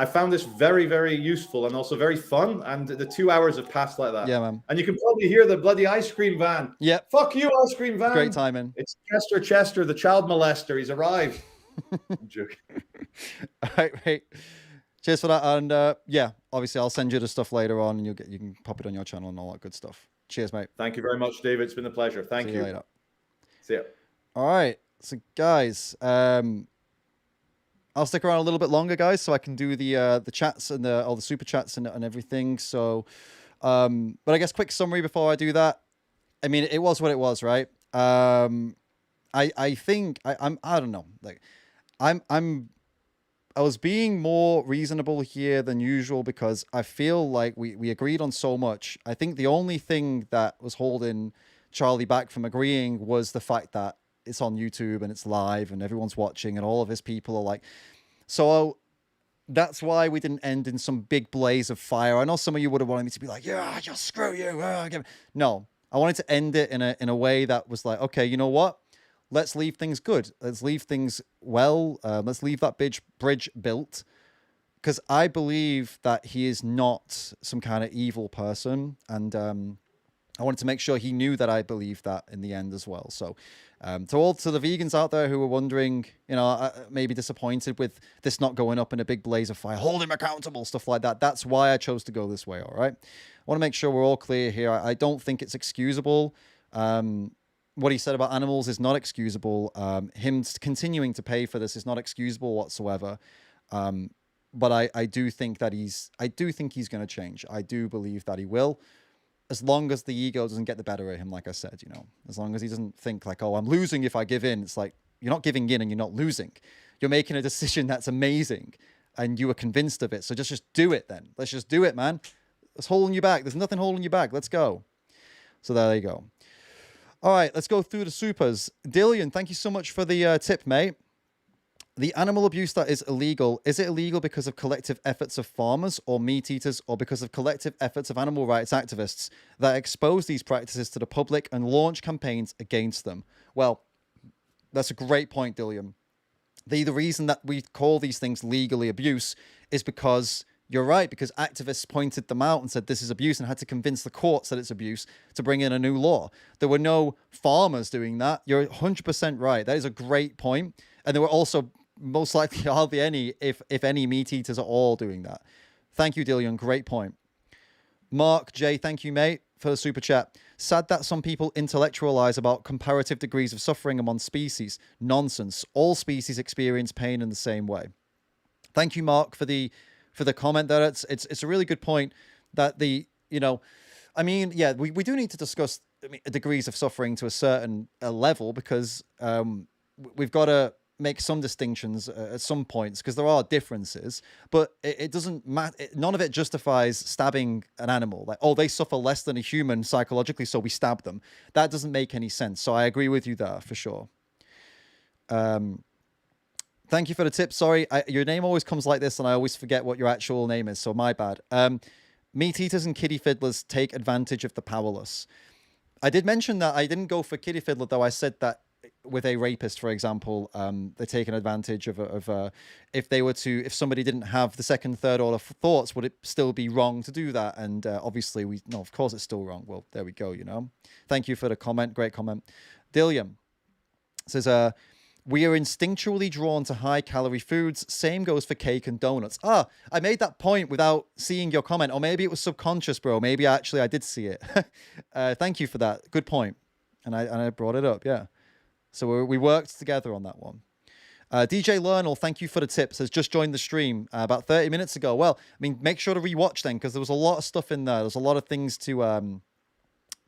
found this very, very useful and also very fun, and the 2 hours have passed like that. Yeah, man. And you can probably hear the bloody ice cream van. Yeah. Fuck you, ice cream van. Great timing. It's Chester, the child molester. He's arrived. I'm joking. All right. Cheers for that. And yeah, obviously I'll send you the stuff later on, and you can pop it on your channel and all that good stuff. Cheers, mate. Thank you very much, David. It's been a pleasure. Thank you. See you later. See ya. All right. So guys, I'll stick around a little bit longer, guys, so I can do the chats and all the super chats and everything. So but I guess quick summary before I do that. I mean, it was what it was, right? I think I don't know. Like I was being more reasonable here than usual because I feel like we agreed on so much. I think the only thing that was holding Charlie back from agreeing was the fact that it's on YouTube and it's live and everyone's watching and all of his people are like, so that's why we didn't end in some big blaze of fire. I know some of you would have wanted me to be like, yeah, just screw you. No, I wanted to end it in a way that was like, okay, you know what? Let's leave things good. Let's leave things well. Let's leave that bridge built. Because I believe that he is not some kind of evil person. And I wanted to make sure he knew that I believed that in the end as well. So to the vegans out there who were wondering, you know, maybe disappointed with this not going up in a big blaze of fire, hold him accountable, stuff like that. That's why I chose to go this way, all right? I want to make sure we're all clear here. I don't think it's excusable. What he said about animals is not excusable. Him continuing to pay for this is not excusable whatsoever. But I do think that he's going to change. I do believe that he will, as long as the ego doesn't get the better of him. Like I said, you know, as long as he doesn't think like, oh, I'm losing if I give in. It's like, you're not giving in and you're not losing. You're making a decision that's amazing and you were convinced of it. So just do it then. Let's just do it, man. What's holding you back? There's nothing holding you back. Let's go. So there you go. All right, let's go through the supers. Dillian, thank you so much for the tip, mate. The animal abuse that is illegal, is it illegal because of collective efforts of farmers or meat eaters, or because of collective efforts of animal rights activists that expose these practices to the public and launch campaigns against them? Well, that's a great point, Dillian. The reason that we call these things legally abuse is because you're right, because activists pointed them out and said this is abuse and had to convince the courts that it's abuse to bring in a new law. There were no farmers doing that. You're 100% right. That is a great point. And there were also most likely hardly any, if any, meat eaters are all doing that. Thank you, Dillian. Great point. Mark J, thank you, mate, for the super chat. Sad that some people intellectualize about comparative degrees of suffering among species. Nonsense. All species experience pain in the same way. Thank you, Mark, for the comment there. It's a really good point that we do need to discuss degrees of suffering to a certain level, because we've got to make some distinctions at some points because there are differences, but it doesn't matter. None of it justifies stabbing an animal. Like, oh, they suffer less than a human psychologically, so we stab them. That doesn't make any sense. So I agree with you there for sure. Thank you for the tip. Sorry, your name always comes like this, and I always forget what your actual name is, so my bad. Meat eaters and kitty fiddlers take advantage of the powerless. I did mention that I didn't go for kitty fiddler, though. I said that with a rapist, for example, they're taking advantage of if somebody didn't have the second, third order thoughts, would it still be wrong to do that? And obviously, no, of course it's still wrong. Well, there we go. Thank you for the comment. Great comment. Dilliam says, we are instinctually drawn to high-calorie foods. Same goes for cake and donuts. I made that point without seeing your comment, or maybe it was subconscious, bro. Maybe actually I did see it. Thank you for that. Good point. And I brought it up, yeah. So we worked together on that one. DJ Lernal, thank you for the tips. Has just joined the stream about 30 minutes ago. Well, I mean, make sure to rewatch then, because there was a lot of stuff in there. There's a lot of things to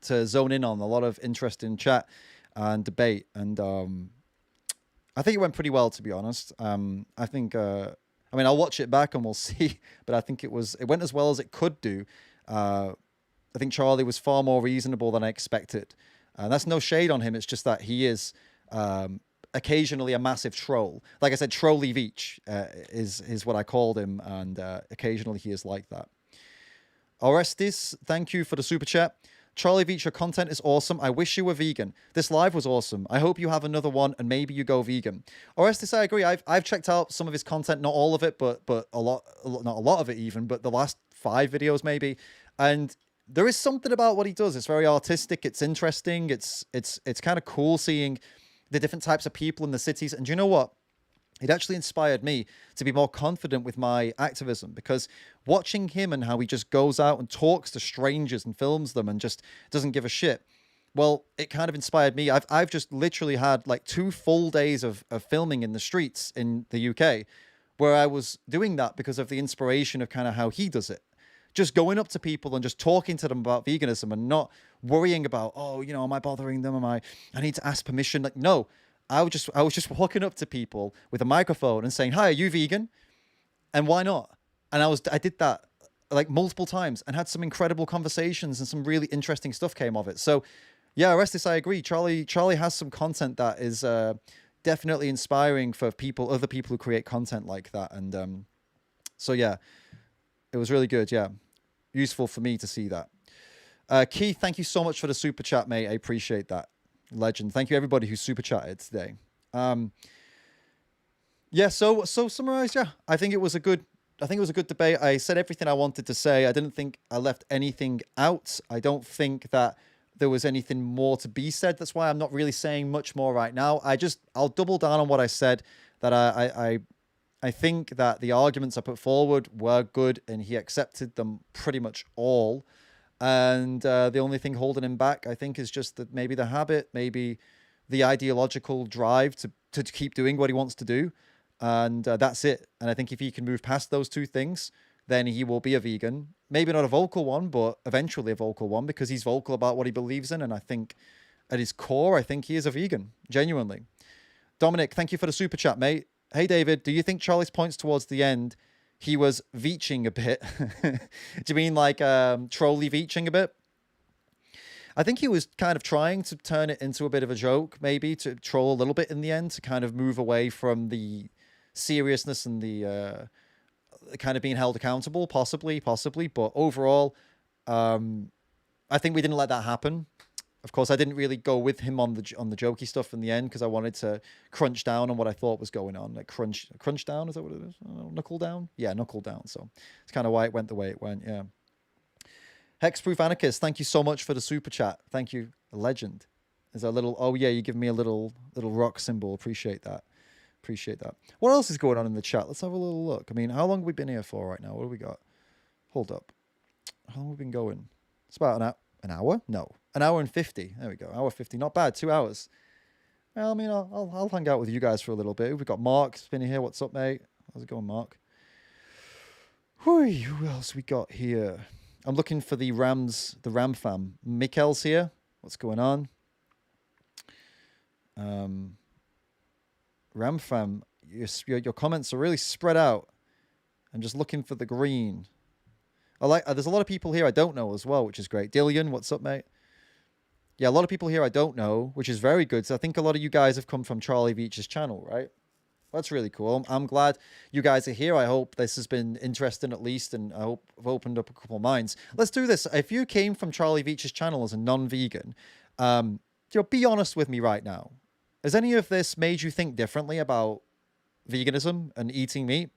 zone in on, a lot of interesting chat and debate, and I think it went pretty well, to be honest. I think, I mean, I'll watch it back and we'll see, but I think it went as well as it could do. I think Charlie was far more reasonable than I expected. That's no shade on him. It's just that he is occasionally a massive troll. Like I said, Charlie Veitch is what I called him, and occasionally he is like that. Orestes, thank you for the super chat. Charlie Veitch, your content is awesome. I wish you were vegan. This live was awesome. I hope you have another one and maybe you go vegan. Orestes, I agree. I've checked out some of his content, not all of it, but not a lot of it even, but the last 5 videos maybe. And there is something about what he does. It's very artistic. It's interesting. It's kind of cool seeing the different types of people in the cities. And you know what? It actually inspired me to be more confident with my activism, because watching him and how he just goes out and talks to strangers and films them and just doesn't give a shit. Well, it kind of inspired me. I've just literally had like 2 full days of filming in the streets in the UK where I was doing that because of the inspiration of kind of how he does it. Just going up to people and just talking to them about veganism and not worrying about, oh, am I bothering them? I need to ask permission. Like, no. I was just walking up to people with a microphone and saying, "Hi, are you vegan? And why not?" And I did that like multiple times and had some incredible conversations, and some really interesting stuff came of it. So, yeah, Orestes, I agree. Charlie has some content that is definitely inspiring for other people who create content like that. And so yeah, it was really good. Yeah, useful for me to see that. Keith, thank you so much for the super chat, mate. I appreciate that. Legend. Thank you everybody who super chatted today. Yeah, so summarize, yeah. I think it was a good debate. I said everything I wanted to say. I didn't think I left anything out. I don't think that there was anything more to be said. That's why I'm not really saying much more right now. I'll double down on what I said, that I think that the arguments I put forward were good and he accepted them pretty much all. And the only thing holding him back, I think, is just that maybe the habit, maybe the ideological drive to keep doing what he wants to do. And that's it. And I think if he can move past those 2 things, then he will be a vegan. Maybe not a vocal one, but eventually a vocal one, because he's vocal about what he believes in. And I think at his core, I think he is a vegan, genuinely. Dominic, thank you for the super chat, mate. Hey, David, do you think Charlie's points towards the end, he was veaching a bit? Do you mean like trolly veaching a bit? I think he was kind of trying to turn it into a bit of a joke, maybe to troll a little bit in the end, to kind of move away from the seriousness and the kind of being held accountable, possibly. But overall, I think we didn't let that happen. Of course, I didn't really go with him on the jokey stuff in the end, because I wanted to crunch down on what I thought was going on. Like crunch down, is that what it is? Knuckle down? Yeah, knuckle down. So it's kind of why it went the way it went, yeah. Hexproof Anarchist, thank you so much for the super chat. Thank you, a legend. There's a little, oh yeah, you give me a little rock symbol. Appreciate that. What else is going on in the chat? Let's have a little look. I mean, how long have we been here for right now? What do we got? Hold up. How long have we been going? It's about an hour? No. An hour and 50. There we go. Hour 50. Not bad. 2 hours. Well, I mean, I'll hang out with you guys for a little bit. We've got Mark spinning here. What's up, mate? How's it going, Mark? Who else we got here? I'm looking for the Ram fam. Mikkel's here. What's going on? Ramfam, your comments are really spread out. I'm just looking for the green. There's a lot of people here I don't know as well, which is great. Dillian, what's up, mate? Yeah, a lot of people here I don't know, which is very good. So I think a lot of you guys have come from Charlie Veitch's channel, right? That's really cool. I'm glad you guys are here. I hope this has been interesting at least, and I hope I've opened up a couple of minds. Let's do this. If you came from Charlie Veitch's channel as a non-vegan, be honest with me right now. Has any of this made you think differently about veganism and eating meat?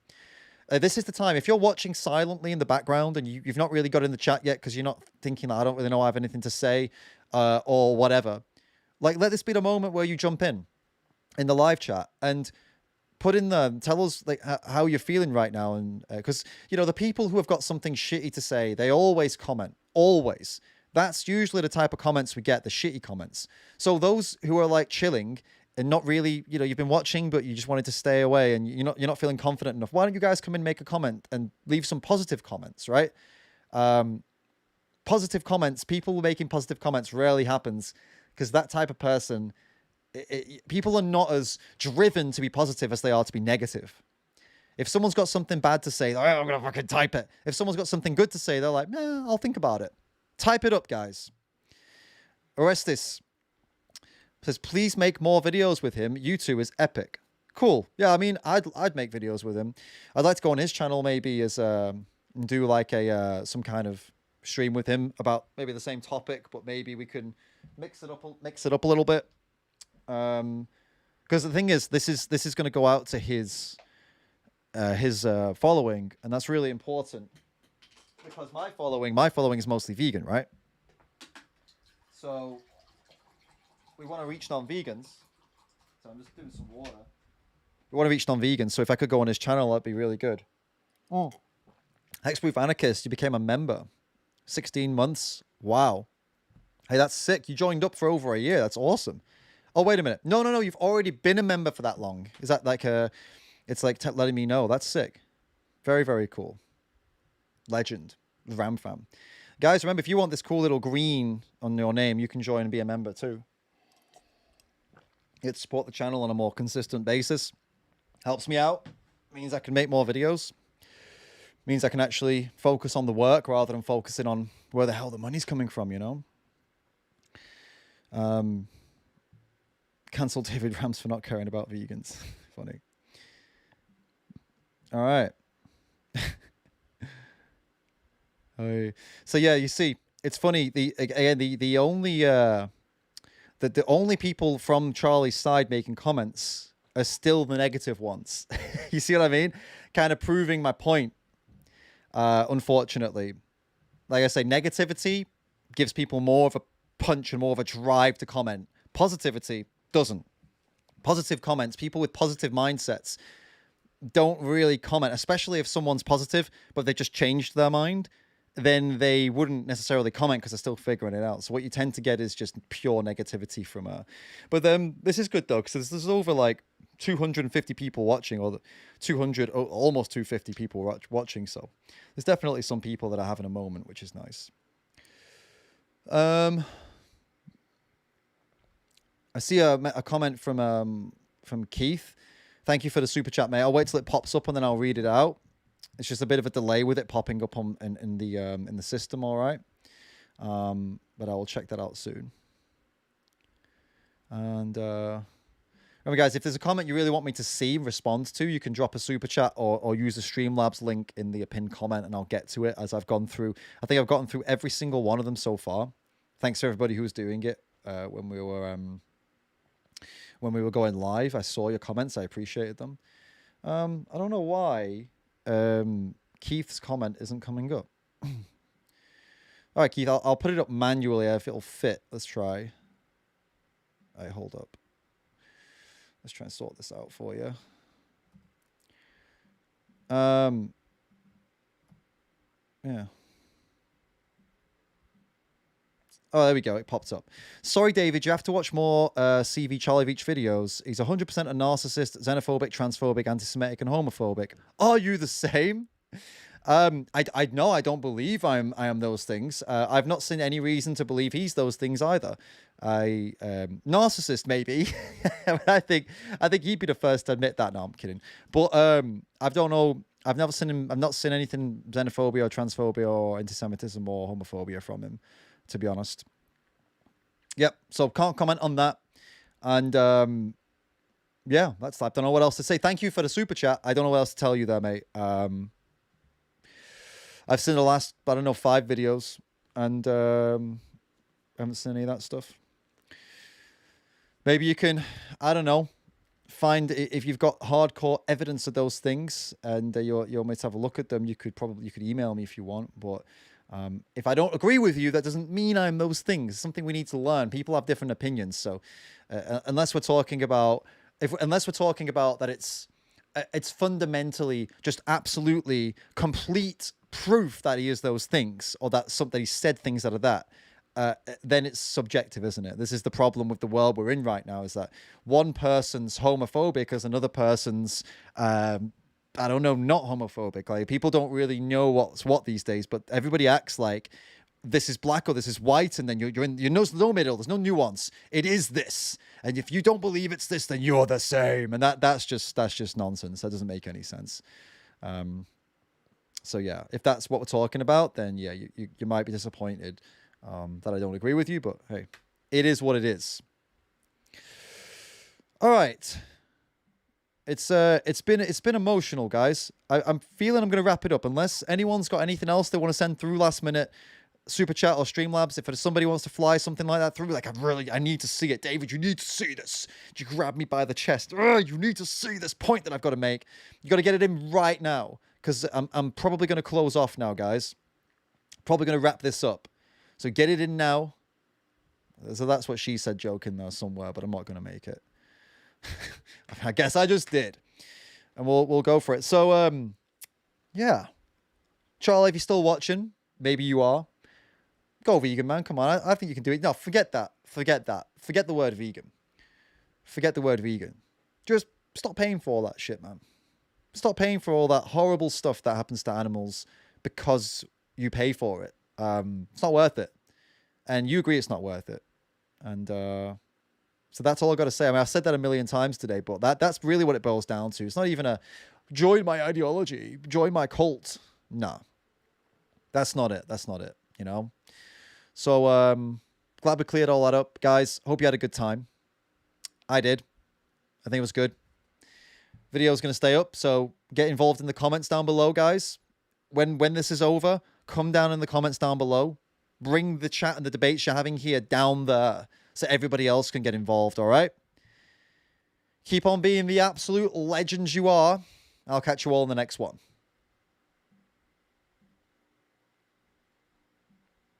This is the time. If you're watching silently in the background and you've not really got in the chat yet because you're not thinking that I don't really know I have anything to say or whatever, let this be the moment where you jump in the live chat and put in tell us how you're feeling right now. And because, the people who have got something shitty to say, they always comment, always. That's usually the type of comments we get, the shitty comments. So those who are chilling and not really, you've been watching, but you just wanted to stay away and you're not feeling confident enough. Why don't you guys come and make a comment and leave some positive comments, right? Positive comments, people making positive comments rarely happens because that type of person, people are not as driven to be positive as they are to be negative. If someone's got something bad to say, I'm going to fucking type it. If someone's got something good to say, they're like, I'll think about it. Type it up, guys. Orestes says, please make more videos with him. You two is epic. Cool. Yeah, I mean, I'd make videos with him. I'd like to go on his channel maybe as do like some kind of stream with him about maybe the same topic, but maybe we can mix it up a little bit. Because the thing is, this is going to go out to his following, and that's really important because my following is mostly vegan, right? So we want to reach non-vegans. So I'm just doing some water. We want to reach non-vegans, so if I could go on his channel, that'd be really good. Oh, Hexproof Anarchist, you became a member. 16 months. Wow. Hey, that's sick. You joined up for over a year. That's awesome. Oh, wait a minute. No. You've already been a member for that long. Is that it's letting me know. That's sick. Very, very cool. Legend. Ramfam. Guys, remember, if you want this cool little green on your name, you can join and be a member too. It support the channel on a more consistent basis. Helps me out. Means I can make more videos. Means I can actually focus on the work rather than focusing on where the hell the money's coming from, Cancel David Rams for not caring about vegans. Funny. All right. So yeah, you see, it's funny. The only people from Charlie's side making comments are still the negative ones. You see what I mean? Kind of proving my point. Unfortunately, like I say, negativity gives people more of a punch and more of a drive to comment. Positivity doesn't. Positive comments, people with positive mindsets don't really comment, especially if someone's positive, but they just changed their mind, then they wouldn't necessarily comment because they're still figuring it out. So what you tend to get is just pure negativity from her. But this is good though, because there's over 250 people watching, or 200, almost 250 people watching. So there's definitely some people that are having a moment, which is nice. I see a comment from Keith. Thank you for the super chat, mate. I'll wait till it pops up and then I'll read it out. It's just a bit of a delay with it popping up in the system. All right, but I will check that out soon. And remember, guys, if there's a comment you really want me to see, respond to, you can drop a super chat or use the Streamlabs link in the pinned comment, and I'll get to it as I've gone through. I think I've gotten through every single one of them so far. Thanks to everybody who was doing it when we were going live. I saw your comments. I appreciated them. I don't know why Keith's comment isn't coming up. All right, Keith, I'll put it up manually if it'll fit. Let's try. All right, hold up. Let's try and sort this out for you. Yeah. Oh, there we go. It popped up. Sorry, David. You have to watch more CV Charlie Veitch videos. He's 100% a narcissist, xenophobic, transphobic, anti-Semitic, and homophobic. Are you the same? I no, I don't believe I am those things. I've not seen any reason to believe he's those things either. Narcissist maybe. I think he'd be the first to admit that. No, I'm kidding. But I don't know. I've never seen him. I've not seen anything xenophobia or transphobia or anti-Semitism or homophobia from him, to be honest. Yep. So can't comment on that. And yeah, that's. I don't know what else to say. Thank you for the super chat. I don't know what else to tell you there, mate. I've seen the last, I don't know, 5 videos, and I haven't seen any of that stuff. Maybe you can, I don't know, find if you've got hardcore evidence of those things, and you're meant to have a look at them. You could email me if you want, but if I don't agree with you, that doesn't mean I'm those things. It's something we need to learn. People have different opinions, so unless we're talking about that it's fundamentally just absolutely complete proof that he is those things, or that something he said things out of that, then it's subjective, isn't it? This is the problem with the world we're in right now, is that one person's homophobic as another person's I don't know, not homophobic. Like, people don't really know what's what these days, but everybody acts like this is black or this is white, and then you're no middle, there's no nuance. It is this, and if you don't believe it's this, then you're the same, and that's just nonsense. That doesn't make any sense. So yeah, if that's what we're talking about, then yeah, you might be disappointed that I don't agree with you, but hey, it is what it is. All right, it's been emotional, guys. I'm feeling I'm gonna wrap it up, unless anyone's got anything else they want to send through last minute. Super chat or Streamlabs, if somebody wants to fly something like that through, like, I need to see it. David, you need to see this. You grab me by the chest. You need to see this point that I've got to make. You got to get it in right now, because I'm probably going to close off now, guys. Probably going to wrap this up. So get it in now. So that's what she said, joking there somewhere, but I'm not going to make it. I guess I just did. And we'll go for it. So, yeah. Charlie, if you're still watching, maybe you are. Go vegan, man. Come on. I think you can do it. No, forget that. Forget that. Forget the word vegan. Forget the word vegan. Just stop paying for all that shit, man. Stop paying for all that horrible stuff that happens to animals because you pay for it. It's not worth it. And you agree it's not worth it. And so that's all I got to say. I mean, I've said that a million times today, but that's really what it boils down to. It's not even a join my ideology, join my cult. No. That's not it. That's not it, you know? So, glad we cleared all that up. Guys, hope you had a good time. I did. I think it was good. Video's going to stay up, so get involved in the comments down below, guys. When this is over, come down in the comments down below. Bring the chat and the debates you're having here down there so everybody else can get involved, all right? Keep on being the absolute legends you are. I'll catch you all in the next one.